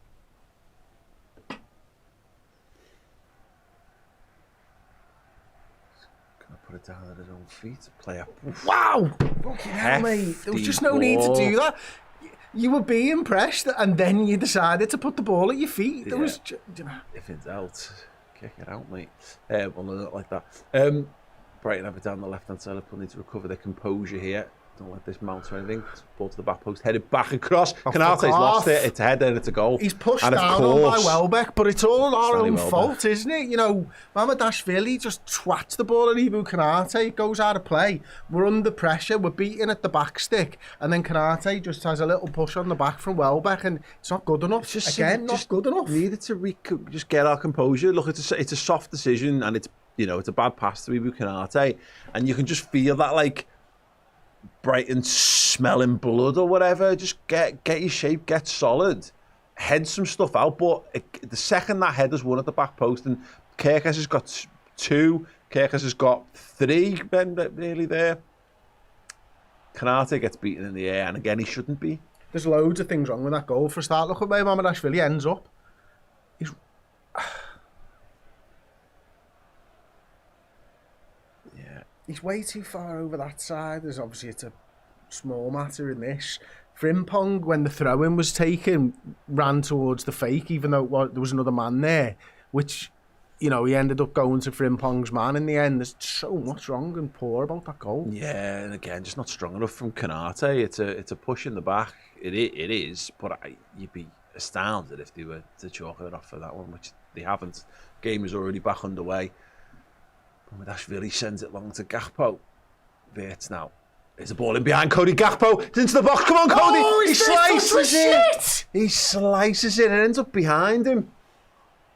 Gonna put it down at his own feet. Player. Wow! Fucking hell, mate. There was just no need to do that. You were being pressed, and then you decided to put the ball at your feet. There was, If in doubt, kick it out, mate. Well, no, not like that. Brighton have it down the left-hand side. Liverpool need to recover their composure here. don't let this mount or anything. Ball to the back post, headed back across. Oh, Canate's fuck lost off. it. It's a header and it's a goal. He's pushed and down on by Welbeck, but it's all our Danny own Welbeck. fault, isn't it? You know, Mamardashvili just twats the ball at Ibu Kanate, it goes out of play. We're under pressure, we're beating at the back stick, and then Kanate just has a little push on the back from Welbeck, and it's not good enough. Not good enough. Needed to just get our composure. Look, it's a soft decision, and it's a bad pass to Ibu Kanate, and you can just feel that like Brighton smelling blood or whatever. Just get your shape, get solid, head some stuff out. But the second that header's won at the back post, and Kerkez has got 2, Kerkez has got 3, Ben nearly there. Kanate gets beaten in the air, and again he shouldn't be. There's loads of things wrong with that goal. For a start, look at where Mamardashvili ends up. He's way too far over that side. There's obviously, it's a small matter in this. Frimpong, when the throw-in was taken, ran towards the fake, even though there was another man there, which, he ended up going to Frimpong's man in the end. There's so much wrong and poor about that goal. Yeah, and again, just not strong enough from Kanate. It's a push in the back. It is, but you'd be astounded if they were to chalk it off for that one, which they haven't. Game is already back underway. Mamardashvili sends it long to Gakpo. Verts now. There's a ball in behind Cody Gakpo. It's into the box. Come on, Cody. Oh, he slices it. Shit. He slices it and ends up behind him.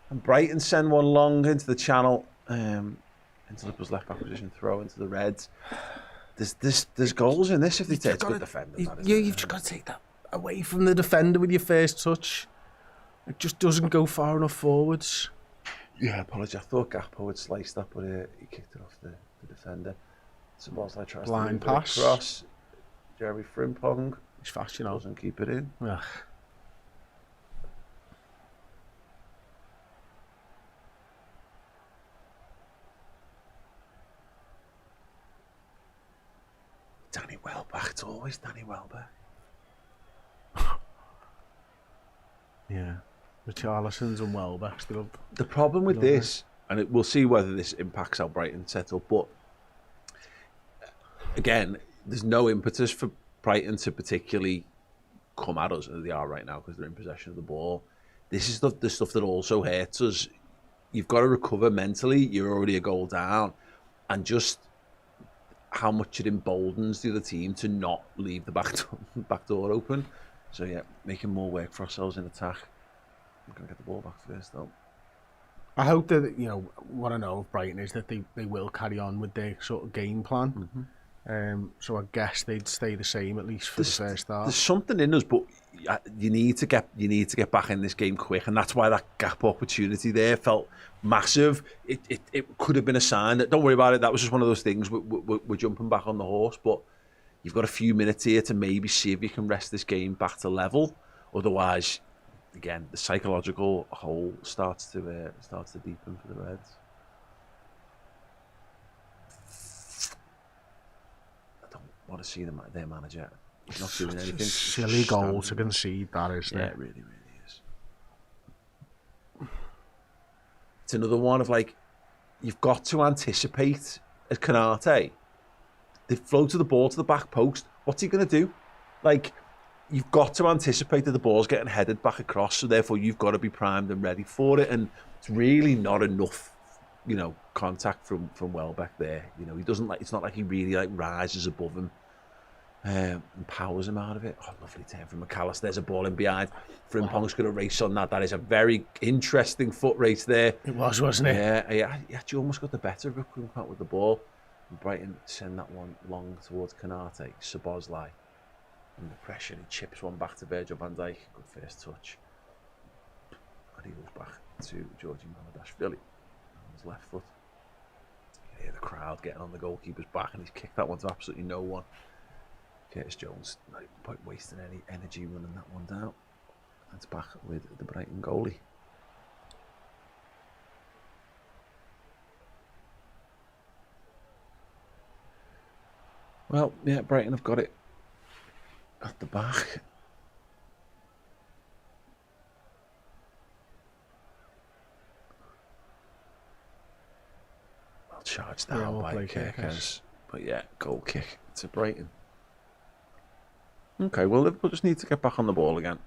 And Brighton send one long into the channel. Into Liverpool's left back position. Throw into the Reds. There's goals in this if they take good defending. You've just got to take that away from the defender with your first touch. It just doesn't go far enough forwards. Yeah, apologies. I thought Gakpo had sliced that, but he kicked it off the defender. Szoboszlai tries Blind to move pass. it across. Jeremy Frimpong He's fast, doesn't keep it in. Ugh. Danny Welbeck. It's always Danny Welbeck. Yeah. Richarlison's and Welbeck's. The problem with this, and we'll see whether this impacts how Brighton set up, but again, there's no impetus for Brighton to particularly come at us as they are right now because they're in possession of the ball. This is the stuff that also hurts us. You've got to recover mentally. You're already a goal down, and just how much it emboldens the other team to not leave the back door open. So yeah, making more work for ourselves in attack. I'm going to get the ball back first, though. I hope that, what I know of Brighton is that they will carry on with their sort of game plan. Mm-hmm. So I guess they'd stay the same, at least for the first half. There's something in us, but you need to get back in this game quick, and that's why that gap opportunity there felt massive. It could have been a sign that, don't worry about it, that was just one of those things, we're jumping back on the horse, but you've got a few minutes here to maybe see if you can wrest this game back to level. Otherwise, again, the psychological hole starts to deepen for the Reds. I don't want to see their manager. He's not doing anything. It's a silly goal to concede, that, isn't it? Yeah, it really, really is. It's another one of you've got to anticipate as Kanate. They floated the ball to the back post. What's he going to do? You've got to anticipate that the ball's getting headed back across, so therefore you've got to be primed and ready for it. And it's really not enough, contact from Welbeck there. He doesn't it's not like he really rises above him and powers him out of it. Oh, lovely turn from McAllister. There's a ball in behind. Frimpong's going to race on that. That is a very interesting foot race there. It was, wasn't it? Yeah. He actually almost got the better of Frimpong with the ball. And Brighton send that one long towards Kanate. Szoboszlai. Under pressure, he chips one back to Virgil van Dijk. Good first touch. And he goes back to Georgi Mamardashvili on his left foot. You can hear the crowd getting on the goalkeeper's back, and he's kicked that one to absolutely no one. Curtis Jones, not even wasting any energy running that one down. And it's back with the Brighton goalie. Well, yeah, Brighton have got it at the back. Well charged down by Kerkez. But yeah, goal kick to Brighton. Okay, well, Liverpool just need to get back on the ball again.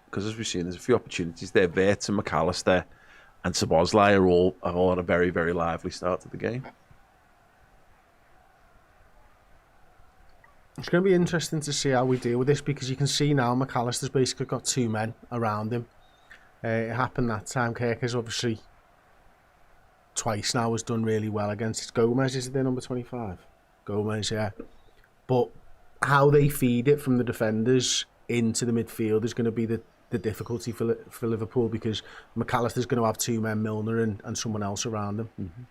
Because as we've seen, there's a few opportunities there. Wirtz and McAllister and Szoboszlai are all had a very, very lively start to the game. It's going to be interesting to see how we deal with this, because you can see now McAllister's basically got 2 men around him. It happened that time. Kirker's obviously twice now has done really well against it. Gomez, is it their number 25? Gomez, yeah. But how they feed it from the defenders into the midfield is going to be the difficulty for Liverpool, because McAllister's going to have 2 men, Milner and someone else around him. Mm-hmm.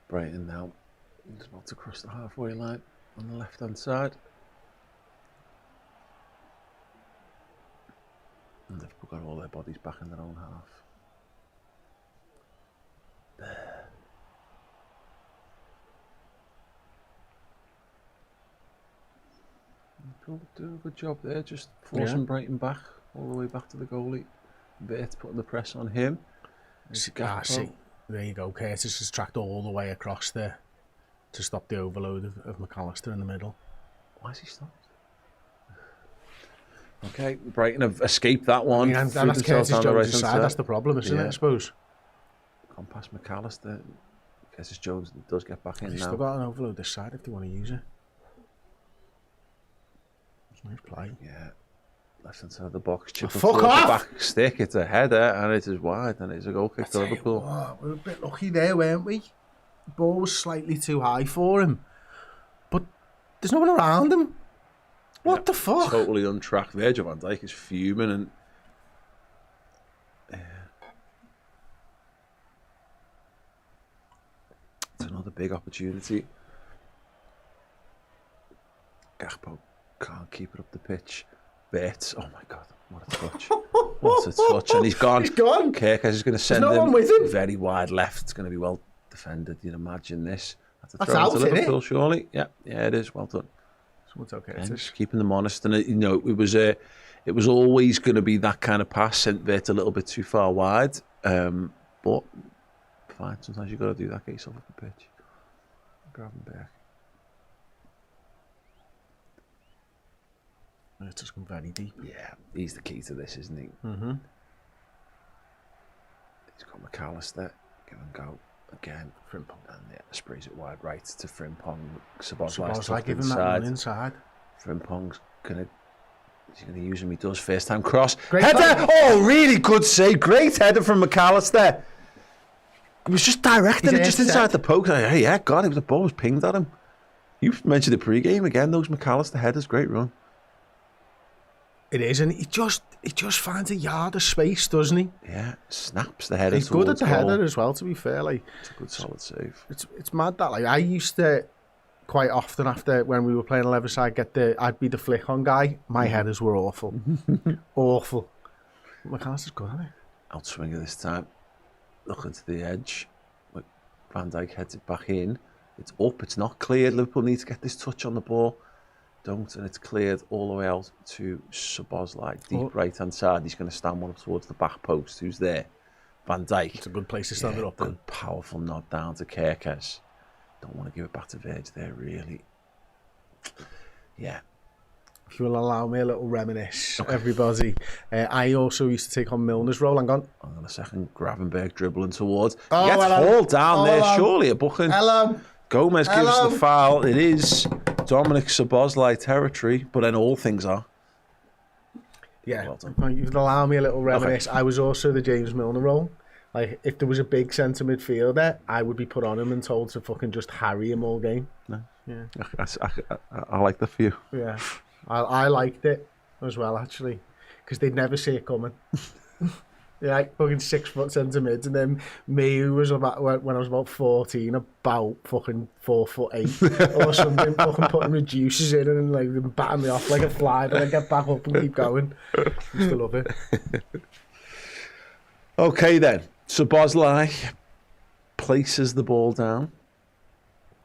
Brighton now. He's about to cross the halfway line on the left-hand side. And they've got all their bodies back in their own half. There. Doing a good job there, just forcing Brighton back, all the way back to the goalie. Wirtz putting the press on him. See, there you go. Curtis has tracked all the way across there to stop the overload of McAllister in the middle. Why has he stopped? Okay, Brighton have escaped that one. And that's Curtis Jones' side. That's the problem, isn't it, I suppose? Gone past McAllister. Curtis Jones does get back in now. He's still got an overload this side if they want to use it. It's a nice play. Yeah. Left hand side of the box. Chip Fuck off! The back stick. It's a header and it is wide and it's a goal kick to Liverpool. We're a bit lucky there, weren't we? The ball was slightly too high for him. But there's no one around him. What the fuck? Totally untracked. Virgil van Dijk is fuming and... It's another big opportunity. Gakpo can't keep it up the pitch. Wirtz, oh my god, what a touch. What a touch. And he's gone. He's gone. Kirkers is going to send There's no one with him. Very wide left. It's going to be well defended. You'd imagine this. That's out, to isn't Liverpool, it? surely. Yeah, it is. Well done. Someone's okay. And just keeping them honest. And, it was always going to be that kind of pass, sent Wirtz a little bit too far wide. But fine, sometimes you've got to do that. Get yourself up the pitch. Grab him back. It's just gone very deep. Yeah, he's the key to this, isn't he? Mm-hmm. He's got McAllister. Give him go again. Frimpong. And yeah, sprays it wide right to Frimpong. Szoboszlai give him that one inside. Frimpong's going to use him. He does. First time cross. Great header! time. Oh, really good save. Great header from McAllister. He was just directing it just inside the post. Hey, yeah, God, the ball was pinged at him. You mentioned the pre-game again. Those McAllister headers, great run. It is, and he just finds a yard of space, doesn't he? Yeah, snaps the header. He's good at the header as well, to be fair. Like, it's a good solid save. It's mad that, like, I used to quite often after when we were playing 11-side I'd be the flick on guy. My headers were awful. Awful. McAllister's good, isn't he? Outswinger this time. Looking to the edge. Van Dijk heads it back in. It's up, it's not cleared. Liverpool need to get this touch on the ball. Don't, and it's cleared all the way out to Szoboszlai, deep right-hand side. He's going to stand one up towards the back post. Who's there? Van Dijk. It's a good place to stand it up. Good, powerful nod down to Kirkers. Don't want to give it back to Virg there, really. Yeah. If you will allow me a little reminisce, everybody. I also used to take on Milner's role. Hang on a second. Gravenberg dribbling towards. Oh, Gets hauled down there, hello. surely a booking. Hello. Gomez gives the foul. It is Dominic Szoboszlai territory, but then all things are. Yeah, well done. You'd allow me a little reminisce. Okay. I was also the James Milner role. Like, if there was a big centre midfielder, I would be put on him and told to fucking just harry him all game. No. Yeah. I like that for you. Yeah. I liked it as well, actually, because they'd never see it coming. Yeah, like fucking 6 foot centre mids, and then me, who was about when I was about 14, about fucking 4'8" or something, fucking putting reducers in and like them batting me off like a fly, but I get back up and keep going. I used to love it. Okay then, Szoboszlai places the ball down.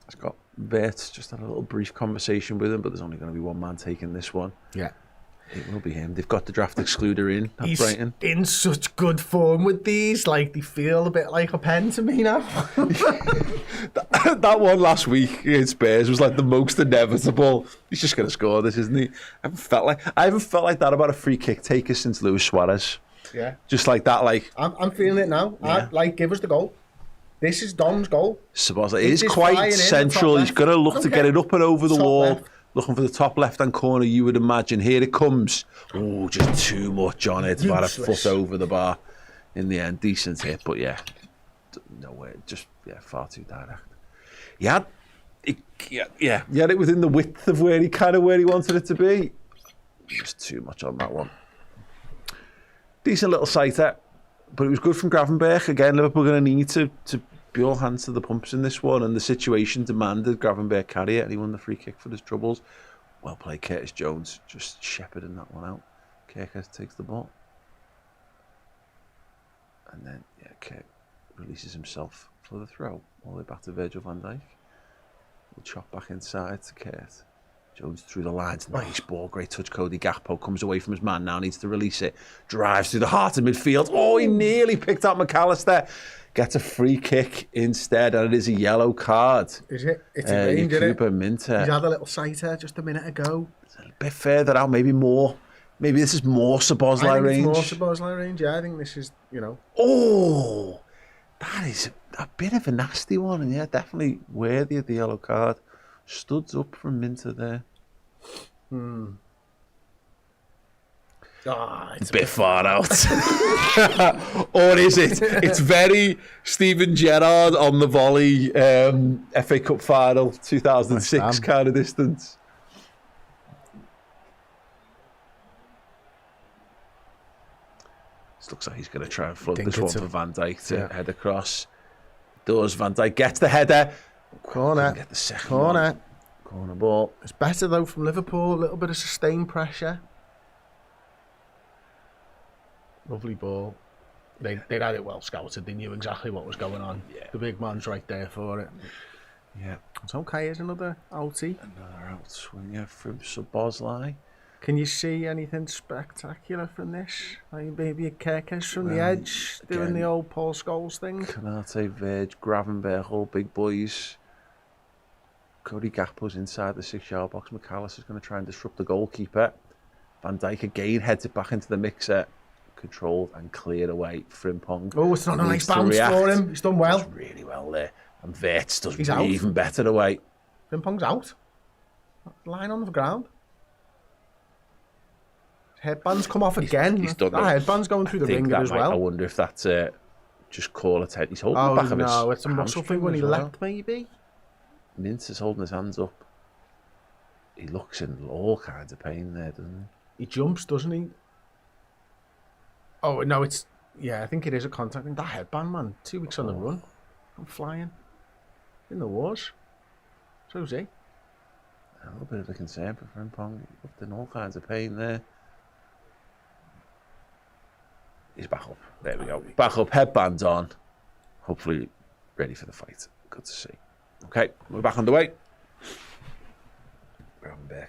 He's got Wirtz, just had a little brief conversation with him, but there's only going to be one man taking this one. Yeah. It will be him. They've got the draft excluder in at He's Brighton. in such good form with these. Like, they feel a bit like a pen to me now. That one last week against Spurs was like the most inevitable. He's just going to score this, isn't he? I haven't felt like that about a free kick taker since Luis Suarez. Yeah. Just like that, like... I'm feeling it now. Yeah. Give us the goal. This is Dom's goal. Szoboszlai It's is just quite flying in, central. the top He's going to look left. to get it up and over the Top wall. left. Looking for the top left-hand corner, you would imagine. Here it comes. Oh, just too much on it. About a Useless. foot over the bar in the end. Decent hit, but yeah. No way. Just, far too direct. He had it within the width of where he wanted it to be. Just too much on that one. Decent little sighter, but it was good from Gravenberch. Again, Liverpool going to need to be all hands to the pumps in this one, and the situation demanded Gravenberch carry it, and he won the free kick for his troubles. Well played, Curtis Jones, just shepherding that one out. Kirkes takes the ball. And then, Kirk releases himself for the throw, all the way back to Virgil van Dijk. We'll chop back inside to Kurt. Jones through the lines, nice ball, great touch. Cody Gakpo comes away from his man, now needs to release it. Drives through the heart of midfield. Oh, he nearly picked out McAllister. Gets a free kick instead, and it is a yellow card. Is it? It's a range, isn't it? Minter. He's had a little sighter just a minute ago. A bit further out, maybe more. Maybe this is more Szoboszlai range. More Szoboszlai range, yeah. I think this is, Oh, that is a bit of a nasty one, and definitely worthy of the yellow card. Studs up from Minter there. It's a bit far out. Or is it? It's very Steven Gerrard on the volley, FA Cup final 2006 kind of distance. This looks like he's going to try and flood this one for Van Dijk to head across. Does Van Dijk gets the header. Corner. Get the second Corner. one. Corner ball. It's better, though, from Liverpool. A little bit of sustained pressure. Lovely ball. They'd had it well scouted. They knew exactly what was going on. Yeah. The big man's right there for it. Yeah. It's okay. Here's another outie. Another outswinger from Szoboszlai. Can you see anything spectacular from this? Like maybe a Kirkes from the edge doing the old Paul Scholes thing? Canate, Verge, Gravenberch, all big boys. Cody Gakpo's inside the 6-yard box. McAllister's going to try and disrupt the goalkeeper. Van Dijk again heads it back into the mixer. Controlled and cleared away. Frimpong. Oh, it's not a nice bounce for him. He's done well. Does really well there. And Verts does He's out. even better away. Frimpong's out. Lying on the ground. Headband's come off again. He's done that headband's going through the ringer as well. I wonder if that's just call it head. He's holding the back of his. Oh no, it's a muscle thing when he leapt, maybe. Mintz is holding his hands up. He looks in all kinds of pain there, doesn't he? He jumps, doesn't he? Oh no, it's I think it is a contact thing. That headband, man, 2 weeks on the run. I'm flying. In the wars. So's he. A little bit of a concern for Frimpong. He looked in all kinds of pain there. He's back up. There we go. Back up, headband on. Hopefully ready for the fight. Good to see. Okay, we're back on the way. Gravenberch,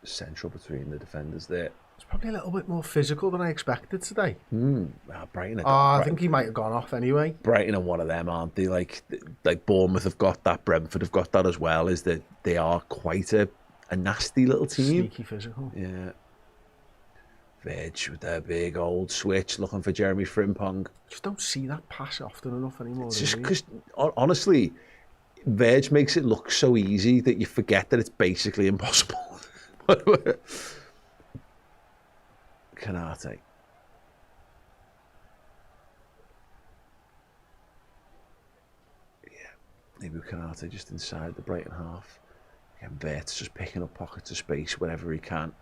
central between the defenders there. It's probably a little bit more physical than I expected today. Brighton. I think he might have gone off anyway. Brighton are one of them, aren't they? Like Bournemouth have got that, Brentford have got that as well. Is that they are quite a nasty little team. Sneaky physical. Yeah. Veg with their big old switch, looking for Jeremy Frimpong. Just don't see that pass often enough anymore. It's just because, honestly, Veg makes it look so easy that you forget that it's basically impossible. Canate. Maybe Canate just inside the Brighton half. Again, Vert's just picking up pockets of space wherever he can.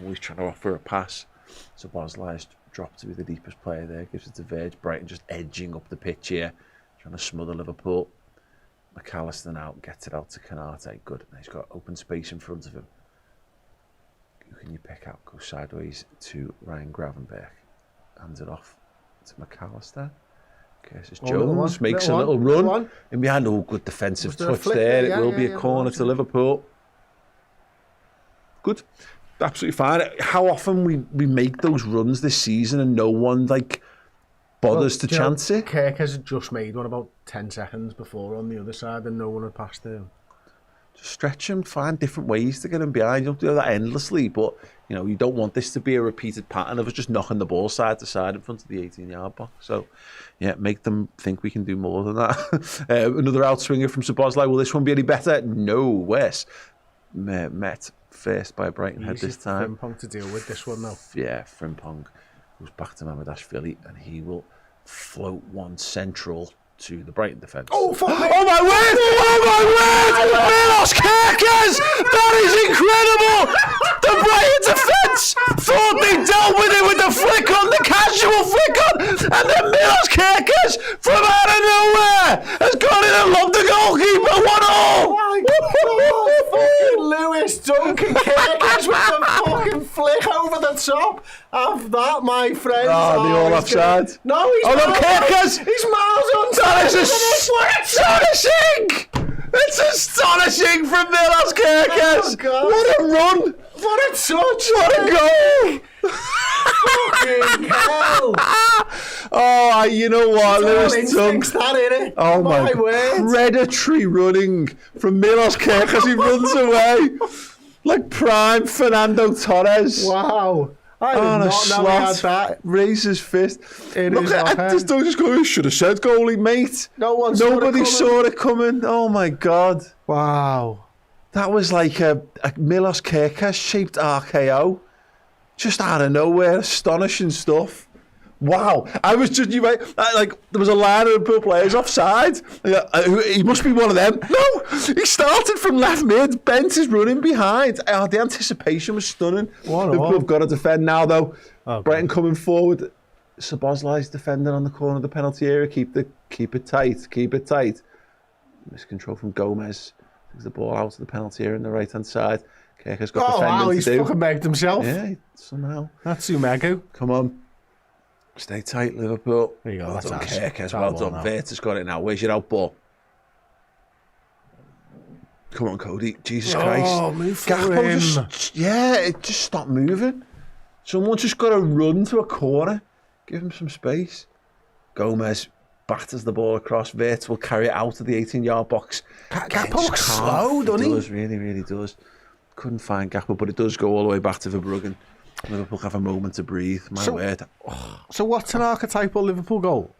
Always trying to offer a pass. So Szoboszlai's dropped to be the deepest player there. Gives it to Verge. Brighton just edging up the pitch here. Trying to smother Liverpool. McAllister now gets it out to Canate. Good. Now he's got open space in front of him. Who can you pick out? Goes sideways to Ryan Gravenberch. Hands it off to McAllister. Curtis Jones makes a little run in behind. Oh, good defensive touch there. It will be a corner to Liverpool. Good. absolutely fine. How often we make those runs this season and no one like bothers to chance it? Kirk has just made one about 10 seconds before on the other side and no one had passed him. Just stretch him, find different ways to get him behind. You don't do that endlessly, but you know, you don't want this to be a repeated pattern of us just knocking the ball side to side in front of the 18-yard box. So, yeah, make them think we can do more than that. Another outswinger from Szoboszlai. Will this one be any better? No, Wes. Met first by Brighton head this time. Frimpong to deal with this one, though. Yeah, Frimpong goes back to Mamardashvili, and he will float one central to the Brighton defence. Oh, fuck me! Oh my word! Oh my word! Milos Kerkez! That is incredible! The Brighton defence thought they dealt with it with the flick on, the casual flick on, and then Milos Kerkez from out of nowhere has gone in and lobbed the goalkeeper 1-0! Fucking Lewis Duncan Kerkez with the fucking flick over the top of that, my friend. Oh, the all offside. No, he's no, Kerkez! He's miles on top. That is astonishing! It's astonishing from Milos Kerkez! Oh, God. What a run! What a touch! What a goal! Fucking hell! Oh, you know what, Lewis Instincts, Dunk. that, innit? Oh my word! Predatory running from Milos Kerkez. He runs away like prime Fernando Torres. Wow! I did not know he had that. Raise his fist. Look at this dog just going, should have said goalie, mate. Nobody saw it coming. Oh my God. Wow. That was like a Milos Kerkez shaped RKO. Just out of nowhere. Astonishing stuff. Wow. I was just, like, there was a line of Liverpool players offside. He must be one of them. No, he started from left mid, bent his running behind. The anticipation was stunning. Liverpool have got to defend now, though. Okay. Brighton coming forward. Szoboszlai's defending on the corner of the penalty area. Keep it tight. Miscontrol from Gomez. Takes the ball out to the penalty area on the right-hand side. Kerkez got defending to he's do. fucking megged himself. Yeah, somehow. That's Umegu. Come on. Stay tight, Liverpool. There you go. Well That's done, us. Kerkez. Well done. Vert's got it now. Where's your out ball? Come on, Cody. Jesus Christ. Move for Gakpo him. it just stopped moving. Someone's just got to run to a corner. Give him some space. Gomez batters the ball across. Vert will carry it out of the 18-yard box. Gakpo looks slow, doesn't he? He does, really does. Couldn't find Gakpo, but it does go all the way back to Verbruggen. Liverpool have a moment to breathe. My word. So what's an archetypal Liverpool goal?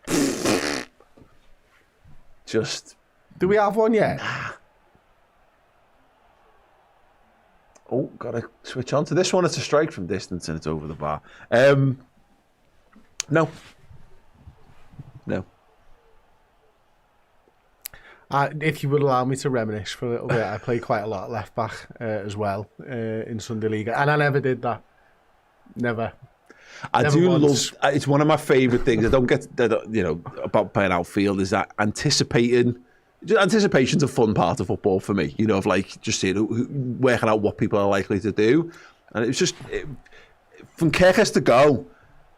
Just... Do we have one yet? Oh, got to switch on to this one. It's a strike from distance and it's over the bar. No. If you would allow me to reminisce for a little bit, I played quite a lot at left back as well in Sunday League, and I never did that. Never. I Never do once. love. It's one of my favourite things. I don't get, about playing outfield is that anticipation's a fun part of football for me. Of like just seeing working out what people are likely to do, and it was just from Kerkez to go.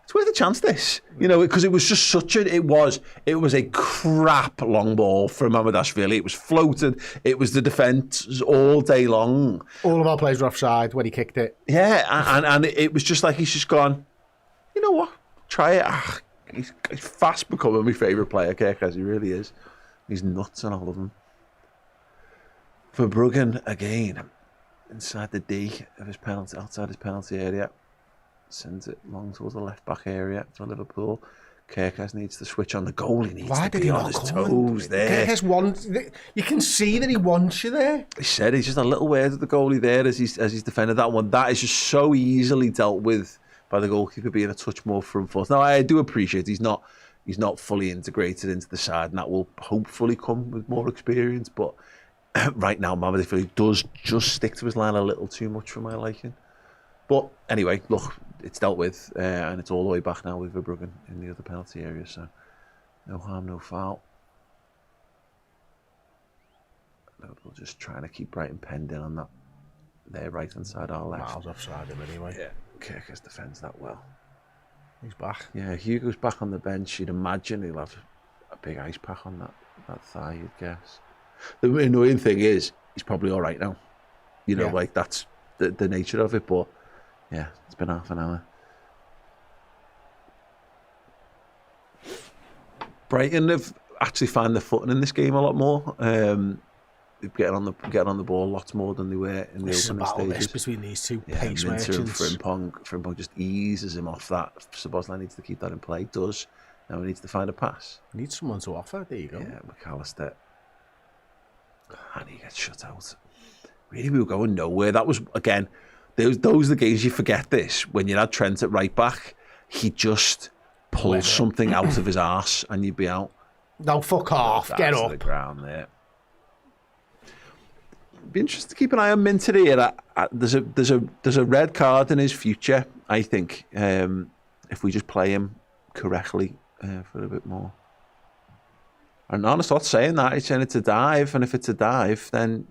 It's worth a chance, this, because it was just it was a crap long ball from Mamardashvili. It was floated. It was the defence all day long. All of our players were offside when he kicked it. Yeah, and it was just like he's just gone, you know what, try it. He's fast becoming my favourite player, Kerkez. He really is. He's nuts on all of them. Verbruggen again, inside the D of his penalty, outside his penalty area. Sends it long towards the left back area for Liverpool. Kerkez needs to switch on the goal. He needs to be on his toes there. Kerkez wants. You can see that he wants you there. He said he's just a little weird at the goalie there as he's defended that one. That is just so easily dealt with by the goalkeeper being a touch more front foot. Now I do appreciate he's not fully integrated into the side, and that will hopefully come with more experience. But right now, Mamardashvili does just stick to his line a little too much for my liking. But anyway, look, it's dealt with, and it's all the way back now with Verbruggen in the other penalty area, so no harm, no foul. Liverpool just trying to keep Brighton penned in on that, their right-hand side, our left. Miles offside him anyway. Yeah, Kerkez defends that well. He's back. Yeah, Hugo's back on the bench. You'd imagine he'll have a big ice pack on that thigh, you'd guess. The annoying thing is, he's probably all right now. Like that's the nature of it, but Yeah, it's been half an hour. Brighton have actually found their footing in this game a lot more. Getting on the ball lots more than they were in the This is a opening battle stages. between these two Yeah, pace Minter and merchants. Frimpong just eases him off that. Szoboszlai needs to keep that in play. Does. Now he needs to find a pass. Need someone to offer. There you go. Yeah, McAllister. And he gets shut out. Really, we were going nowhere. That was, again, those are the games you forget this. When you had Trent at right back, he just pulls something out of his arse and you'd be out. No, fuck off. Get That's up. the ground there. Be interested to keep an eye on Minter here. There's a red card in his future, I think, if we just play him correctly for a bit more. And honest, not saying that. He's saying it's a dive, and if it's a dive, then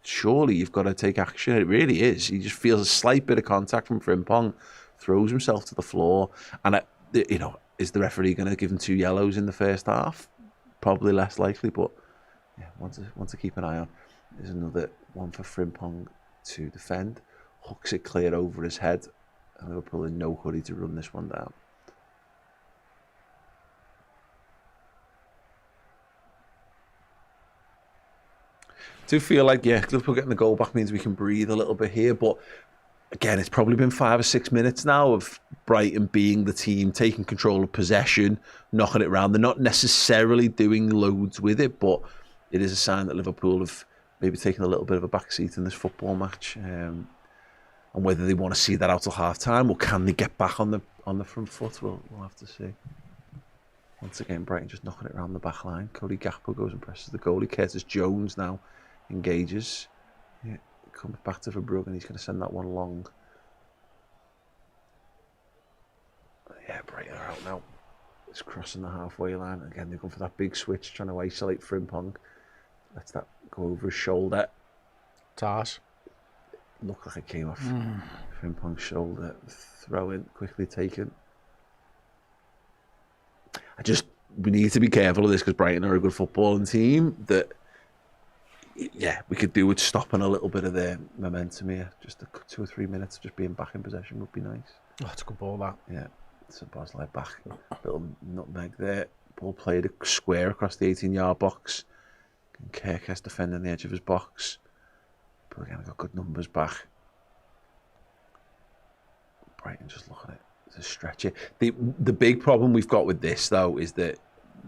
surely you've got to take action. It really is. He just feels a slight bit of contact from Frimpong, throws himself to the floor, and is the referee going to give him 2 yellows in the first half? Probably less likely, but yeah, one to keep an eye on. There's another one for Frimpong to defend. Hooks it clear over his head, and Liverpool in no hurry to run this one down. I do feel like, Liverpool getting the goal back means we can breathe a little bit here, but again, it's probably been 5 or 6 minutes now of Brighton being the team, taking control of possession, knocking it around. They're not necessarily doing loads with it, but it is a sign that Liverpool have maybe taken a little bit of a backseat in this football match. And whether they want to see that out till half time or can they get back on the front foot, we'll have to see. Once again, Brighton just knocking it around the back line. Cody Gakpo goes and presses the goalie. Curtis Jones now engages. Yeah, comes back to Verbrugge and he's going to send that one long. Yeah, Brighton are out now. It's crossing the halfway line. Again, they're going for that big switch, trying to isolate Frimpong. Lets that go over his shoulder. Tars. Looked like it came off Frimpong's shoulder. Throw in, quickly taken. We need to be careful of this because Brighton are a good footballing team that, we could do with stopping a little bit of their momentum here. Just 2 or 3 minutes of just being back in possession would be nice. Oh, it's a good ball, that. Yeah, Szoboszlai back. Little nutmeg there. Ball played a square across the 18-yard box. And Kirkes defending the edge of his box. But again, got good numbers back. Brighton just looking at it. It's a stretch here. The big problem we've got with this, though, is that,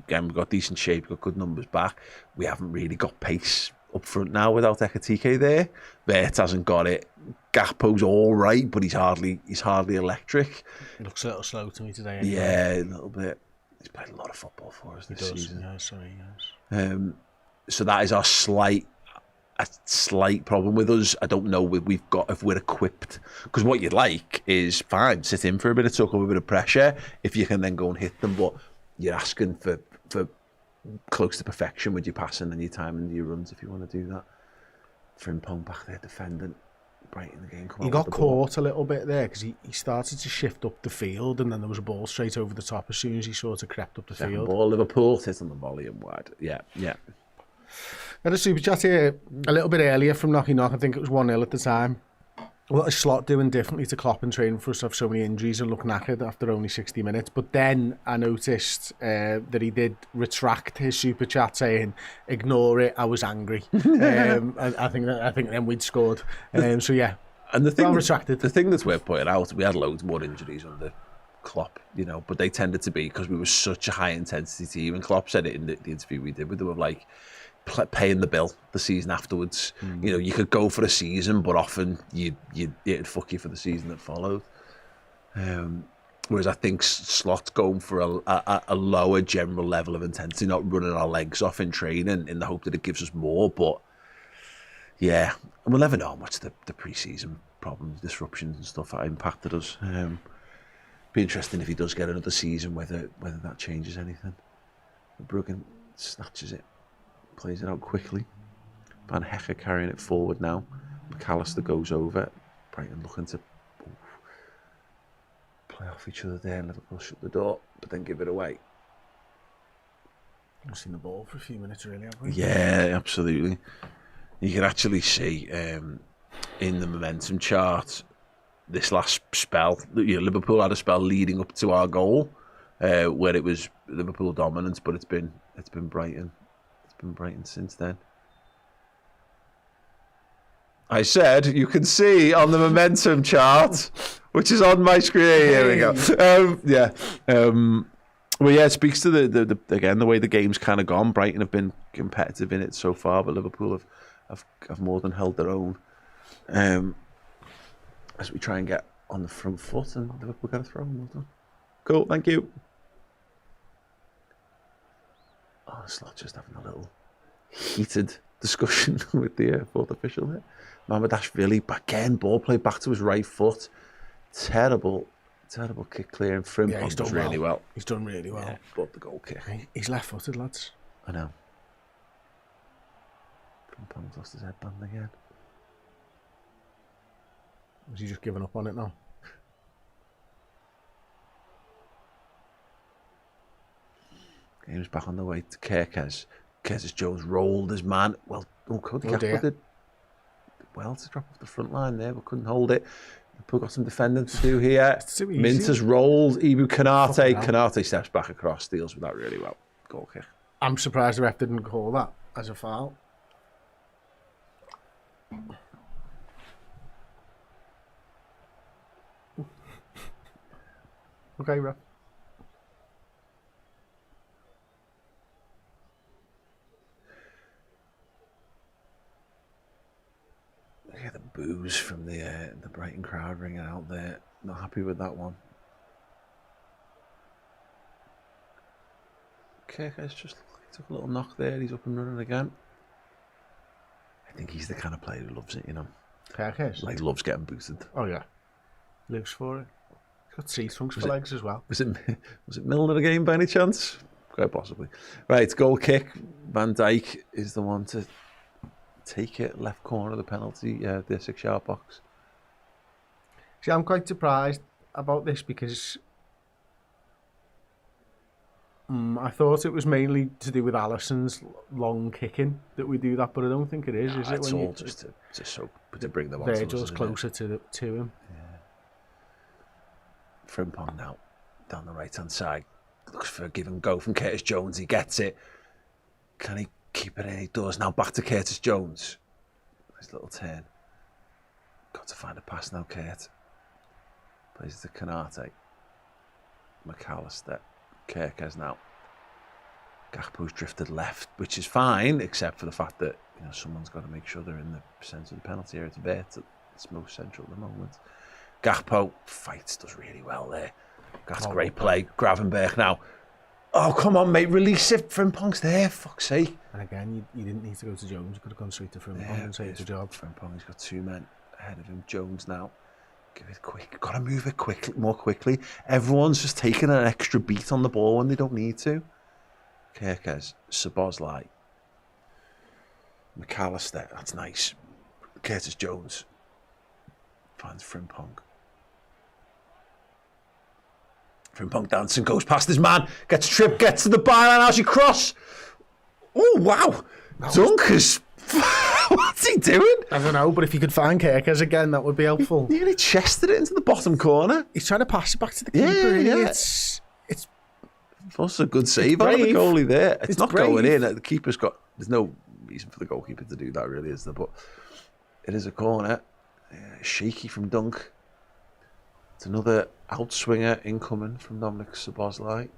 again, we've got decent shape, we've got good numbers back. We haven't really got pace up front now without Ekitike there. Vert hasn't got it. Gakpo's all right, but he's hardly electric. Looks a little slow to me today. Anyway. Yeah, a little bit. He's played a lot of football for us this season. Yeah, sorry, yes. So that is our slight problem with us. I don't know if we're equipped, because what you'd like is fine, sit in for a bit of tuck, a bit of pressure if you can then go and hit them, but you're asking for close to perfection with your passing and your time and your runs if you want to do that. Frimpong back there defending. Brighton again. He got caught a little bit there because he started to shift up the field and then there was a ball straight over the top as soon as he sort of crept up the field. Ball, Liverpool hit on the volley and wide. Yeah. Had a super chat here a little bit earlier from Knocky Knock. I think it was 1-0 at the time. What is Slot doing differently to Klopp and training for us to have so many injuries and look knackered after only 60 minutes? But then I noticed that he did retract his super chat saying, "Ignore it, I was angry." I think then we'd scored. So yeah, and the thing well retracted. The thing that's worth pointing out, we had loads more injuries under Klopp, but they tended to be because we were such a high intensity team. And Klopp said it in the interview we did with them of like, paying the bill the season afterwards. You could go for a season, but often it'd fuck you for the season that followed. Whereas I think Slot's going for a lower general level of intensity, not running our legs off in training in the hope that it gives us more. But yeah, and we'll never know how much the pre-season problems, disruptions and stuff that impacted us. Be interesting if he does get another season, whether that changes anything. Bruggen snatches it. Plays it out quickly. Van Hecker carrying it forward now. McAllister goes over. Brighton looking to play off each other there. Liverpool shut the door, but then give it away. I've seen the ball for a few minutes, really, haven't we? Yeah, absolutely. You can actually see in the momentum chart this last spell. Liverpool had a spell leading up to our goal where it was Liverpool dominance, but it's been Brighton. It's been Brighton since then. I said you can see on the momentum chart, which is on my screen. Here we go. Well, yeah, it speaks to the again the way the game's kind of gone. Brighton have been competitive in it so far, but Liverpool have more than held their own. As we try and get on the front foot, and Liverpool get a throw. Well done. Cool, thank you. Oh, Slot just having a little heated discussion with the fourth official there. Mamardashvili, again, ball played back to his right foot. Terrible kick clear, and Frimpong does really well. He's done really well. Yeah, but the goal kick. He's left-footed, lads. I know. Frimpong's lost his headband again. Has he just given up on it now? Game's back on the way to Kerkez. Jones rolled his man. Well, Cody Gakpo did well to drop off the front line there, but couldn't hold it. Liverpool got some defending to do here. It's too easy. Minter's rolled. Ibu Konate steps back across, deals with that really well. Goal kick. I'm surprised the ref didn't call that as a foul. Okay, ref. Yeah, the boos from the Brighton crowd ringing out there. Not happy with that one. Okay, guys, just took a little knock there. He's up and running again. I think he's the kind of player who loves it, you know. Kerkez? Like, loves getting boosted. Oh, yeah. Lives for it. He's got C-trunks for legs as well. Was it Milner again by any chance? Quite possibly. Right, goal kick. Van Dijk is the one to take it, left corner of the penalty, the 6-yard box. See, I'm quite surprised about this because I thought it was mainly to do with Alisson's long kicking that we do that, but I don't think it is it? It's all just to bring them on. Virgil's closer to him. Yeah. Frimpong now, down the right-hand side. Looks for a give and go from Curtis Jones. He gets it. Can he keep it in? He does. Now back to Curtis Jones. Nice little turn. Got to find a pass now, Kurt. Plays to Konate. McAllister. Kerkez now. Gakpo's drifted left, which is fine, except for the fact that someone's got to make sure they're in the centre of the penalty area. It's Bert. It's most central at the moment. Gakpo fights, does really well there. That's great play. Gravenberch now. Oh, come on, mate. Release it. Frimpong's there. Fuck's sake. And again, you didn't need to go to Jones. You could have gone straight to Frimpong and saved the job. Frimpong, he's got 2 men ahead of him. Jones now. Give it quick. Got to move it more quickly. Everyone's just taking an extra beat on the ball when they don't need to. Kerkez, Szoboszlai, McAllister. That's nice. Curtis Jones finds Frimpong. Frimpong dancing, goes past his man, gets tripped, gets to the byline, how's he cross? Oh, wow. Dunk is... What's he doing? I don't know, but if you could find Kerkez again, that would be helpful. He nearly chested it into the bottom corner. He's trying to pass it back to the keeper. Yeah. It's also a good save out of the goalie there. It's not brave. Going in. The keeper's got... There's no reason for the goalkeeper to do that, really, is there? But it is a corner. Shaky from Dunk. It's another outswinger incoming from Dominic Szoboszlai,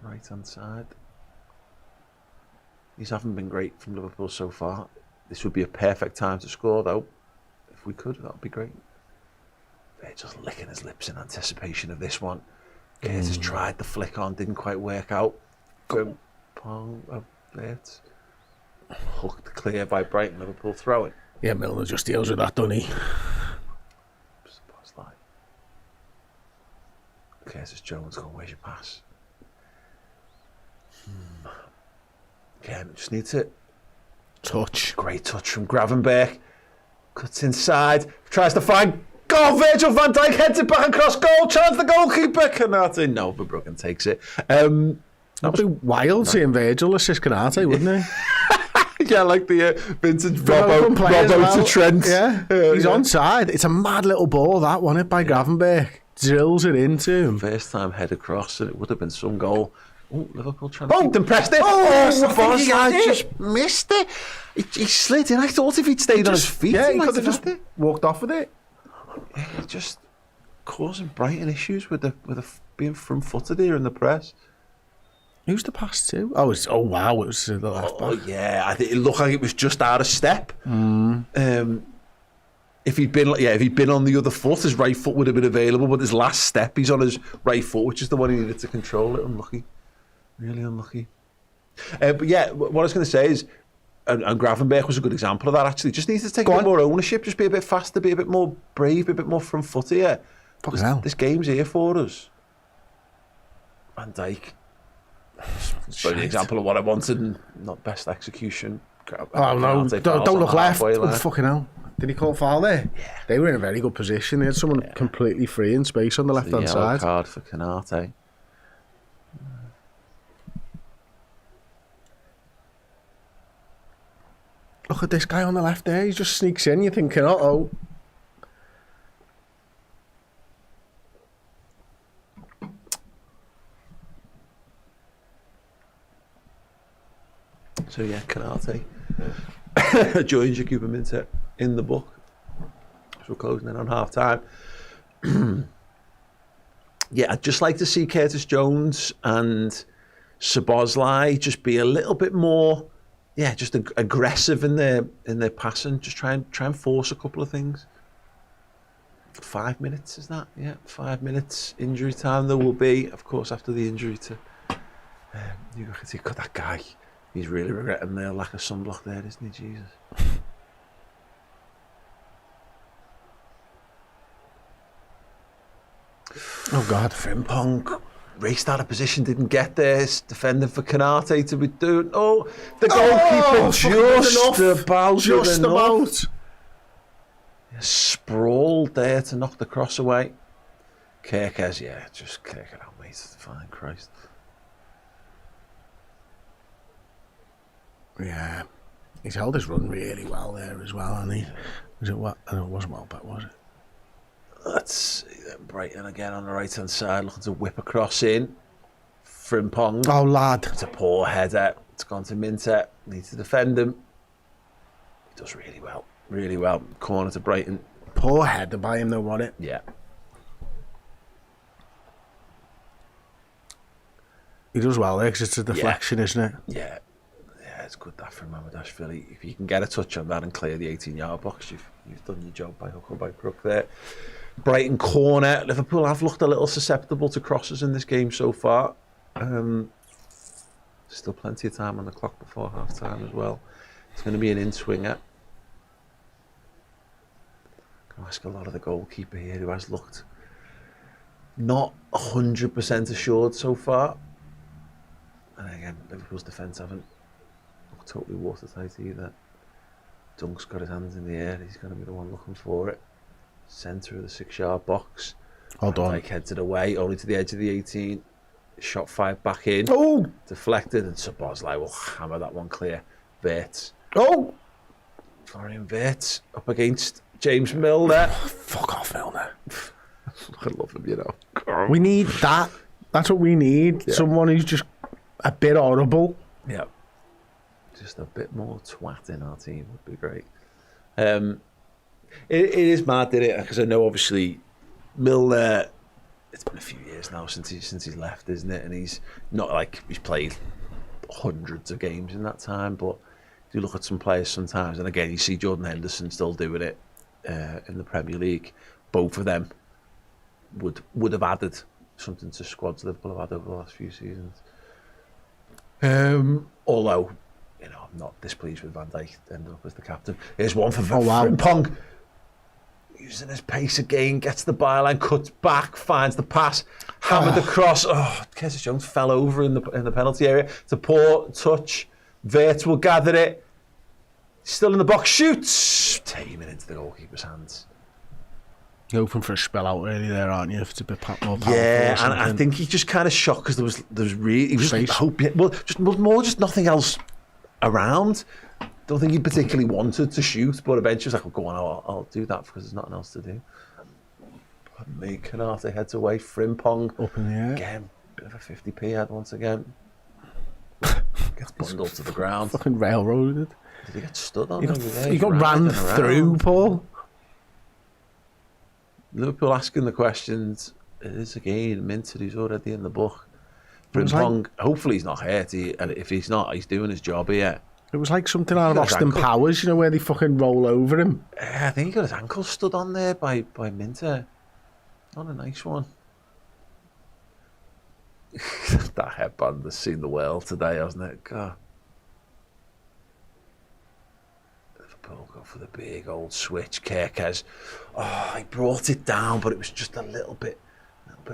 right-hand side. These haven't been great from Liverpool so far. This would be a perfect time to score, though. If we could, that would be great. They're just licking his lips in anticipation of this one. Curtis tried the flick on, didn't quite work out. Pong of it. Hooked clear by Brighton. Liverpool throwing. Yeah, Milner just deals with that, doesn't he? Curtis Jones going, where's your pass? Again, just needs it. Touch. Great touch from Gravenberch. Cuts inside. Tries to find goal. Virgil van Dijk heads it back across goal. Chance the goalkeeper. Konate. No, Verbruggen takes it. That'd be wild seeing Virgil assist Konate, wouldn't it? Yeah, like the vintage Robbo Robbo to Trent. Yeah, he's onside. It's a mad little ball, that one, it by Gravenberch. Drills it into him. First time head across, and it would have been some goal. Oh, Liverpool trying to beat them, pressed it. I just missed it. He slid in. I thought if he'd stayed on his feet, yeah, he might could have just it. walked off with it. Yeah, just causing Brighton issues with the being front-footed here in the press. Who's the pass to? Oh wow, it was the left back. Oh yeah, I think it looked like it was just out of step. If he'd been on the other foot, his right foot would have been available. But his last step, he's on his right foot, which is the one he needed to control it. Unlucky, really unlucky. But yeah, what I was going to say is, and Gravenberch was a good example of that. Actually, just needs to take a bit more ownership, just be a bit faster, be a bit more brave, be a bit more front-footed. Yeah, this game's here for us. Van Dijk. It's an example of what I wanted, and not best execution. Oh no! Don't look left. Oh, fucking hell! Did he call foul there? Yeah. They were in a very good position. They had someone completely free in space on the left-hand side. Card for Canate. Look at this guy on the left there. He just sneaks in. You're thinking, uh-oh. So yeah, Canate joins Jakuba Minter in the book. So we're closing in on half time. Yeah, I'd just like to see Curtis Jones and Szoboszlai just be a little bit more, just aggressive in their passing. Just try and force a couple of things. 5 minutes is that? Yeah, 5 minutes injury time there will be, of course, after the injury to you can see that guy. He's really regretting their lack of sunblock there, isn't he? Jesus. Oh God, Frimpong raced out of position, didn't get there. Defending for Canate to be doing. Oh, the goalkeeper just about. Sprawled there to knock the cross away. Kerkez, just kick it out, mate. Fine, Christ. Yeah, he's held his run really well there as well, hasn't he? Was it what? No, it wasn't well back, was it? Let's see then. Brighton again on the right hand side, looking to whip across in. Frimpong. Oh, lad. It's a poor header. It's gone to Minter. Needs to defend him. He does really well. Really well. Corner to Brighton. Poor header by him, though, wasn't it? Yeah. He does well there because it's a deflection, isn't it? Yeah. It's good that from Mamadashvili. If you can get a touch on that and clear the 18-yard box, you've done your job by hook or by crook there. Brighton corner. Liverpool have looked a little susceptible to crosses in this game so far. Still plenty of time on the clock before half-time as well. It's going to be an in-swinger. Can ask a lot of the goalkeeper here who has looked not 100% assured so far. And again, Liverpool's defence haven't totally watertight either. Dunk's got his hands in the air. He's going to be the one looking for it. Centre of the 6-yard box. Hold on. Like heads it away, only to the edge of the 18. Shot fired back in. Oh! Deflected, and Szoboszlai will hammer that one clear. Wirtz. Oh! Florian Wirtz up against James Milner. Fuck off, Milner. I love him, you know. We need that. That's what we need. Yeah. Someone who's just a bit horrible. Yeah. Just a bit more twat in our team would be great. It is mad, isn't it? Because I know obviously Milner. It's been a few years now since he's left, isn't it? And he's not like he's played hundreds of games in that time. But you look at some players sometimes, and again you see Jordan Henderson still doing it in the Premier League. Both of them would have added something to squads Liverpool have had over the last few seasons. Although, you know, I'm not displeased with Van Dijk ending up as the captain. Here's one for Frimpong. Using his pace again, gets the byline, cuts back, finds the pass, hammered the cross. Oh, Curtis Jones fell over in the penalty area. It's a poor touch. Wirtz will gather it. Still in the box, shoots. Taming into the goalkeeper's hands. You're hoping for a spell out really there, aren't you? If it's a bit more powerful. Yeah, and I think he's just kind of shocked because there was really, he was hoping, just nothing else around. don't think he particularly wanted to shoot, but eventually was like, "Oh, go on, I'll do that because there's nothing else to do." Me, Canate heads away, Frimpong Up in the air. again, bit of a 50p head once again. Gets bundled to the ground. Fucking railroaded. Did he get stood on? He got ran through, Paul. Liverpool asking the questions. It is again Minter, who's already in the book. It was Frimpong, hopefully he's not hurt. And if he's not, he's doing his job here. It was like something out of got his Austin ankle. Powers, you know, where they fucking roll over him. I think he got his ankle stood on there by Minter. Not a nice one. That headband has seen the world today, hasn't it? God. Liverpool go for the big old switch. Kerkez. Oh, he brought it down, but it was just a little bit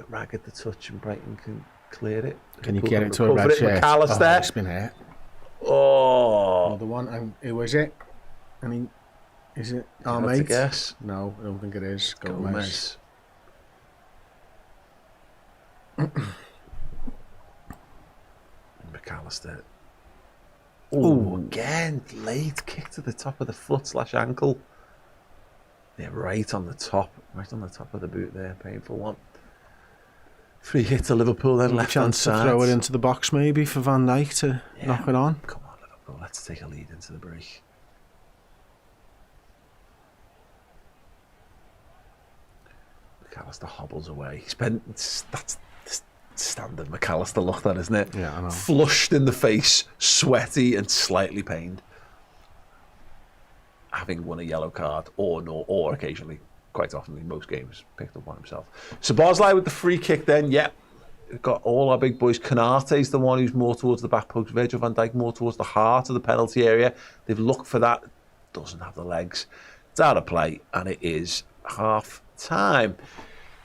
ragged to touch, and Brighton can clear it. Can you Liverpool get can it to a recover red it. shirt? McAllister. It's been hurt. Oh. Another one. And who is it? I mean, is it our Hard to mate? guess. No, I don't think it is. Gomez. McAllister. Oh, again, late kick to the top of the foot / ankle. Yeah, right on the top of the boot there. Painful one. Free hit to Liverpool, then left hand Chance to side. throw it into the box maybe for Van Dijk to knock it on. Come on, Liverpool. Let's take a lead into the break. McAllister hobbles away. That's standard McAllister look, that isn't it? Yeah, I know. Flushed in the face, sweaty and slightly pained. Having won a yellow card, or occasionally, quite often in most games, picked up on himself. Szoboszlai with the free kick then, we've got all our big boys. Kanate's the one who's more towards the back post. Virgil van Dijk more towards the heart of the penalty area. They've looked for that. Doesn't have the legs. It's out of play, and it is half time.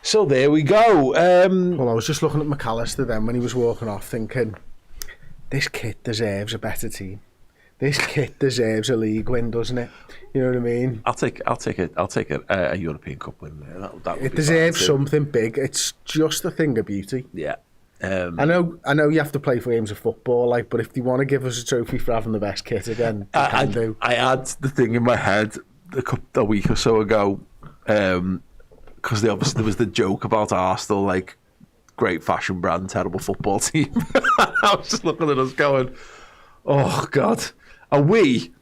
So there we go. Well, I was just looking at McAllister then when he was walking off, thinking, this kid deserves a better team. This kid deserves a league win, doesn't it? You know what I mean? I'll take a European Cup win there. That would It be deserves fine too. something big. It's just a thing of beauty. Yeah. I know you have to play for games of football, but if they want to give us a trophy for having the best kit again, they can do. I had the thing in my head a week or so ago, because there was the joke about Arsenal, great fashion brand, terrible football team. I was just looking at us going, oh God, are we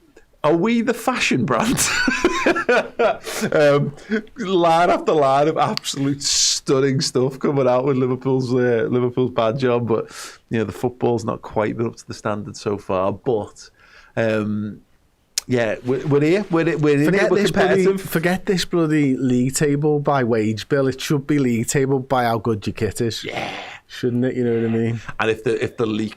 the fashion brand? Line after line of absolute stunning stuff coming out with Liverpool's badge on, but the football's not quite been up to the standard so far. But yeah, we're here. We're in it. We're competitive. Forget this bloody league table by wage bill. It should be league table by how good your kit is. Yeah, shouldn't it? You know what I mean? And if the league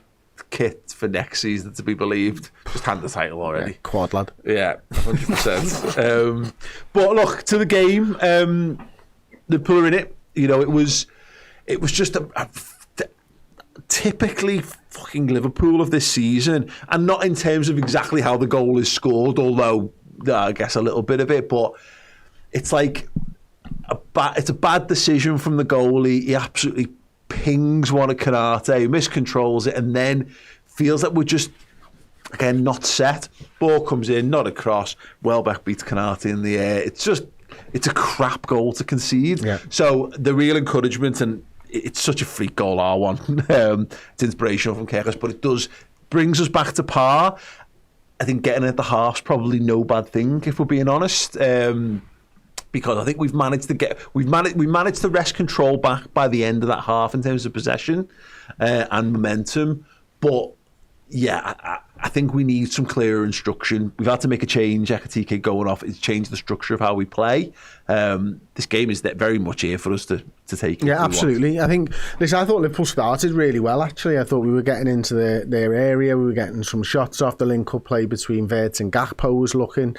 kit for next season to be believed, just hand the title already. Yeah, quad lad. Yeah, 100%. But look, to the game, Liverpool are in it. It was just a typically fucking Liverpool of this season, and not in terms of exactly how the goal is scored, although I guess a little bit of it, but it's like it's a bad decision from the goalie. He absolutely pings one at Canate, miscontrols it, and then feels that we're just, again, not set. Ball comes in, not across. Welbeck beats Canate in the air. It's a crap goal to concede. Yeah. So the real encouragement, and it's such a freak goal, R1. It's inspirational from Kerkez, but it brings us back to par. I think getting at the half's probably no bad thing, if we're being honest. Because I think we managed to wrest control back by the end of that half in terms of possession and momentum. But yeah, I think we need some clearer instruction. We've had to make a change. Ekatike going off, it's changed the structure of how we play. This game is very much here for us to take. Yeah, absolutely. I thought Liverpool started really well, actually. I thought we were getting into their area. We were getting some shots off. The link-up play between Wirtz and Gakpo was looking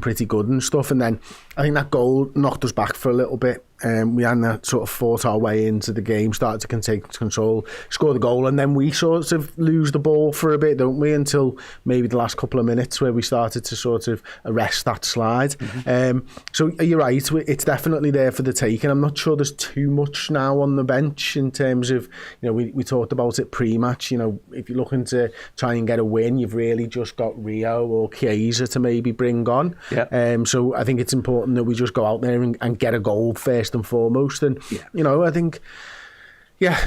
pretty good and stuff. And then I think that goal knocked us back for a little bit. We hadn't sort of fought our way into the game, started to take control, score the goal, and then we sort of lose the ball for a bit, don't we, until maybe the last couple of minutes where we started to sort of arrest that slide. So you're right, it's definitely there for the taking. I'm not sure there's too much now on the bench in terms of, we talked about it pre-match, if you're looking to try and get a win, you've really just got Rio or Chiesa to maybe bring on. So I think it's important that we just go out there and get a goal first and foremost. And, I think,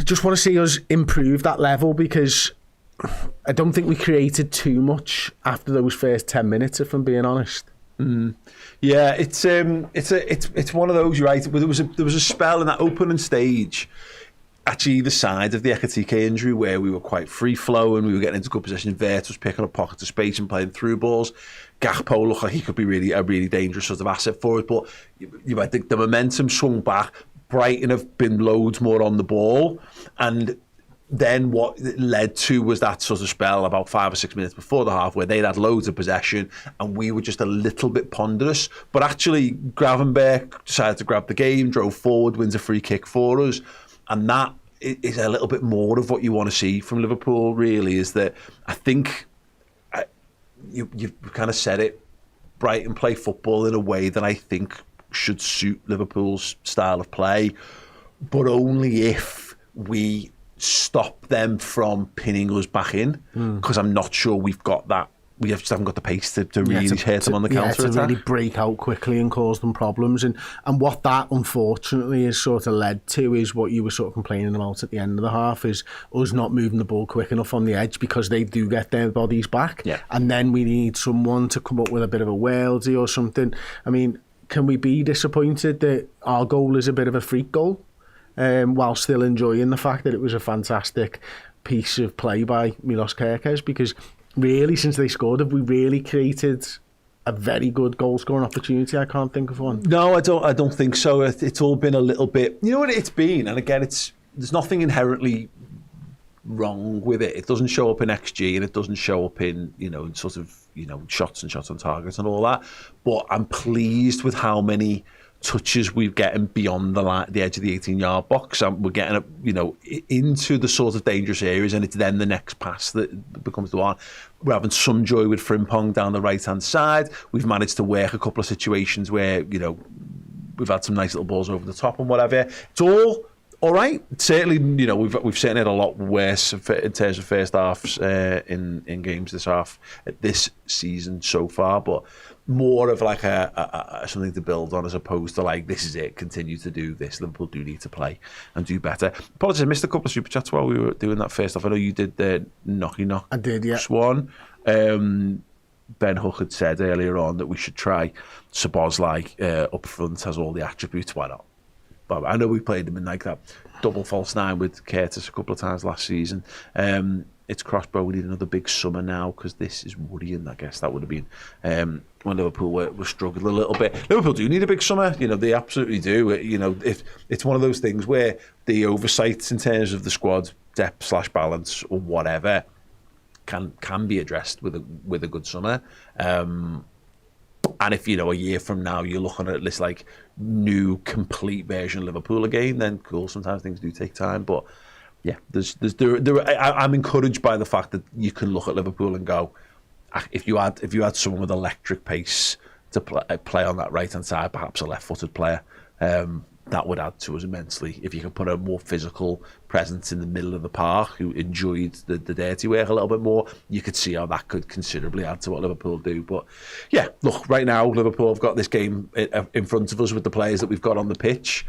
just want to see us improve that level, because I don't think we created too much after those first 10 minutes, if I'm being honest. Yeah, it's one of those, right? There was a spell in that opening stage, actually either side of the Ekitike injury, where we were quite free flowing, we were getting into good position. Vert was picking up pockets of space and playing through balls. Gakpo looked like he could be a really dangerous sort of asset for us, but I think the momentum swung back. Brighton have been loads more on the ball, and then what it led to was that sort of spell about 5 or 6 minutes before the half where they'd had loads of possession and we were just a little bit ponderous. But actually, Gravenberch decided to grab the game, drove forward, wins a free kick for us, and that is a little bit more of what you want to see from Liverpool, really, is that I think you've kind of said it, Brighton play football in a way that I think should suit Liverpool's style of play, but only if we stop them from pinning us back in, because I'm not sure we've got that. We just haven't got the pace to really hit them on the counter attack. To really break out quickly and cause them problems. And what that, unfortunately, has sort of led to is what you were sort of complaining about at the end of the half, is us not moving the ball quick enough on the edge, because they do get their bodies back. And then we need someone to come up with a bit of a worldie or something. I mean, can we be disappointed that our goal is a bit of a freak goal, while still enjoying the fact that it was a fantastic piece of play by Milos Kerkez? Because really, since they scored, have we really created a very good goal scoring opportunity? I can't think of one. No, I don't think so. It's all been a little bit, you know what it's been, and again, there's nothing inherently wrong with it. It doesn't show up in XG, and it doesn't show up in sort of shots and shots on targets and all that. But I'm pleased with how many touches we're getting beyond the edge of the 18-yard box, and we're getting into the sort of dangerous areas, and it's then the next pass that becomes the one. We're having some joy with Frimpong down the right-hand side. We've managed to work a couple of situations where we've had some nice little balls over the top and whatever. It's all right. Certainly, we've certainly had a lot worse in terms of first halves in games this season so far, but more of like a something to build on, as opposed to like, this is it, continue to do this. Liverpool do need to play and do better. Apologies, I missed a couple of super chats while we were doing that first off. I know you did the knocky knock. I did, yeah. Swan. Ben Hook had said earlier on that we should try Szoboszlai up front, has all the attributes. Why not? But I know we played him in like that double false nine with Curtis a couple of times last season. It's Crossbow. We need another big summer now, because this is worrying. I guess that would have been when Liverpool were struggling a little bit. Liverpool do need a big summer. They absolutely do. If it's one of those things where the oversights in terms of the squad depth / balance or whatever can be addressed with a good summer. And if a year from now you're looking at this like new complete version of Liverpool again, then cool. Sometimes things do take time, but yeah, I'm encouraged by the fact that you can look at Liverpool and go, if you had someone with electric pace to play on that right hand side, perhaps a left-footed player, that would add to us immensely. If you can put a more physical presence in the middle of the park, who enjoyed the dirty work a little bit more, you could see how that could considerably add to what Liverpool do. But yeah, look, right now Liverpool have got this game in front of us with the players that we've got on the pitch.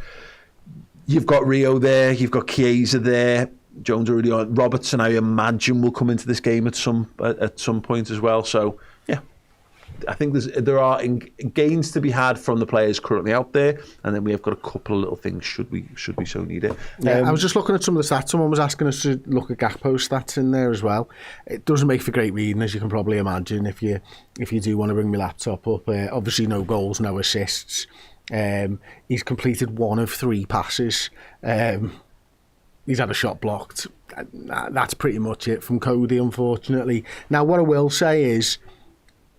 You've got Rio there, you've got Chiesa there, Jones already on. Robertson, I imagine, will come into this game at some point as well. So yeah, I think there are gains to be had from the players currently out there, and then we have got a couple of little things should we so need it. I was just looking at some of the stats. Someone was asking us to look at Gakpo's stats in there as well. It doesn't make for great reading, as you can probably imagine, if you do want to bring my laptop up. Obviously no goals, no assists. He's completed 1 of 3 passes. He's had a shot blocked. That's pretty much it from Cody, unfortunately. Now, what I will say is,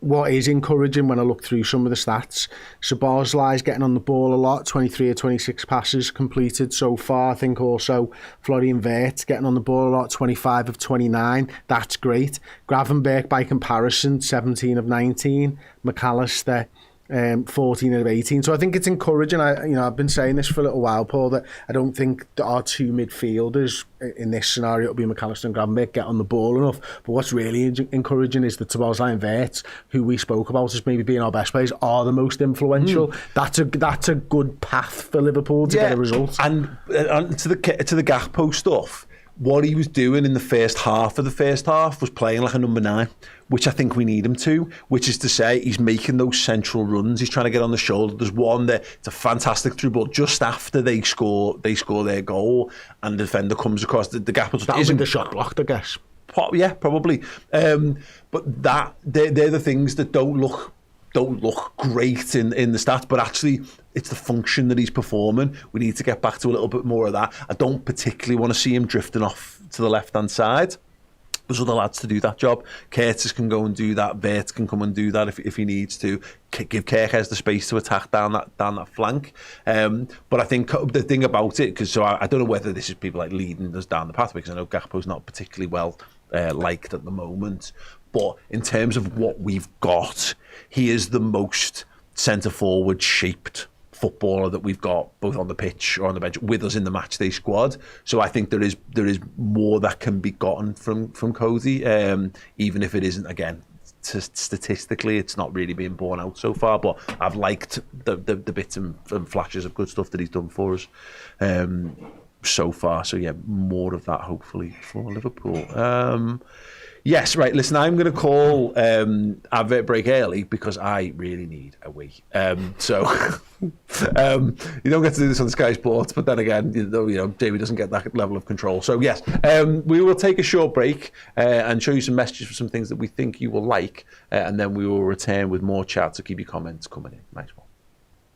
what is encouraging when I look through some of the stats, Szoboszlai's getting on the ball a lot, 23 or 26 passes completed so far. I think also Florian Wirtz getting on the ball a lot, 25 of 29. That's great. Gravenberch, by comparison, 17 of 19. McAllister, 14 of 18. So I think it's encouraging. I've been saying this for a little while, Paul, that I don't think that our two midfielders in this scenario, it'll be McAllister and Gravenberch, get on the ball enough. But what's really encouraging is that Szoboszlai and Wirtz, who we spoke about as maybe being our best players, are the most influential. That's a good path for Liverpool to get a result. And to the Gakpo stuff, what he was doing in the first half of the first half was playing like a number 9, which I think we need him to, which is to say he's making those central runs. He's trying to get on the shoulder. There's one that it's a fantastic through ball just after they score their goal and the defender comes across the gap. That isn't the shot blocked, I guess. Yeah, probably. But they're the things that don't look great in the stats, but actually it's the function that he's performing. We need to get back to a little bit more of that. I don't particularly want to see him drifting off to the left-hand side. There's other lads to do that job. Curtis can go and do that. Wirtz can come and do that if he needs to. Give Kerkez the space to attack down that flank. But I think the thing about it, because I don't know whether this is people like leading us down the pathway, because I know Gakpo's not particularly well liked at the moment. But in terms of what we've got, he is the most centre-forward shaped footballer that we've got, both on the pitch or on the bench, with us in the matchday squad. So I think there is more that can be gotten from Cody, even if it isn't, again, statistically, it's not really being borne out so far. But I've liked the bits and flashes of good stuff that he's done for us so far. So yeah, more of that hopefully for Liverpool. Yes, right. Listen, I'm going to call advert break early because I really need a wee. So you don't get to do this on Sky Sports, but then again, Jamie doesn't get that level of control. So yes, we will take a short break and show you some messages for some things that we think you will like, and then we will return with more chat. So keep your comments coming in. Nice one.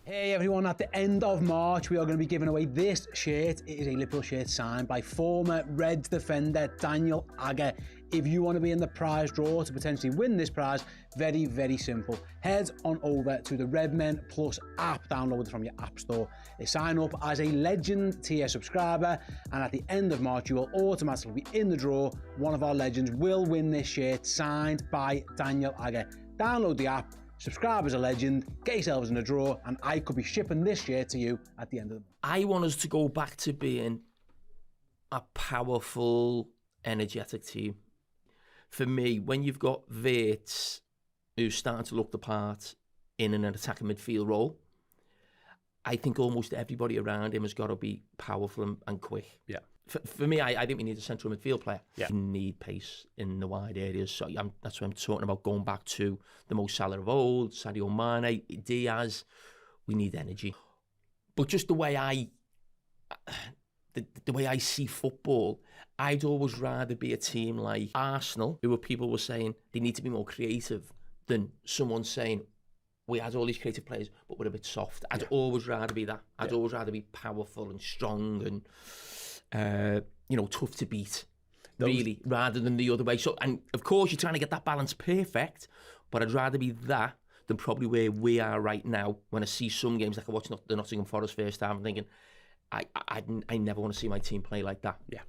Hey everyone, at the end of March, we are going to be giving away this shirt. It is a Liverpool shirt signed by former Reds defender Daniel Agger. If you want to be in the prize draw to potentially win this prize, very, very simple. Head on over to the Redmen Plus app, downloaded from your app store. Sign up as a Legend tier subscriber, and at the end of March, you will automatically be in the draw. One of our legends will win this shirt signed by Daniel Agger. Download the app, subscribe as a legend, get yourselves in the draw, and I could be shipping this shirt to you at the end of the month. I want us to go back to being a powerful, energetic team. For me, when you've got Wirtz, who's starting to look the part in an attacking midfield role, I think almost everybody around him has got to be powerful and quick. Yeah. For me, I think we need a central midfield player. Yeah. You need pace in the wide areas. So that's what I'm talking about, going back to the Mo Salah of old, Sadio Mane, Diaz. We need energy. But just the way I see football, I'd always rather be a team like Arsenal, who people were saying they need to be more creative, than someone saying, we had all these creative players, but we're a bit soft. I'd always rather be that. I'd always rather be powerful and strong and, tough to beat, really, rather than the other way. So, and of course, you're trying to get that balance perfect, but I'd rather be that than probably where we are right now. When I see some games, like I watched the Nottingham Forest first half, I'm thinking, I never want to see my team play like that. Yeah.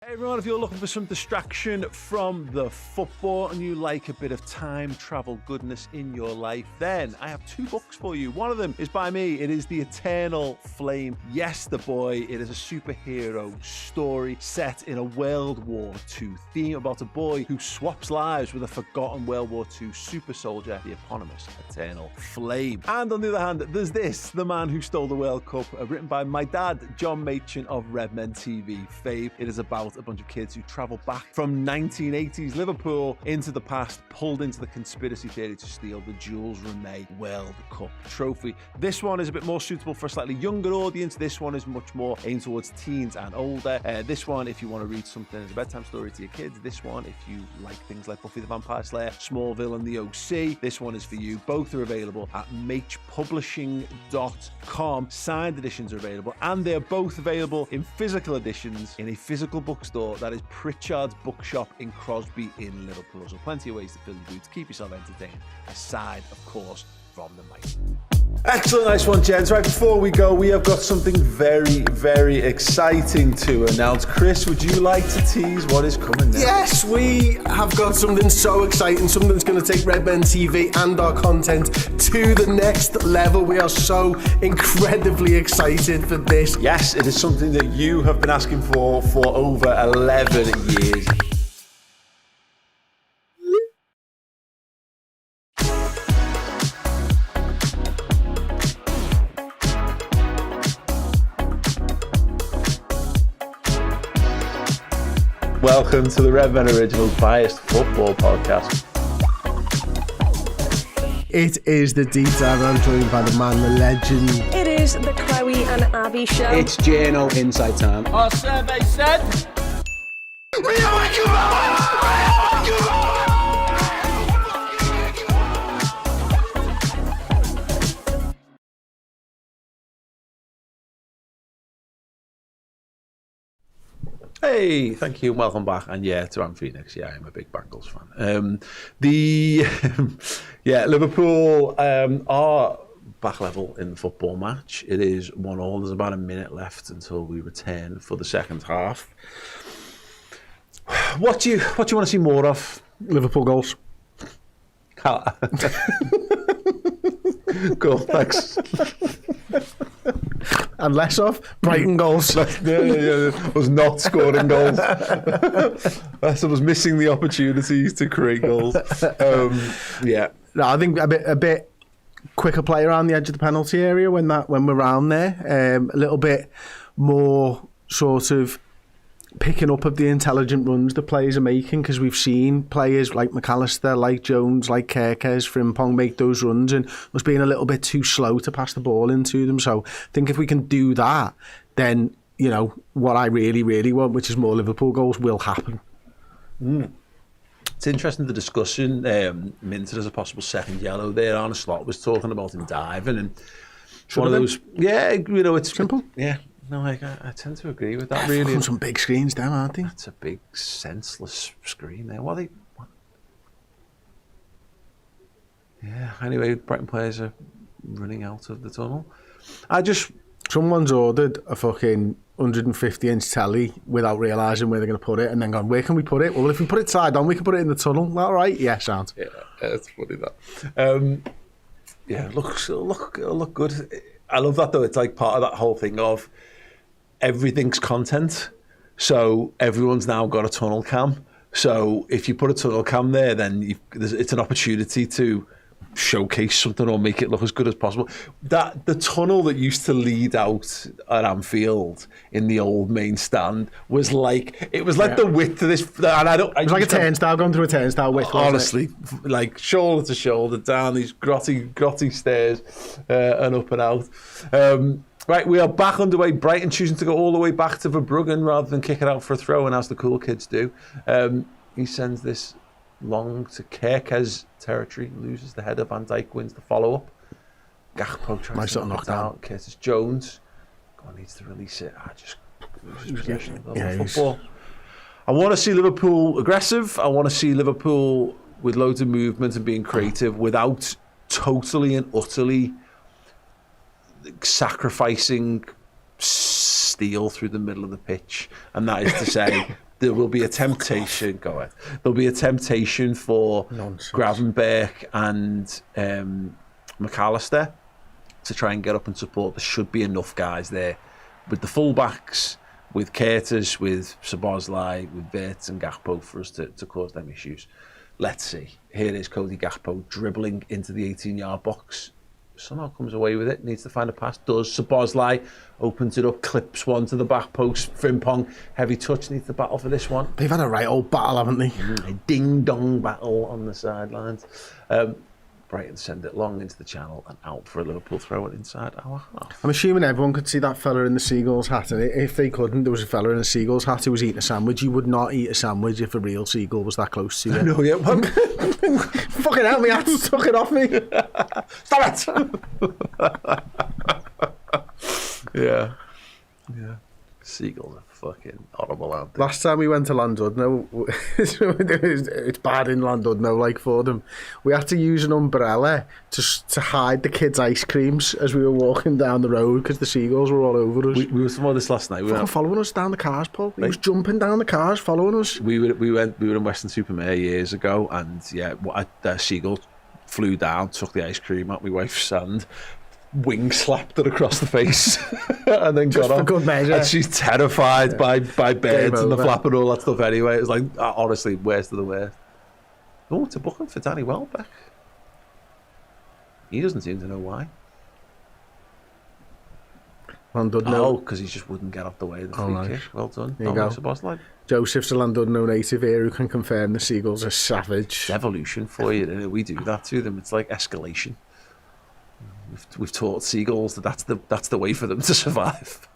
Hey everyone, if you're looking for some distraction from the football and you like a bit of time travel goodness in your life, then I have 2 books for you. One of them is by me. It is The Eternal Flame. Yes, the boy. It is a superhero story set in a World War II theme about a boy who swaps lives with a forgotten World War II super soldier, the eponymous Eternal Flame. And on the other hand, there's this, The Man Who Stole the World Cup, written by my dad, John Machin of Redmen TV fame. It is about a bunch of kids who travel back from 1980s Liverpool into the past, pulled into the conspiracy theory to steal the Jules Rimet World Cup trophy. This one is a bit more suitable for a slightly younger audience. This one is much more aimed towards teens and older. This one, if you want to read something as a bedtime story to your kids. This one, if you like things like Buffy the Vampire Slayer, Smallville and the OC. This one is for you. Both are available at machpublishing.com. Signed editions are available, and they're both available in physical editions in a physical book bookstore. That is Pritchard's Bookshop in Crosby in Liverpool. So plenty of ways to fill your boots, keep yourself entertained, aside, of course, from the mic. Excellent, nice one, gents. Right, before we go, we have got something very, very exciting to announce. Chris, would you like to tease what is coming next? Yes, we have got something so exciting, something that's going to take Red Men TV and our content to the next level. We are so incredibly excited for this. Yes, it is something that you have been asking for over 11 years. Welcome to the Red Men Originals Biased Football Podcast. It is the deep dive. I'm joined by the man, the legend. It is the Chloe and Abby show. It's JNO Inside Time. Our survey said... Hey, thank you, welcome back. And yeah, to Phoenix, yeah, I'm a big Bengals fan. Liverpool are back level in the football match. It is 1-1. There's about a minute left until we return for the second half. What do you want to see more of? Liverpool goals. Cool, thanks. And less of Brighton goals. Was not scoring goals. I was missing the opportunities to create goals. Yeah. No, I think a bit quicker play around the edge of the penalty area when we're around there. A little bit more sort of picking up of the intelligent runs the players are making, because we've seen players like McAllister, like Jones, like Kerkez, Frimpong make those runs and us being a little bit too slow to pass the ball into them. So I think if we can do that, then, you know, what I really, really want, which is more Liverpool goals, will happen. It's interesting, the discussion. Minter as a possible second yellow there. Arne Slot was talking about him diving, and one of those. Yeah, you know, it's simple. Yeah, no, I tend to agree with that. Really, some big screens down, aren't they? That's a big senseless screen there. What? Yeah. Anyway, Brighton players are running out of the tunnel. Someone's ordered a fucking 150-inch telly without realising where they're going to put it, and then gone, where can we put it? Well, if we put it side on, we can put it in the tunnel. All right? Yeah, sound. Yeah, it's funny that. Yeah, look good. I love that though. It's like part of that whole thing of everything's content. So everyone's now got a tunnel cam. So if you put a tunnel cam there, then it's an opportunity to showcase something or make it look as good as possible. That the tunnel that used to lead out at Anfield in the old main stand was like the width of this, and it was like a turnstile, going through a turnstile width. Honestly, like shoulder to shoulder down these grotty stairs and up and out. Right, we are back underway. Brighton choosing to go all the way back to Verbruggen rather than kick it out for a throw, and as the cool kids do. He sends this long to Kerkez territory, loses the header. Van Dijk wins the follow-up. Gakpo tries to knock it out. Curtis Jones needs to release it. Just loses possession of the football. I want to see Liverpool aggressive. I want to see Liverpool with loads of movement and being creative without totally and utterly sacrificing steel through the middle of the pitch. And that is to say, there will be a temptation. There'll be a temptation for Gravenberch and McAllister to try and get up and support. There should be enough guys there with the fullbacks, with Curtis, with Szoboszlai, with Wirtz and Gakpo for us to cause them issues. Let's see. Here is Cody Gakpo dribbling into the 18-yard box. Somehow comes away with it, needs to find a pass, does. Szoboszlai opens it up, clips one to the back post. Frimpong, heavy touch, needs to battle for this one. They've had a right old battle, haven't they? A ding-dong battle on the sidelines. Brighton send it long into the channel and out for a Liverpool throw it inside our half. I'm assuming everyone could see that fella in the Seagulls hat, and if they couldn't, there was a fella in a Seagulls hat who was eating a sandwich. You would not eat a sandwich if a real seagull was that close to you. No, yeah. Fucking hell, me hat's took it off me. Stop it! Yeah. Seagulls are fucking horrible, aren't they? Last time we went to Llandudno, it's bad in Llandudno, like for them. We had to use an umbrella to hide the kids' ice creams as we were walking down the road because the seagulls were all over us. We were somewhere this last night. We Fucking were following us down the cars, Paul. He was jumping down the cars, following us. we were in Weston-super-Mare years ago, and yeah, the seagull flew down, took the ice cream out my wife's hand, wing slapped her across the face, and then Just got for on. good measure. And she's terrified by birds and the over. flap and all that stuff anyway. It was like, honestly, worst of the worst. Oh, it's a booking for Danny Welbeck. He doesn't seem to know why. Llandudno. because he just wouldn't get off the way of the Oh, free nice. kick. Well done. There you go. Szoboszlai. Joseph's a Llandudno native here who can confirm the seagulls are savage. It's evolution for you, and we do that to them. It's like escalation. We've taught seagulls that that's the way for them to survive.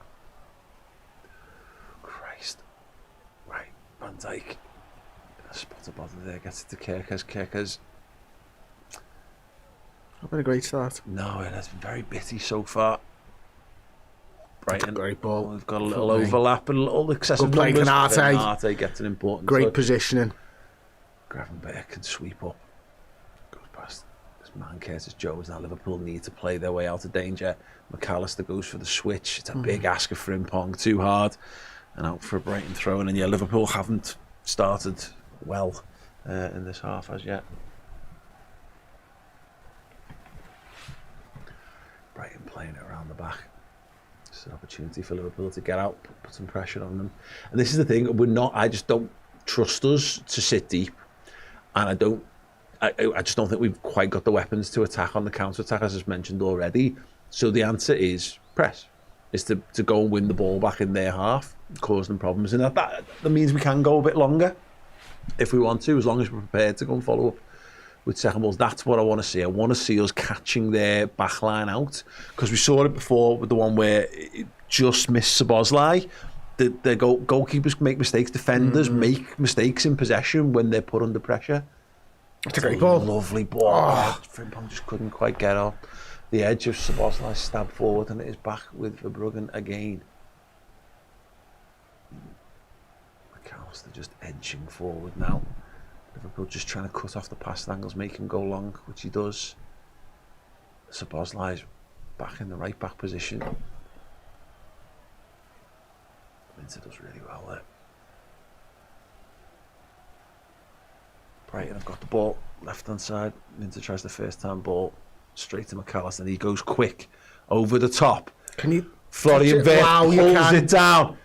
Christ. Right, Van Dijk. Spot a bother there, gets it to Kerkers. Not been a great start. No, it has been very bitty so far. Brighton. Great ball. We've got a little overlap and a little excessive Good play, numbers. Canate. Canate gets an important. Great touch. positioning. Gravenberch can sweep up. Goes past this man, Curtis Jones. Now Liverpool need to play their way out of danger. McAllister goes for the switch. It's a big ask of Frimpong, too hard. And out for a Brighton throw. And yeah, Liverpool haven't started well in this half as yet. Brighton playing it around the back. It's an opportunity for Liverpool to get out, put some pressure on them. And this is the thing, I just don't trust us to sit deep. And I just don't think we've quite got the weapons to attack on the counter-attack, as I've mentioned already. So the answer is press. Is to go and win the ball back in their half, cause them problems. And that means we can go a bit longer if we want to, as long as we're prepared to go and follow up with second balls. That's what I want to see. I want to see us catching their back line out, because we saw it before with the one where it just missed Szoboszlai. The goalkeepers make mistakes, defenders make mistakes in possession when they're put under pressure. It's a great ball. Lovely ball. Frimpong just couldn't quite get on the edge of Szoboszlai, stab forward, and it is back with Verbruggen again. McAllister just edging forward now. Liverpool just trying to cut off the pass angles, make him go long, which he does. Szoboszlai's back in the right back position. Minter does really well there. Brighton have got the ball, left hand side. Minter tries the first time ball straight to McAllister, and he goes quick over the top. Can you? Florian Wirtz Wow, you pulls can. it down.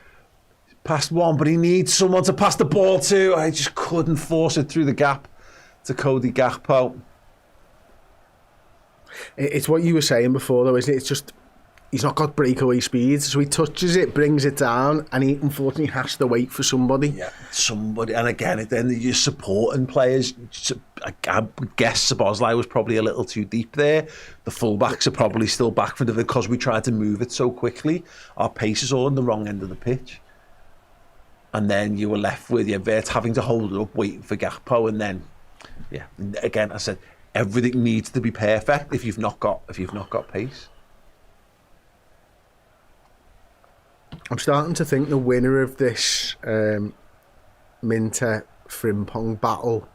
Past one, but he needs someone to pass the ball to. I just couldn't force it through the gap to Cody Gakpo. It's what you were saying before, though, isn't it? It's just he's not got breakaway speed, so he touches it, brings it down, and he unfortunately has to wait for somebody. Yeah, somebody. And again, then you're supporting players. I guess Szoboszlai was probably a little too deep there. The fullbacks are probably still back from because we tried to move it so quickly. Our pace is all on the wrong end of the pitch. And then you were left with Wirtz having to hold it up, waiting for Gakpo, and then, yeah. Again, I said everything needs to be perfect if you've not got pace. I'm starting to think the winner of this Minter Frimpong battle,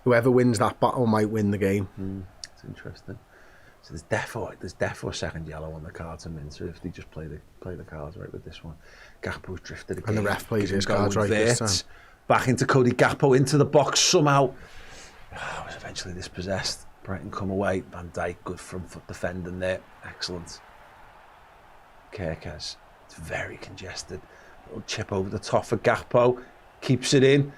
whoever wins that battle might win the game. It's interesting. So there's defo a second yellow on the card to Minter if they just play the cards right with this one. Gakpo's drifted again. And the ref plays his Go cards with right this Wirtz. time. Back into Cody Gakpo into the box somehow. Was eventually dispossessed. Brighton come away. Van Dijk, good front foot defending there. Excellent. Kerkers. It's very congested. Little chip over the top for Gakpo. Keeps it in.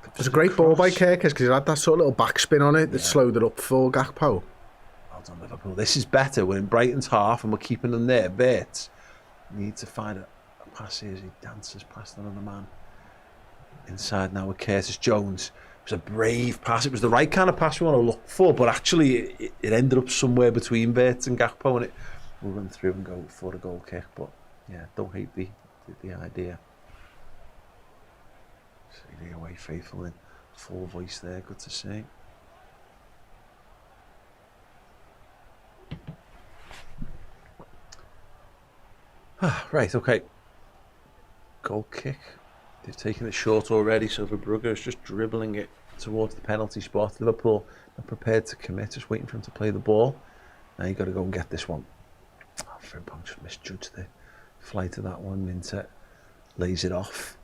It was a great ball by Kerkers because he had that sort of little backspin on it that slowed it up for Gakpo. Well done, Liverpool. This is better. We're in Brighton's half and we're keeping them there. Wirtz need to find a pass here as he dances past another man. Inside now with Curtis Jones. It was a brave pass. It was the right kind of pass we want to look for, but actually it ended up somewhere between Wirtz and Gakpo, and it will run through and go for a goal kick. But yeah, don't hate the idea. See the away faithful in full voice there. Good to see. Right, okay. goal kick. They've taken it short already, so Verbrugge is just dribbling it towards the penalty spot. Liverpool are prepared to commit, just waiting for him to play the ball. Now you've got to go and get this one. Oh, Frimpong just misjudged the flight of that one. Minter lays it off.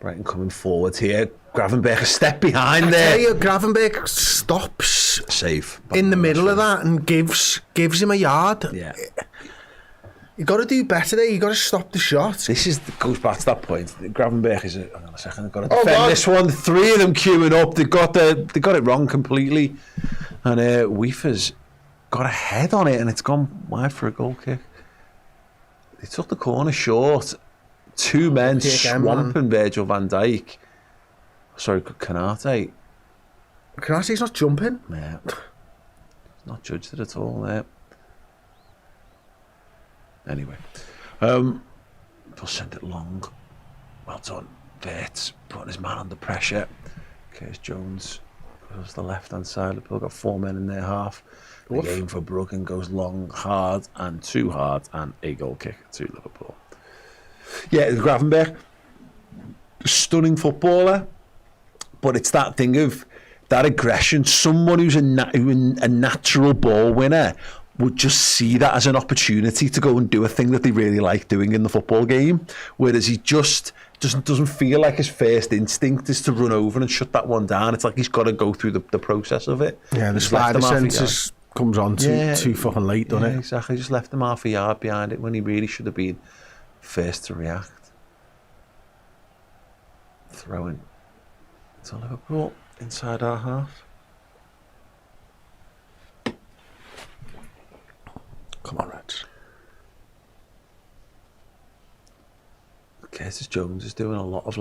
Brighton coming forward here. Gravenberch a step behind there. I tell you, Gravenberch stops Save. in the middle of that and gives him a yard. Yeah. You got to do better there. You got to stop the shot. This goes back to that point. Gravenberch is hang on a second. I've got to defend this one. 3 of them queuing up. They got it wrong completely, and Weaver's got a head on it, and it's gone wide for a goal kick. They took the corner short. 2 men swamping Virgil van Dijk. Sorry, Canate. Canate's not jumping. Yeah, not judged it at all there. Anyway, they'll send it long. Well done. Wirtz putting his man under pressure. Curtis Jones goes to the left-hand side. Liverpool got 4 men in their half. The game for Bruggen goes long, hard, and too hard, and a goal kick to Liverpool. Yeah, Gravenberch, stunning footballer, but it's that thing of that aggression. Someone who's a natural ball winner would just see that as an opportunity to go and do a thing that they really like doing in the football game, whereas he just doesn't feel like his first instinct is to run over and shut that one down. It's like he's got to go through the process of it. Yeah, the spider sense comes on too fucking late, doesn't it? Exactly, just left him half a yard behind it when he really should have been first to react. Throwing to Liverpool inside our half. Come on, Reds. Curtis Jones is doing a lot of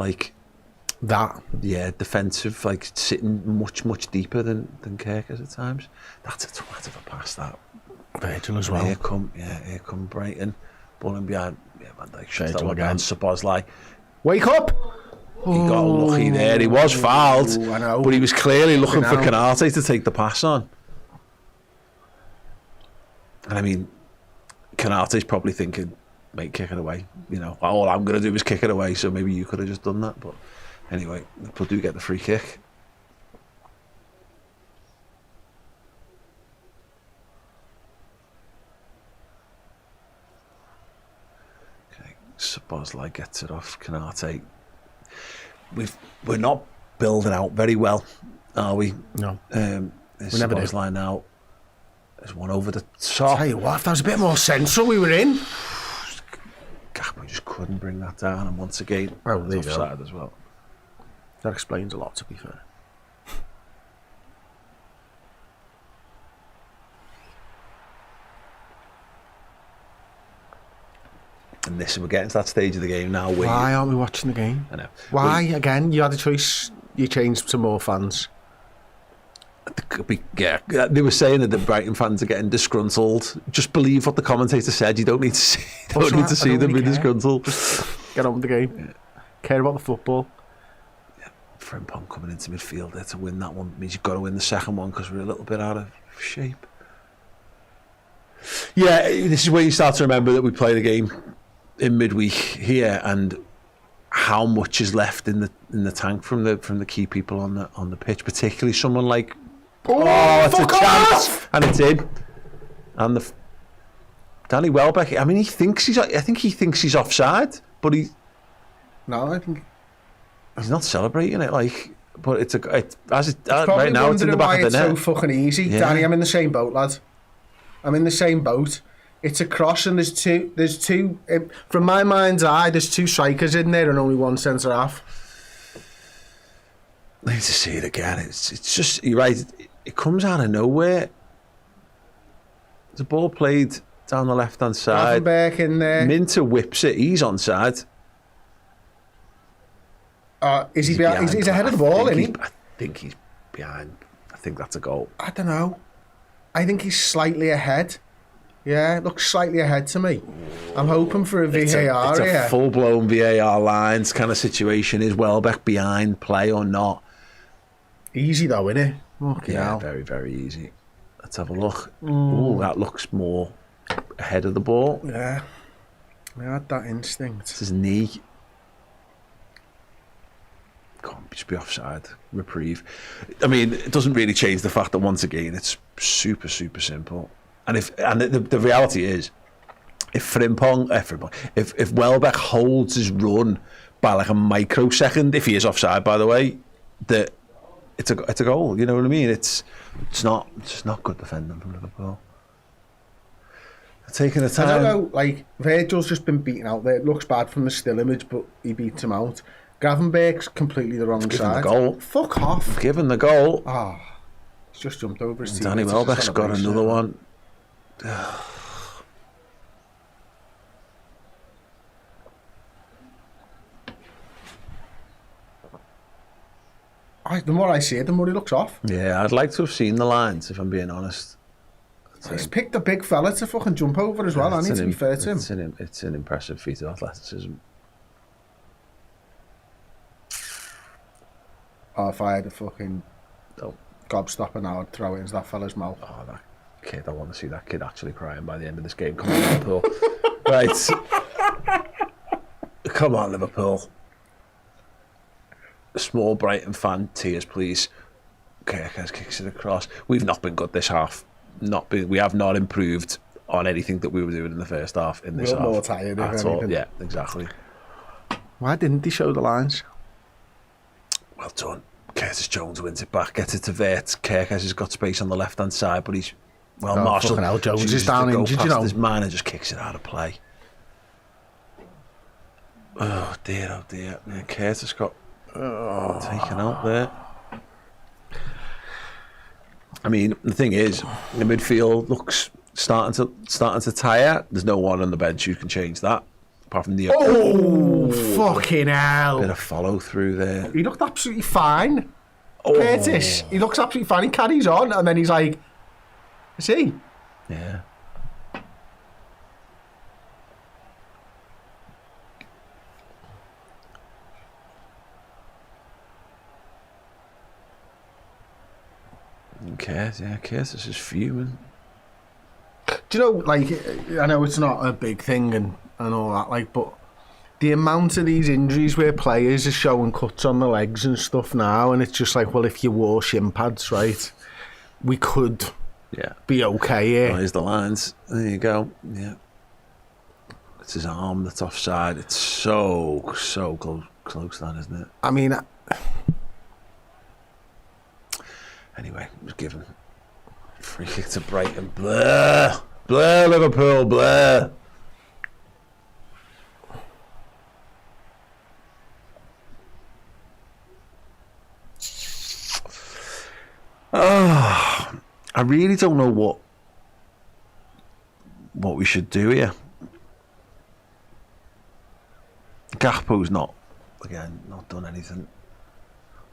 defensive, sitting much deeper than Kirk is at times. That's a twat of a pass, that. Virgil as well. Here come Brighton. Balling behind. Yeah, Van Dijk shuts that one down. Szoboszlai. Wake up! He got lucky there. He was fouled, I know. but he was clearly looking for Canate to take the pass on. And I mean, Canate's probably thinking, mate, kick it away. You know, all I'm going to do is kick it away, so maybe you could have just done that. But anyway, Liverpool do get the free kick. Okay, Szoboszlai gets it off Canate. We're not building out very well, are we? No. We never do. Line now. There's one over the top. Tell you what, if that was a bit more central, we were in. We just couldn't bring that down, and once again, there you offside as well. That explains a lot, to be fair. And we're getting to that stage of the game now. Why aren't we watching the game? I know. Why? Again, you had a choice. You changed to more fans. Yeah, they were saying that the Brighton fans are getting disgruntled. Just believe what the commentator said. You don't need to see. Them be disgruntled. Get on with the game. Yeah. Care about the football. Yeah. Frimpong coming into midfield there to win that one means you've got to win the second one because we're a little bit out of shape. Yeah, this is where you start to remember that we played a game in midweek here and how much is left in the tank from the key people on the pitch, particularly someone like. Oh, it's a chance, and it's in. And Danny Welbeck. I mean, I think he thinks he's offside, but No, I think he's not celebrating it. But it's probably right now. It's in the back of the net. It's so fucking easy, yeah. Danny. I'm in the same boat, lad. I'm in the same boat. It's a cross, and there's two. From my mind's eye, there's 2 strikers in there and only 1 centre half. I need to see it again. It's just, you're right. It comes out of nowhere. The ball played down the left-hand side. Gravenberch in there. Minter whips it. He's onside. Is he behind? He's ahead of the ball, isn't he? I think he's behind. I think that's a goal. I don't know. I think he's slightly ahead. Yeah, it looks slightly ahead to me. I'm hoping for a VAR It's here. a full-blown VAR lines kind of situation. Is Welbeck behind play or not? Easy though, isn't it? Okay, yeah, very, very easy. Let's have a look. Oh, that looks more ahead of the ball. Yeah. I had that instinct. It's his knee. just be offside. Reprieve. I mean, it doesn't really change the fact that once again it's super simple. And the reality is, if Welbeck holds his run by like a microsecond, if he is offside, by the way, that it's a goal. You know what I mean? It's not good defending from Liverpool. Taking the time. I don't know, like, Virgil's just been beaten out there. It looks bad from the still image, but he beats him out. Gravenberg's completely the wrong side. The goal. Fuck off. Given the goal. He's just jumped over his team. Danny Welbeck's got another one. The more I see it, the more he looks off. Yeah, I'd like to have seen the lines, if I'm being honest. He's picked a big fella to fucking jump over as well. I need to be fair to him. It's an impressive feat of athleticism. If I had a fucking gobstopper now, I'd throw it into that fella's mouth. Oh, that kid, I want to see that kid actually crying by the end of this game. Come on, Liverpool. Right. Come on, Liverpool. A small Brighton fan, tears, please. Kerkez kicks it across. We've not been good this half. We have not improved on anything that we were doing in the first half. In this half, more tired at all. Yeah, exactly. Why didn't he show the lines? Well done. Curtis Jones wins it back, gets it to Vert. Kerkez has got space on the left hand side, but he's Marshall. Fucking hell, Jones is down injured, you know. His man and just kicks it out of play. Oh dear. Yeah, Curtis got taken out there. I mean, the thing is, the midfield looks starting to tire. There's no one on the bench who can change that, apart from the fucking hell! Bit of follow through there. He looked absolutely fine. Curtis, he looks absolutely fine. He carries on, and then he's like, "Is he?" Yeah. Curtis is fuming. Do you know, like, I know it's not a big thing and all that, like, but the amount of these injuries where players are showing cuts on the legs and stuff now, and it's just like, well, if you wore shin pads, right, we could be okay here. There's the lines. There you go. Yeah. It's his arm that's offside. It's so close, that, isn't it? I mean... Anyway, it was given. Free kick to Brighton. Blur, Liverpool, blur. I really don't know what we should do here. Gakpo's not done anything.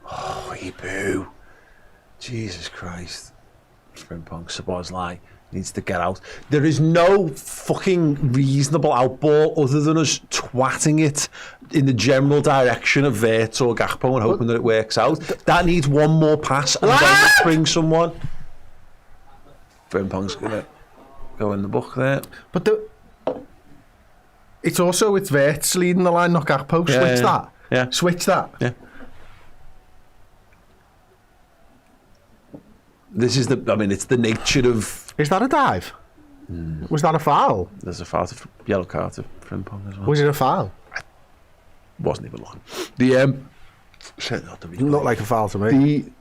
Oh, he boo. Jesus Christ. Frimpong, Szoboszlai needs to get out. There is no fucking reasonable outball other than us twatting it in the general direction of Vert or Gakpo and hoping that it works out. That needs one more pass and then bring someone. Frimpong's going to go in the book there. But it's Vert's leading the line, not Gakpo. Switch that. Yeah. Switch that. Yeah. This is it's the nature of... Is that a dive? Was that a foul? There's a foul, yellow card to Frimpong as well. Was it a foul? I wasn't even looking. The looked like a foul to me. They're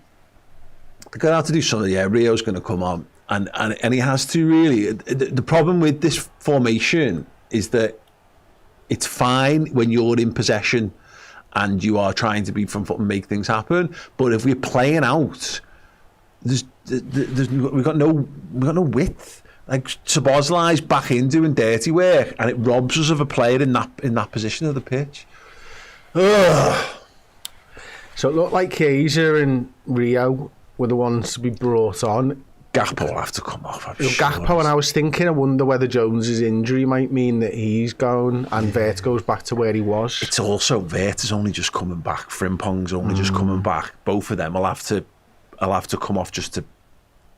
going to have to do something. Yeah, Rio's going to come on. And he has to really... The problem with this formation is that it's fine when you're in possession and you are trying to be front foot and make things happen. But if we're playing out... we've got no width. Like Szoboszlai's back in doing dirty work, and it robs us of a player in that position of the pitch. Ugh. So it looked like Kaiser and Rio were the ones to be brought on. Gakpo will have to come off. Gakpo, and I was thinking, I wonder whether Jones's injury might mean that he's gone and Vert goes back to where he was. It's also Vert is only just coming back. Frimpong's only just coming back. Both of them will have to come off just to,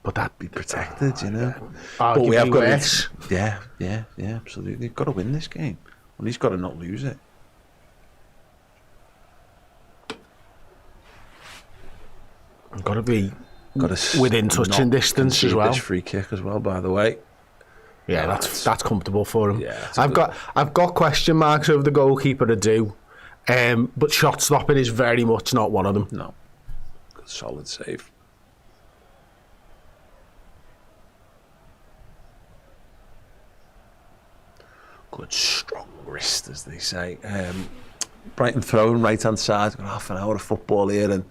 but that be protected, you know. But we have got to, yeah, absolutely. We've got to win this game. Well, he's got to not lose it. got to be Got within touching distance as well. This free kick as well, by the way. Yeah, that's comfortable for him. Yeah, I've got question marks over the goalkeeper, I do, but shot stopping is very much not one of them. No, good solid save. Good strong wrist, as they say. Brighton throwing right hand side. Got half an hour of football here, and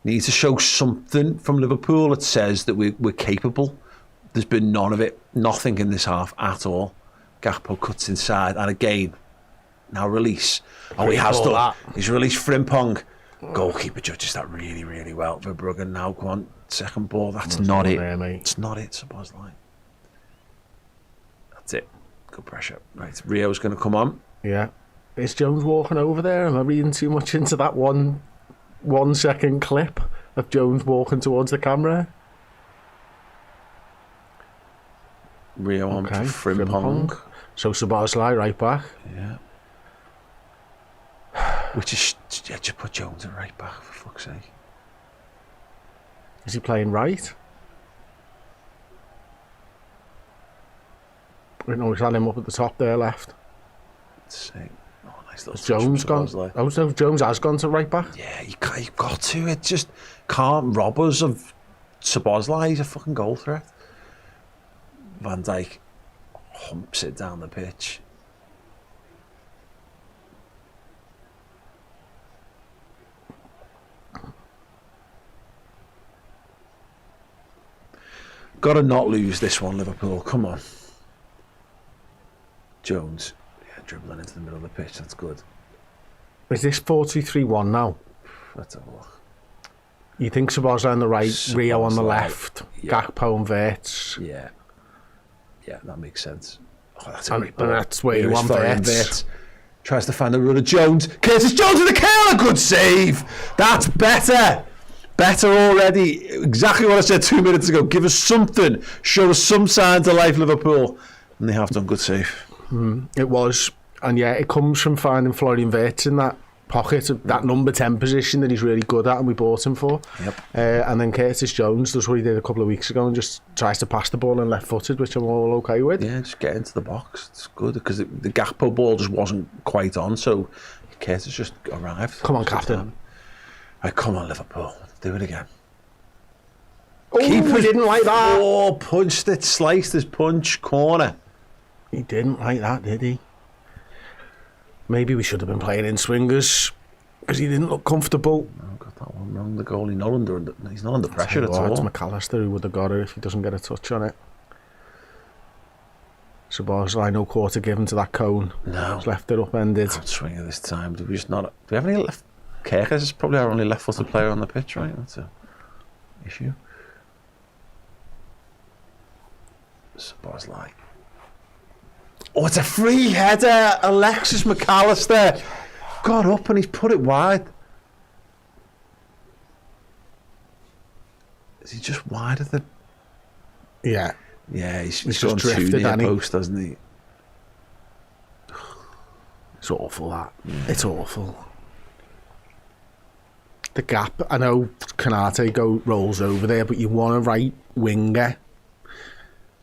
need to show something from Liverpool that says that we're capable. There's been none of it, nothing in this half at all. Gakpo cuts inside, and again, now release. Oh, he has done that. He's released Frimpong. Goalkeeper judges that really, really well. Verbruggen now, come on, second ball. That's not it. There, mate. It's not it, Szoboszlai. That's it. Good pressure. Right, Rio's going to come on. Yeah. Is Jones walking over there? Am I reading too much into that 1 second clip of Jones walking towards the camera? Rio on for Frimpong. So Szoboszlai right back. Yeah. Which is, yeah, just put Jones at right back, for fuck's sake. Is he playing right? No, he's had him up at the top there, left. Let's see. Oh, nice little Jones gone. Oh, so Jones has gone to right back? Yeah, you've got to. It just can't rob us of Szoboszlai. He's a fucking goal threat. Van Dijk humps it down the pitch. Got to not lose this one, Liverpool. Come on. Jones. Yeah, dribbling into the middle of the pitch. That's good. Is this 4-2-3-1 now? Let's have a look. You think Szoboszlai on the right, Rio on the left, yeah. Gakpo and Wirtz? Yeah. Yeah, that makes sense. Oh, that's a great ball. And that's where you want Wirtz. Tries to find the run of Jones. Curtis Jones with the curl. Good save. That's better. Better already. Exactly what I said 2 minutes ago. Give us something. Show us some signs of life, Liverpool. And they have done good save. It was. And yeah, it comes from finding Florian Wirtz in that pocket, that number 10 position that he's really good at and we bought him for. Yep. And then Curtis Jones does what he did a couple of weeks ago and just tries to pass the ball and left-footed, which I'm all okay with. Yeah, just get into the box. It's good because the Gakpo ball just wasn't quite on, so Curtis just arrived. Come on, captain. Right, come on, Liverpool. Do it again. Oh, he didn't like that. Oh, punched it, sliced his punch, corner. He didn't like that, did he? Maybe we should have been playing in swingers because he didn't look comfortable. I got that one wrong. The goalie, he's not under pressure at all. It's McAllister who would have got it if he doesn't get a touch on it. Szoboszlai, no quarter given to that cone. No. He's left it upended. Outswinger this time. Do we have any left? Kerkers is probably our only left-footed player on the pitch, right? That's an issue. Szoboszlai. Oh, it's a free header. Alexis McAllister got up and he's put it wide. Is he just wide of the... Yeah. Yeah, he's just gone drifted, too near hasn't he? post, hasn't he? It's awful, that. Yeah. It's awful. The gap, I know Konate rolls over there, but you want a right winger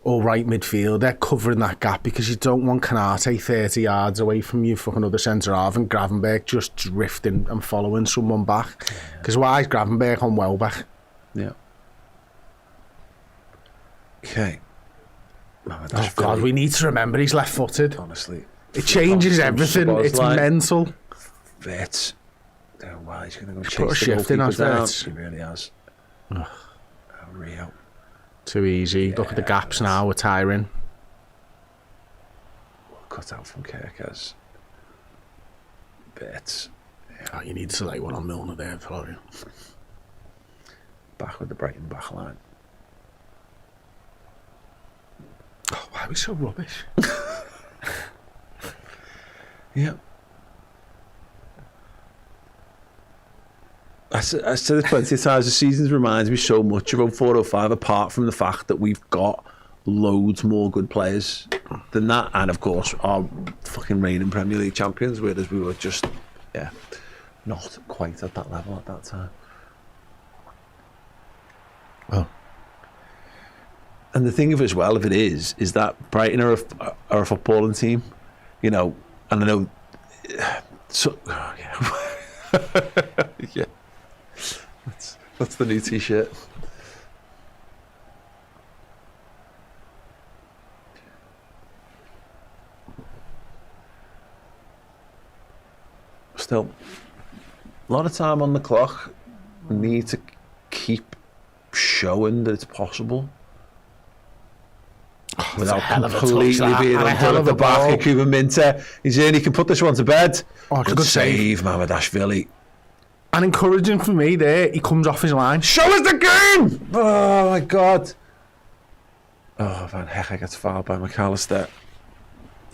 or right midfielder covering that gap because you don't want Konate 30 yards away from you, fucking other centre half, and Gravenberch just drifting and following someone back. Because why is Gravenberch on Welbeck? Yeah. Okay. Oh God, we need to remember he's left-footed. Honestly. It changes everything. It's mental. Wirtz. Wow, he's going to go He's chase put a shift in, has Wirtz. He really has. Rio. Too easy. Look at the gaps now. We're tiring. Cut out from Kerkers. Wirtz. Yeah. Oh, you need to select one on Milner there, Florian. Back with the Brighton back line. Oh, why are we so rubbish? Yeah. I said this plenty of times. The season reminds me so much of 04-05, apart from the fact that we've got loads more good players than that, and of course our fucking reigning Premier League champions, whereas we were just not quite at that level at that time. Oh. And the thing of it as well, if it is that Brighton are a footballing team, you know, and I know, so, yeah, that's the new T-shirt. Still, a lot of time on the clock. We need to keep showing that it's possible. Without completely being under at the back of Cuban Minter. He's in, he can put this one to bed. Oh, good save, Mamardashvili. And encouraging for me there, he comes off his line. Show us the game! Oh my God. Oh, Van Hecke gets fouled by McAllister.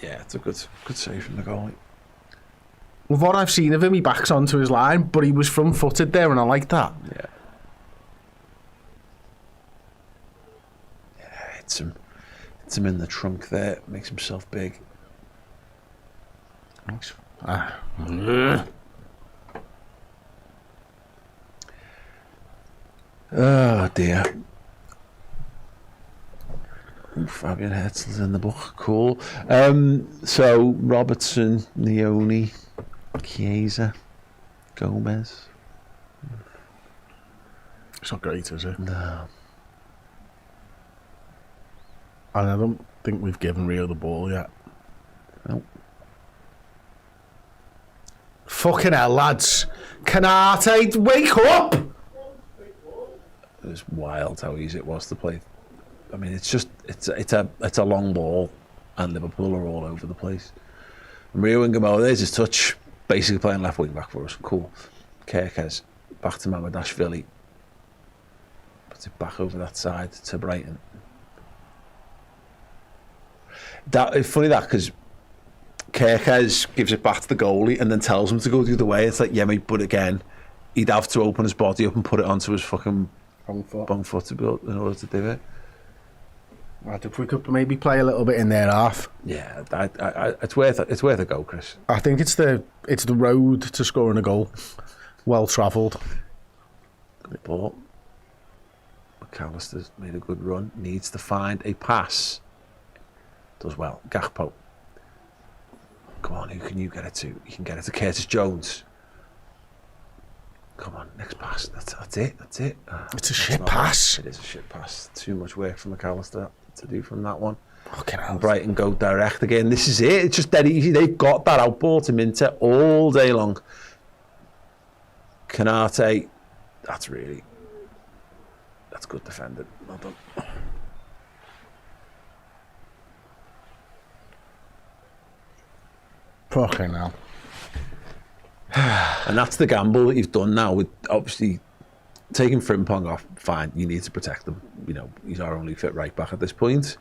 Yeah, it's a good save from the goalie. With what I've seen of him, he backs onto his line, but he was front-footed there, and I like that. Yeah. Yeah, hits him in the trunk there, makes himself big. Thanks. Oh dear. Ooh, Fabian Herzl's in the book. Cool. So Robertson, Leone, Chiesa, Gomez. It's not great, is it? No. And I don't think we've given Rio the ball yet. Nope. Fucking hell, lads. Canate, wake up! It was wild how easy it was to play. I mean, it's a long ball, and Liverpool are all over the place. And Rio and Gamo, there's his touch, basically playing left wing back for us. Cool. Kerkez back to Mamardashvili. Puts it back over that side to Brighton. It's funny that because Kerkez gives it back to the goalie and then tells him to go the other way. It's like, yeah, mate, but again, he'd have to open his body up and put it onto his fucking bum foot to build in order to do it. Right, if we could maybe play a little bit in their half. Yeah, it's worth a go, Chris. I think it's the road to scoring a goal. Well travelled. Good ball. McAllister's made a good run. Needs to find a pass. Does well. Gakpo. Come on, who can you get it to? You can get it to Curtis Jones. Come on, next pass. That's it. It's a shit pass. It is a shit pass. Too much work for McAllister to do from that one. Fucking hell. And Brighton go direct again. This is it. It's just dead easy. They've got that out ball to Minter all day long. Canate. That's good defending. Well done. Fucking hell. And that's the gamble that you've done now with obviously taking Frimpong off. Fine, you need to protect him. You know, he's our only fit right back at this point.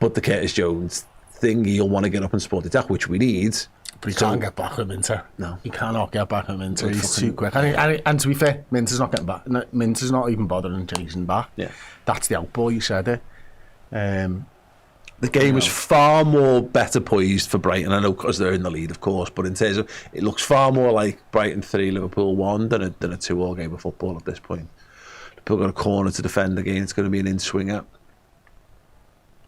But the Curtis Jones thing, he'll want to get up and support the attack, which we need. But he can't get back with Minter. No. He cannot get back with Minter. He's too quick. And to be fair, Minter's not getting back. No, Minter's not even bothering chasing back. Yeah. That's the outball, you said it. The game is far more better poised for Brighton. I know because they're in the lead, of course, but in terms of it looks far more like Brighton 3, Liverpool 1 than a 2-all game of football at this point. Liverpool got a corner to defend again. It's going to be an in-swinger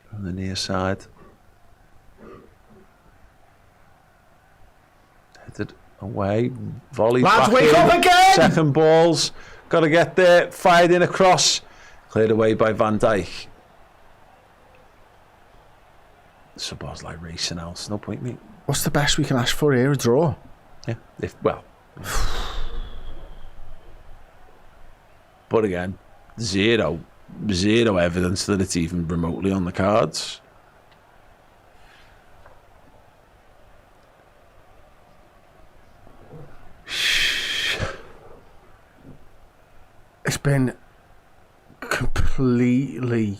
from the near side. Headed away, volley back wake in. up again! Second balls, got to get there. Fired in across, cleared away by Van Dijk. Szoboszlai racing out. No point, mate. What's the best we can ask for here? A draw? Yeah. But again, zero evidence that it's even remotely on the cards. It's been completely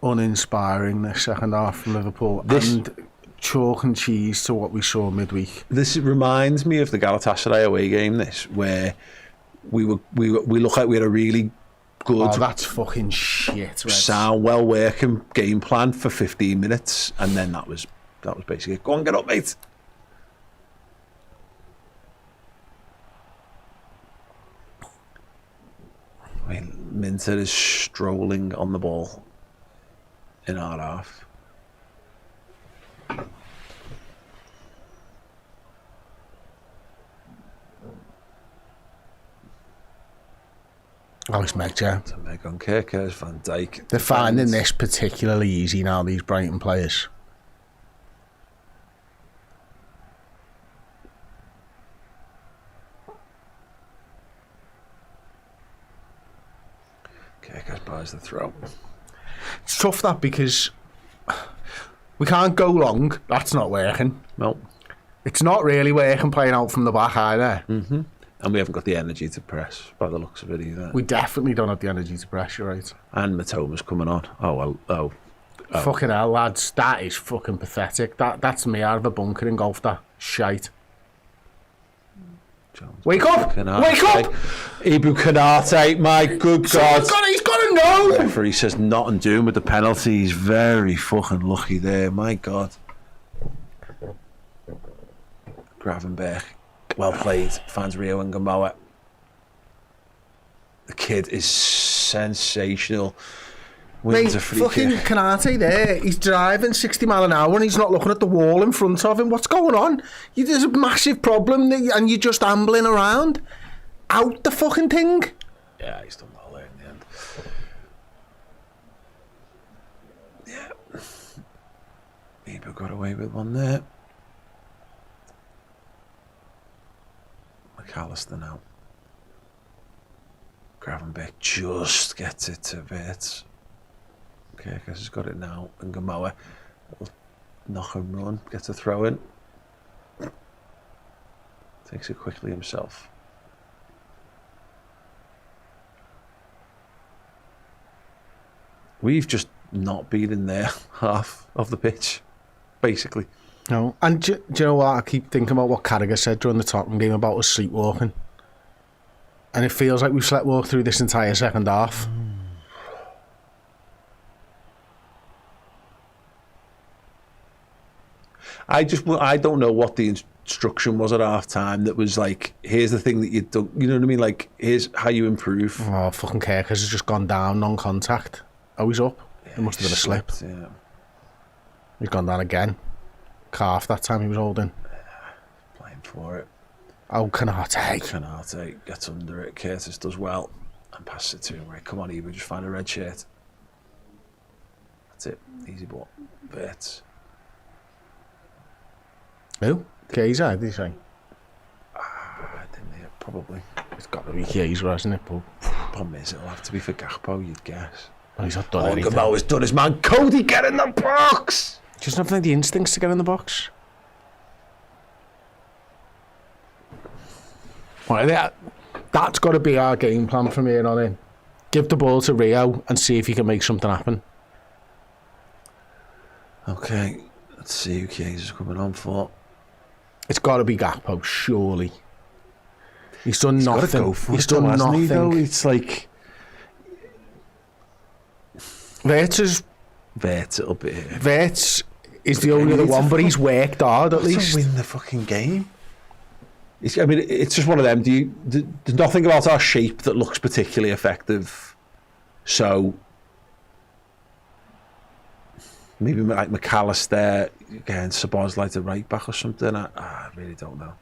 uninspiring this second half from Liverpool, and chalk and cheese to what we saw midweek. This reminds me of the Galatasaray away game. This where we look like we had a really good, that's fucking shit. sound, well working game plan for 15 minutes, and then that was basically it. Go on, get up, mate. I mean, Minter is strolling on the ball in our half. Oh, it's Meg, yeah. So Meg on Kirkers, Van Dijk. They're finding this particularly easy now, these Brighton players. Kirkers buys the throw. It's tough, that, because we can't go long. That's not working. No. It's not really working playing out from the back either. And we haven't got the energy to press, by the looks of it, either. We definitely don't have the energy to press, you're right. And Matoma's coming on. Oh. Fucking hell, lads. That is fucking pathetic. That's me out of a bunker in golf, that shite. Jones. Wake up! Canate. Wake up! Ibu Canate, my good God. He's got to know! Referee says nothing doing with the penalty. He's very fucking lucky there, my God. Gravenberch, well played, finds Rio and Gamoa. The kid is sensational. Wins Mate, a free fucking kick. Canate there, he's driving 60 mile an hour and he's not looking at the wall in front of him. What's going on? There's a massive problem and you're just ambling around. Out the fucking thing. Yeah, he's done well there in the end. Yeah. Ibu got away with one there. McAllister now. Gravenberch just gets it to bits. Kirkers has got it now, and Gamoa will knock and run, gets a throw in. Takes it quickly himself. We've just not been in their half of the pitch, basically. No, and do you know what? I keep thinking about what Carragher said during the Tottenham game about us sleepwalking. And it feels like we've sleepwalked through this entire second half. I don't know what the instruction was at half time that was like, here's the thing that you don't, you know what I mean? Like, here's how you improve. Oh, fucking Kirkers has just gone down, non-contact. Oh, he's up. Yeah, It must have been a slip. Yeah. He's gone down again. Calf that time he was holding. Playing for it. Oh, Canate. Canate gets under it. Curtis does well and passes it to him. Right, come on, Ibu, just find a red shirt. That's it. Easy ball. Bits. Who? Kaiser, did he say? I didn't hear. Probably. It's got to be Kaiser, hasn't it? But Problem is, it'll have to be for Gakpo, you'd guess. well, he's not done anything. Gamoa's done his man. Cody, get in the box! Just not have the instincts to get in the box. Well, that's got to be our game plan from here on in. Give the ball to Rio and see if he can make something happen. Okay, let's see who Kaiser's coming on for. It's got to be Gakpo, surely. He's done He's nothing. got to go for He's it, though, done hasn't he, though? nothing. It's like Verts it'll be. is the only other one, but he's worked hard at least. To win the fucking game. It's just one of them. There's nothing about our shape that looks particularly effective. So maybe like McAllister, again, Szoboszlai to right back or something. I really don't know.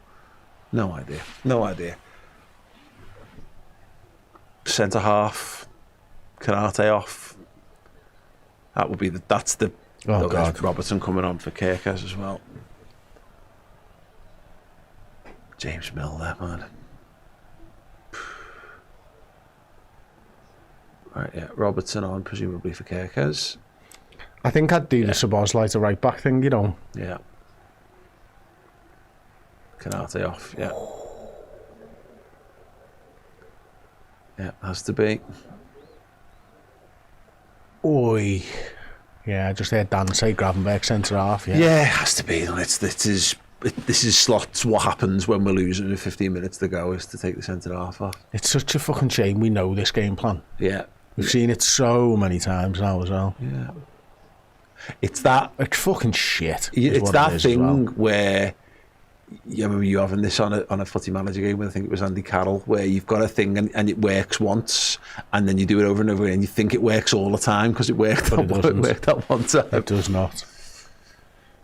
No idea. Centre half, Canate off. That would be that's the. Oh, God. Robertson coming on for Kirkers as well. James Milner, man. Right, yeah. Robertson on, presumably for Kirkers. I think I'd do the Szoboszlai to right back thing, you know. Yeah. Canate off, yeah. Yeah, has to be. Oi. Yeah, I just heard Dan say Gravenberch centre half. Yeah, it has to be. This is slots. What happens when we're losing with 15 minutes to go is to take the centre half off. It's such a fucking shame we know this game plan. Yeah. We've seen it so many times now as well. Yeah. It's that. It's fucking shit. It's that thing where you remember you having this on a footy manager game, I think it was Andy Carroll, where you've got a thing and it works once, and then you do it over and over again, and you think it works all the time because it worked that one time. It does not.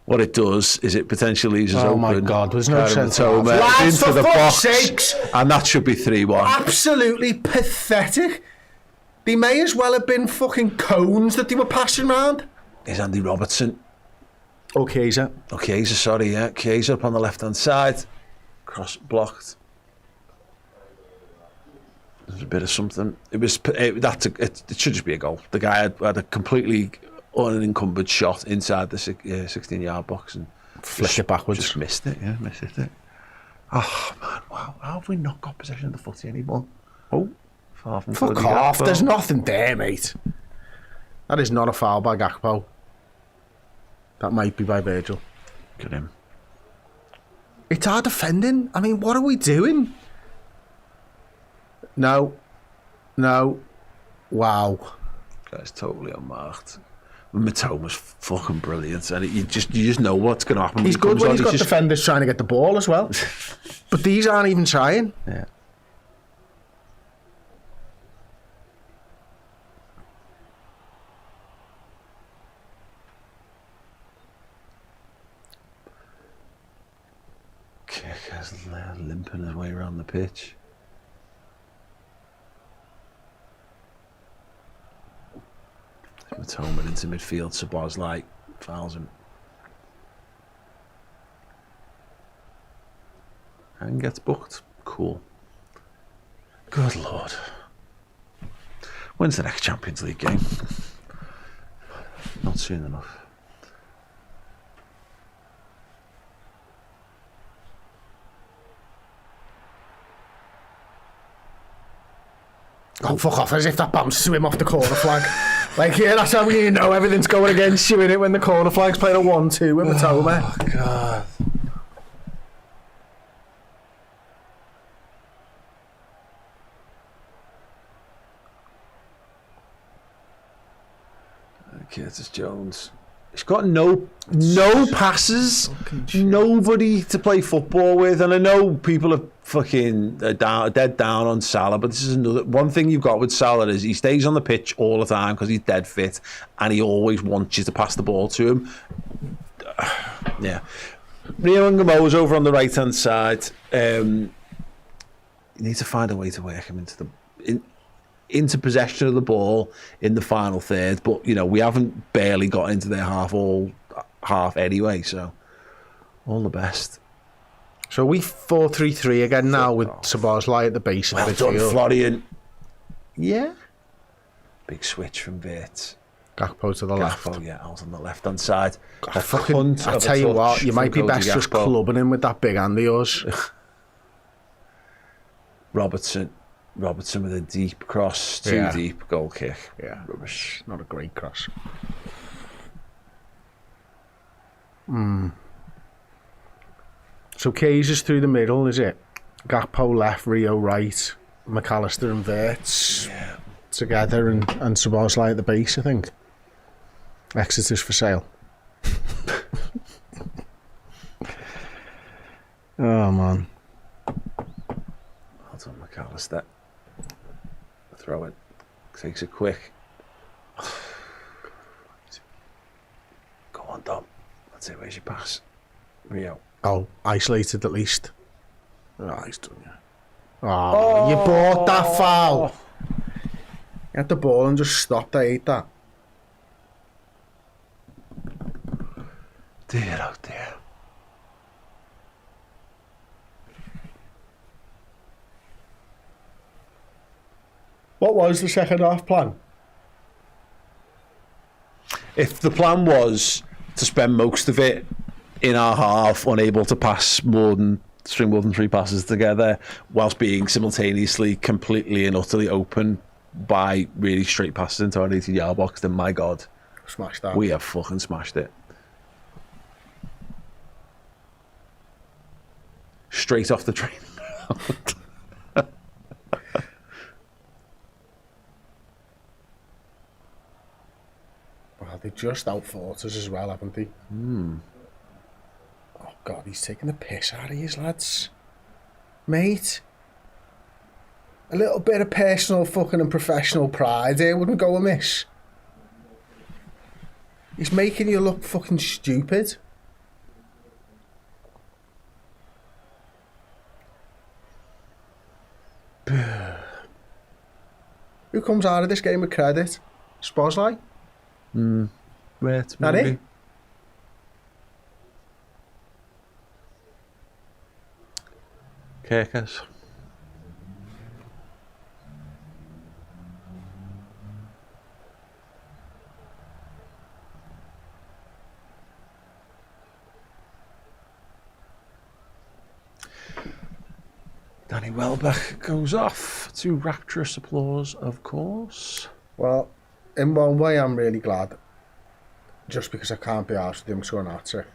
What it does is it potentially leaves us open. Oh my God, there's no sense into the box, sakes. and that should be 3-1. Absolutely pathetic. They may as well have been fucking cones that they were passing around. Is Andy Robertson. Chiesa, sorry, yeah. Chiesa up on the left-hand side. Cross blocked. There's a bit of something. It should just be a goal. The guy had a completely unencumbered shot inside the 16-yard box and flicked it backwards. Just missed it, yeah, missed it. Oh, man, wow. How have we not got possession of the footy anymore? Oh, far from fuck off. There's nothing there, mate. That is not a foul by Gakpo. That might be by Virgil. Look at him. It's our defending. I mean, what are we doing? No. Wow. That's totally unmarked. Matoma's fucking brilliant, and you just know what's going to happen. He's good when he's got defenders trying to get the ball as well. But these aren't even trying. Yeah. Kicker's limping his way around the pitch. Matoma into midfield, Szoboszlai fouls him. And gets booked. Cool. Good Lord. When's the next Champions League game? Not soon enough. Oh, fuck off, as if that bounces to him off the corner flag. Like, yeah, that's how you know everything's going against you, innit, when the corner flag's playing a 1-2 with Matoma. Oh, God. Curtis Jones. He's got no passes, nobody to play football with, and I know people are fucking dead down on Salah, but this is another one thing you've got with Salah is he stays on the pitch all the time because he's dead fit, and he always wants you to pass the ball to him. Yeah, Rio and Gamo's over on the right hand side. You need to find a way to work him into possession of the ball in the final third, but you know we haven't barely got into their half anyway, so all the best. So we 4-3-3 again now with Szoboszlai at the base of the midfield. Well done, Florian. Yeah, big switch from Wirtz. Gakpo to the left. Yeah, I was on the left hand side. I tell you what, you might be best just clubbing him with that big hand of yours. Robertson with a deep cross, too deep, goal kick. Yeah, rubbish. Not a great cross. So Kay's through the middle, is it? Gakpo left, Rio right, McAllister and Wirtz together, and Szoboszlai at the base, I think. Exeter's for sale. Oh, man. Well done, McAllister. Throw it. Takes it quick. Go on, Dom. That's it. Where's your pass? Rio. Oh, isolated at least. Oh, he's done, yeah. Oh, you bought that foul. You had the ball and just stopped. I hate that. Dear, oh dear. What was the second half plan? If the plan was to spend most of it in our half, unable to string more than 3 passes together, whilst being simultaneously completely and utterly open by really straight passes into our 18-yard box, then my God, Smashed that. we have fucking smashed it. Straight off the train. Well, they just outfought us as well, haven't they? Oh, God, he's taking the piss out of his lads. Mate. A little bit of personal fucking and professional pride here wouldn't go amiss. He's making you look fucking stupid. Who comes out of this game with credit? Szoboszlai? Wait, That maybe. it? Kickers. Danny Welbeck goes off to rapturous applause, of course. Well, in one way I'm really glad. Just because I can't be arsed with him scoring at it.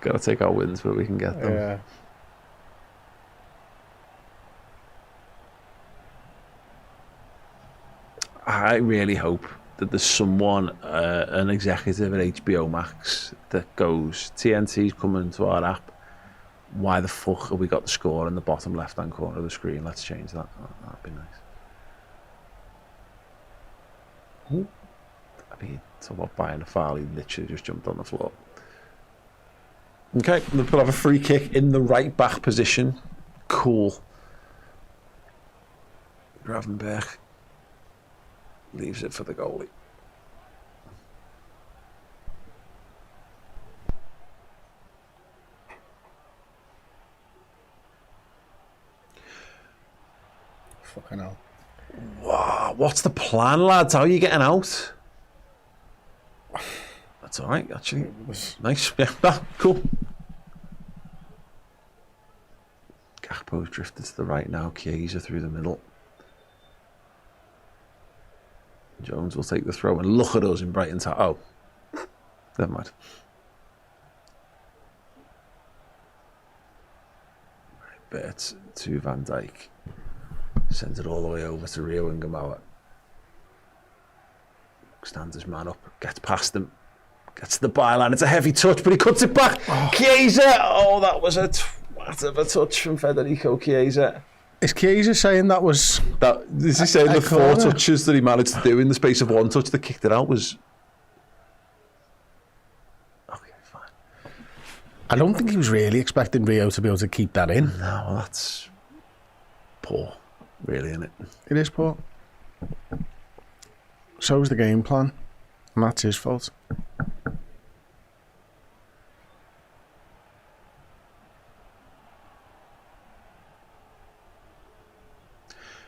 Got to take our wins where we can get them. Yeah. I really hope that there's someone, an executive at HBO Max, that goes, TNT's coming to our app. Why the fuck have we got the score in the bottom left-hand corner of the screen? Let's change that. That'd be nice. Ooh. I mean, talk about buying a foul, he literally just jumped on the floor. Okay, Liverpool have a free kick in the right back position. Cool. Gravenberch leaves it for the goalie. Fucking hell. Wow, what's the plan, lads? How are you getting out? That's all right, actually. Nice. Yeah, cool. Gakpo's drifted to the right now. Chiesa through the middle. Jones will take the throw, and look at us in Brighton town. Oh, never mind. Right, Bert to Van Dijk. Sends it all the way over to Rio Ingemauer. Stands his man up, gets past him, gets to the byline. It's a heavy touch, but he cuts it back. Chiesa! Oh, that was a twat of a touch from Federico Chiesa. Is Chiesa saying that was... Is he saying the four corner? touches that he managed to do in the space of one touch that kicked it out was... Okay, fine. I don't think he was really expecting Rio to be able to keep that in. No, well, that's poor, really, isn't it? It is poor. So was the game plan, and that's his fault.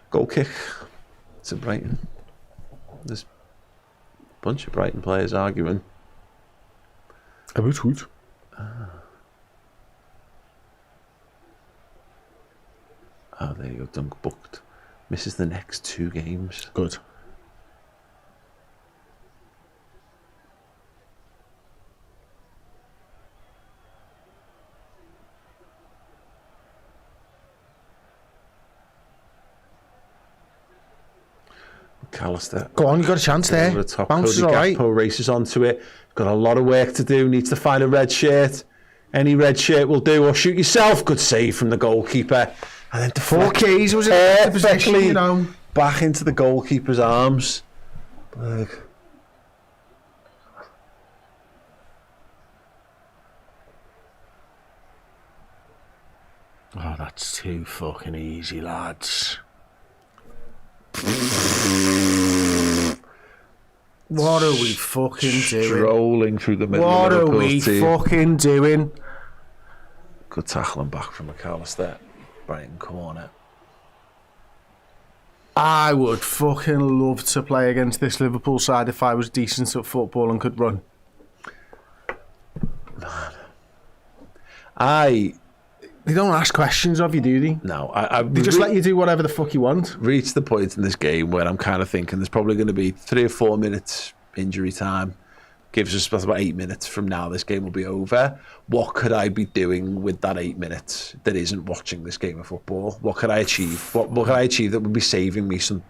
Goal kick to Brighton. There's a bunch of Brighton players arguing. About goed. Oh, there you go. Dunk booked. Misses the next 2 games. Good. McAllister. Go on, you got a chance there. Over the top. Bounces Cody all right. Gakpo races onto it. Got a lot of work to do. Needs to find a red shirt. Any red shirt will do. Or shoot yourself. Good save from the goalkeeper. And then Four deflect keys was in the position, perfectly you know. back into the goalkeeper's arms. Look. Oh, that's too fucking easy, lads. What are we fucking doing? Strolling through the middle What of are Liverpool's we team. fucking doing? Good tackling back from McAllister. Brighton corner. I would fucking love to play against this Liverpool side if I was decent at football and could run. They don't ask questions of you, do they? No, They just let you do whatever the fuck you want. reached the point in this game where I'm kind of thinking there's probably going to be 3 or 4 minutes injury time. Gives us about 8 minutes from now, this game will be over. What could I be doing with that 8 minutes that isn't watching this game of football? What could I achieve? What could I achieve that would be saving me some,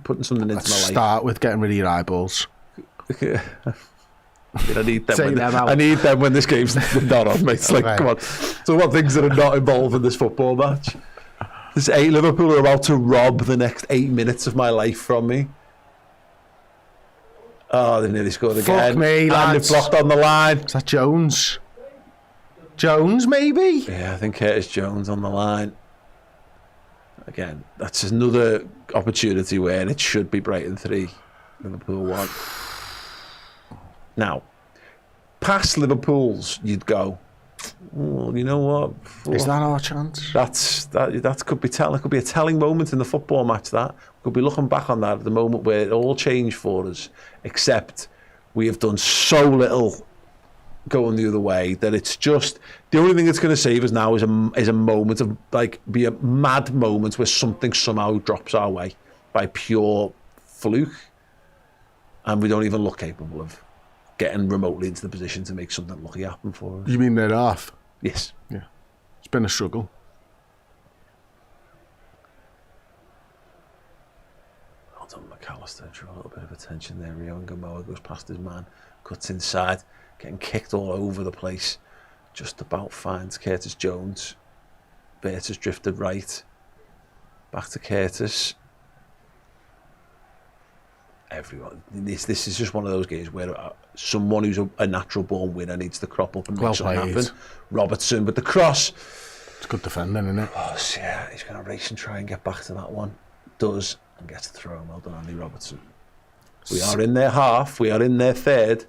putting something into Let's my life? start with getting rid of your eyeballs. I need them. Take them out. I need them when this game's not on, mate. It's like, Okay. come on. So what things that are not involved in this football match? This Liverpool are about to rob the next 8 minutes of my life from me. Oh, they nearly scored again. Fuck me, and lads. they've blocked on the line. Is that Jones? Jones, maybe? Yeah, I think Curtis Jones on the line. Again, that's another opportunity where it should be Brighton 3, Liverpool 1. Now, past Liverpool's, you'd go, well, you know what? Is that our chance? That could be telling. It could be a telling moment in the football match. That we could be looking back on that at the moment where it all changed for us. Except we have done so little going the other way that it's just the only thing that's going to save us now is a moment of like be a mad moment where something somehow drops our way by pure fluke, and we don't even look capable of getting remotely into the position to make something lucky happen for us. You mean they're off? Yes. Yeah. It's been a struggle. Well done, McAllister. Drew a little bit of attention there. Rio and Gamoa goes past his man, cuts inside, getting kicked all over the place. Just about finds Curtis Jones. Curtis drifted right. Back to Curtis. Everyone. This is just one of those games where someone who's a natural born winner needs to crop up and make something happen. Robertson with the cross. It's good defending, isn't it? Oh, yeah, he's going to race and try and get back to that one. Does, and gets the throw. Well done, Andy Robertson. We are in their half. We are in their third.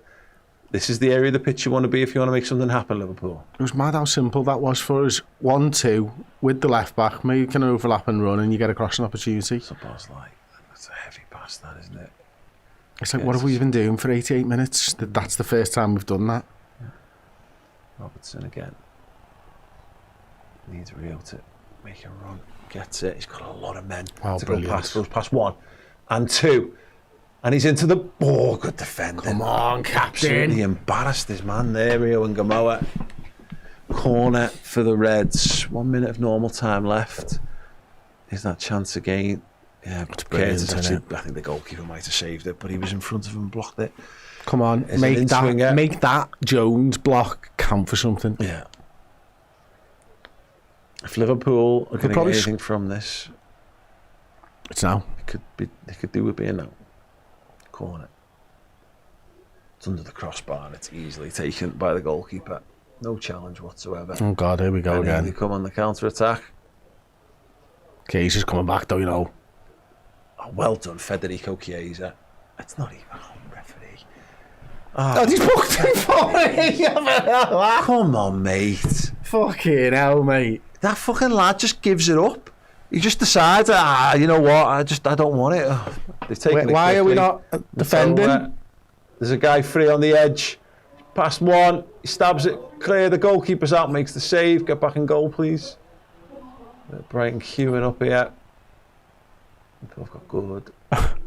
This is the area of the pitch you want to be if you want to make something happen, Liverpool. It was mad how simple that was for us. 1-2 with the left back. Maybe you can overlap and run and you get a crossing opportunity. Szoboszlai. That's a heavy pass, that, isn't it? It's like, what have we been doing for 88 minutes? That's the first time we've done that. Yeah. Robertson again. Needs Rio to make a run. Gets it. He's got a lot of men to go past. Goes past 1 and 2. And he's into the... Oh, good defending. Come on, captain. Absolutely embarrassed his man there, Rio and Gamoa. Corner for the Reds. 1 minute of normal time left. Is that chance again? Yeah, Curtis actually, I think the goalkeeper might have saved it, but he was in front of him and blocked it. Come on, make that Jones block count for something. Yeah. If Liverpool are going to get anything from this, it's now. They could do with being now. Corner. It's under the crossbar and it's easily taken by the goalkeeper. No challenge whatsoever. Oh God, here we go again. They come on the counter attack. Chiesa's coming back though, you know. Oh, well done, Federico Chiesa. It's not even a home referee. Oh, he's booked him for it. Come on, mate. Fucking hell, mate. That fucking lad just gives it up. He just decides, you know what? I don't want it. They've taken it. Why are we not defending? So, there's a guy free on the edge. Past 1, he stabs it clear. The goalkeeper's out, makes the save. Get back in goal, please. Brighton queuing up here. I've got good.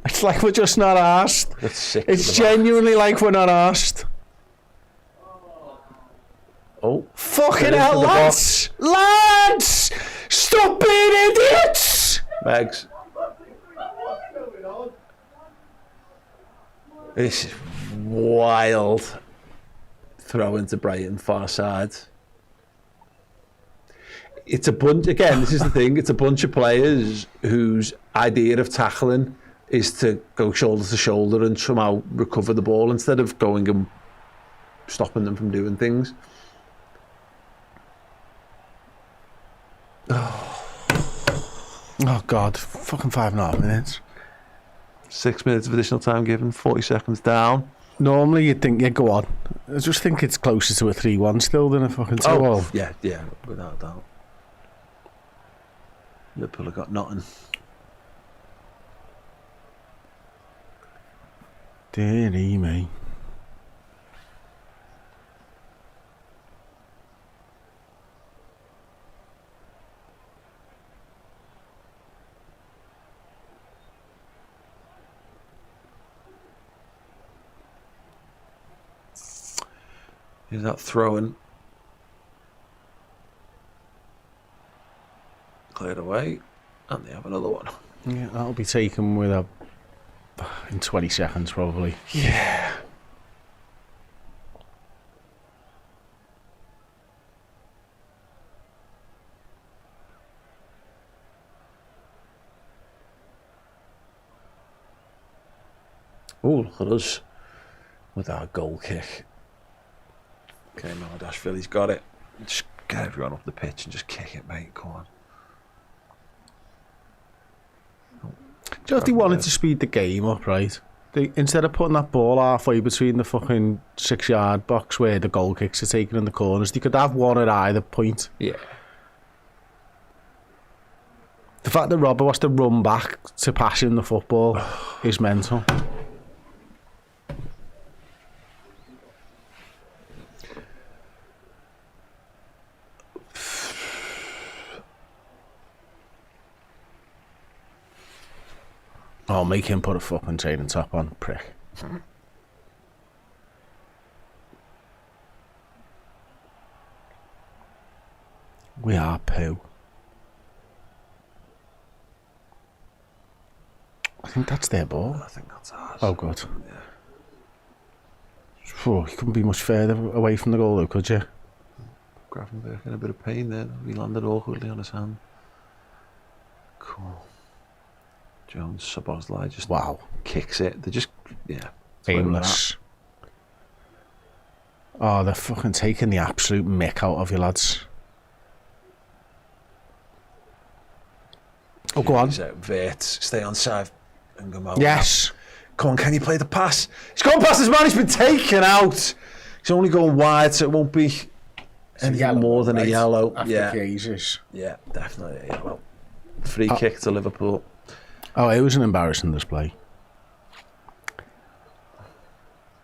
It's like we're just not asked. It's genuinely like we're not asked. Oh, fucking hell, lads! Lads! Stop being idiots! Megs. This is wild. Throw into Brighton, far side. It's a bunch, again, this is the thing, it's a bunch of players whose idea of tackling is to go shoulder to shoulder and somehow recover the ball instead of going and stopping them from doing things. Oh God, fucking 5.5 minutes. 6 minutes of additional time given, 40 seconds down. Normally you'd think, yeah, go on. I just think it's closer to a 3-1 still than a fucking 2-0. Oh, yeah, without a doubt. Liverpool have got nothing. Deary me. Here's that throwing. Cleared away. And they have another one. Yeah, that'll be taken with in 20 seconds probably. Yeah. Oh, look at us with our goal kick. Okay, Mardashvili's got it. Just get everyone up the pitch and just kick it, mate. Come on. Do you know if they wanted to speed the game up, right? Instead of putting that ball halfway between the fucking 6-yard box where the goal kicks are taken in the corners, they could have one at either point. Yeah. The fact that Robbo has to run back to pass him the football is mental. Oh, make him put a fucking training top on, prick. We are poo. I think that's their ball. I think that's ours. Oh, good. Yeah. Oh, you couldn't be much further away from the goal, though, could you? Gravenberg in a bit of pain there. He landed awkwardly on his hand. Cool. Jones, Szoboszlai just kicks it. They just, aimless. Oh, they're fucking taking the absolute mick out of you, lads. Oh, go on. Vert, stay on side and go out. Yes. Come on, can you play the pass? He's gone past his man, he's been taken out. He's only going wide, so it won't be anything more than a yellow. After Jesus. Yeah, definitely a yellow. Free kick to Liverpool. Oh, it was an embarrassing display.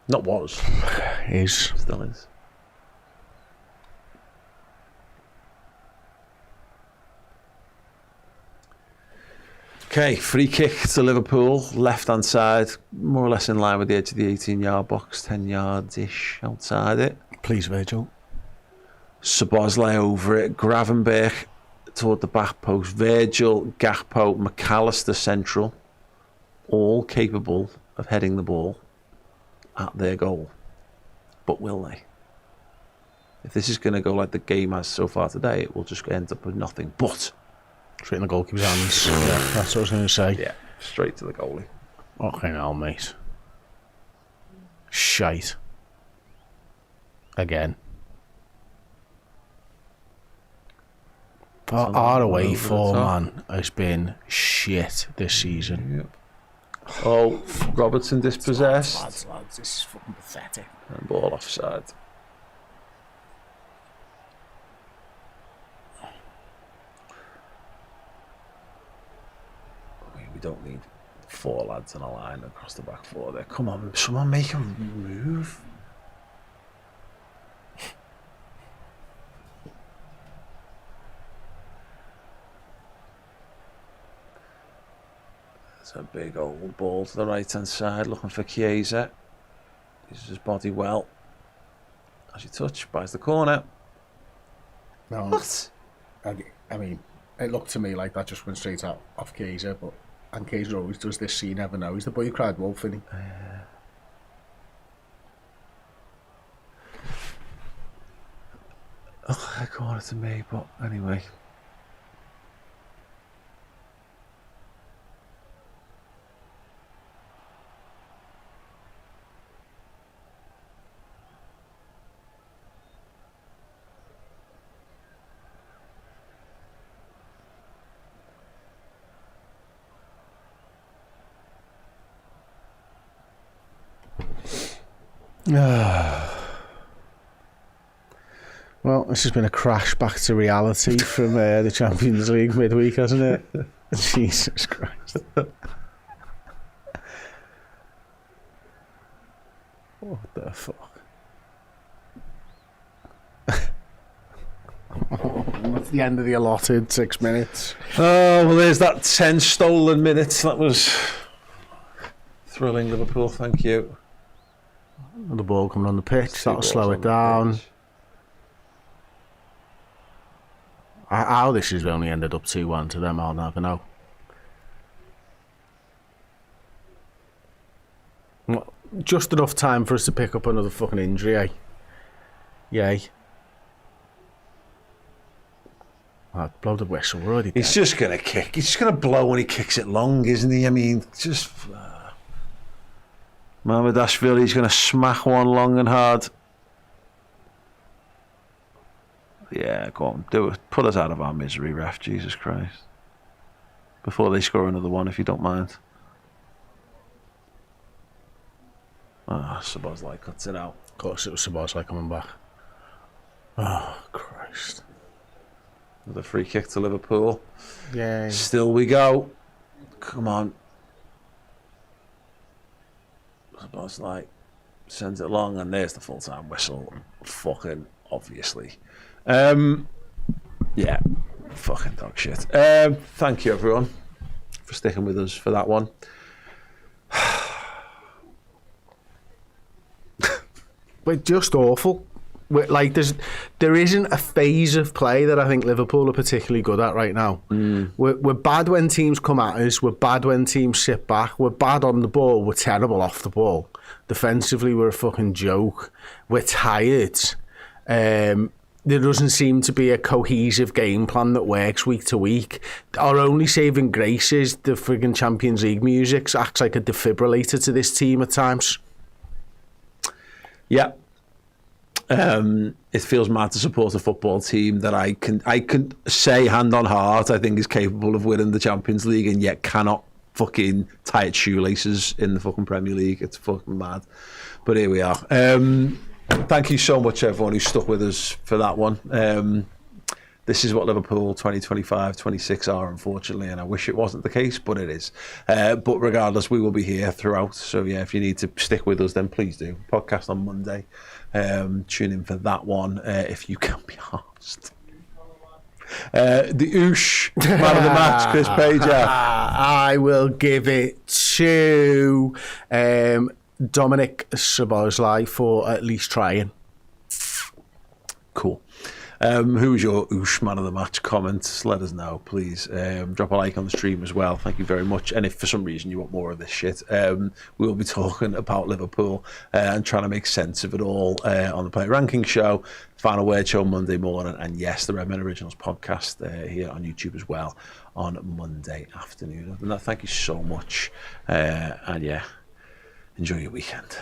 Not was. Is. Still is. Okay, free kick to Liverpool, left-hand side, more or less in line with the edge of the 18-yard box, 10 yards-ish outside it. Please, Virgil. Szoboszlai over it, Gravenberg toward the back post, Virgil, Gakpo, McAllister central, all capable of heading the ball at their goal. But will they? If this is going to go like the game has so far today, it will just end up with nothing but... Straight in the goalkeeper's hands. Yeah, that's what I was going to say. Yeah, straight to the goalie. Okay, now, mate. Shite. Again. Our away form, has been shit this season. Yep. Oh, Robertson dispossessed. Lads, this is fucking pathetic. And ball offside. We don't need 4 lads in a line across the back 4 there. Come on, someone make a move. There's a big old ball to the right hand side looking for Chiesa. Uses his body well. As you touch, buys the corner. No, What? I mean, it looked to me like that just went straight out off Chiesa, but and Chiesa always does this, so you never know. He's the boy who cried wolf, isn't he? Oh, I corner to me, but anyway. Well, this has been a crash back to reality from the Champions League midweek, hasn't it? Jesus Christ. What the fuck? That's the end of the allotted 6 minutes. Oh, well, there's that 10 stolen minutes. That was thrilling, Liverpool. Thank you. The ball coming on the pitch, Two that'll balls slow on it the down. pitch. How this has only ended up 2-1 to them, I'll never know. Well, just enough time for us to pick up another fucking injury, eh? Yay. Oh, blow the whistle, we're already dead. He's just going to kick. He's just going to blow when he kicks it long, isn't he? I mean, just... Mamardashvili's going to smack one long and hard. Yeah, go on, do it. Put us out of our misery, ref. Jesus Christ. Before they score another one, if you don't mind. Szoboszlai cuts it out. Of course, it was Szoboszlai coming back. Oh, Christ. With a free kick to Liverpool. Yeah. Still we go. Come on. Szoboszlai sends it long, and there's the full-time whistle. Fucking obviously. Yeah. Fucking dog shit. Thank you, everyone, for sticking with us for that one. We're just awful. There isn't a phase of play that I think Liverpool are particularly good at right now. We're bad when teams come at us. We're bad when teams sit back. We're bad on the ball. We're terrible off the ball. Defensively, we're a fucking joke. We're tired. There doesn't seem to be a cohesive game plan that works week to week. Our only saving grace is the friggin' Champions League music acts like a defibrillator to this team at times. Yeah. It feels mad to support a football team that I can say hand on heart I think is capable of winning the Champions League and yet cannot fucking tie its shoelaces in the fucking Premier League. It's fucking mad. But here we are. Thank you so much, everyone who stuck with us for that one. This is what Liverpool 2025-26 are, unfortunately, and I wish it wasn't the case, but it is. But regardless, we will be here throughout. So, yeah, if you need to stick with us, then please do. Podcast on Monday. Tune in for that one if you can be asked. The Oosh man of the match, Chris Pager. I will give it to Dominic Szoboszlai for at least trying. Cool. Who was your Oosh man of the match? Comments, let us know, please. Drop a like on the stream as well. Thank you very much. And if for some reason you want more of this shit, we'll be talking about Liverpool and trying to make sense of it all on the Player Ranking Show, Final Word Show Monday morning, and yes, the Red Men Originals podcast here on YouTube as well on Monday afternoon. Other than that, thank you so much. And yeah, enjoy your weekend.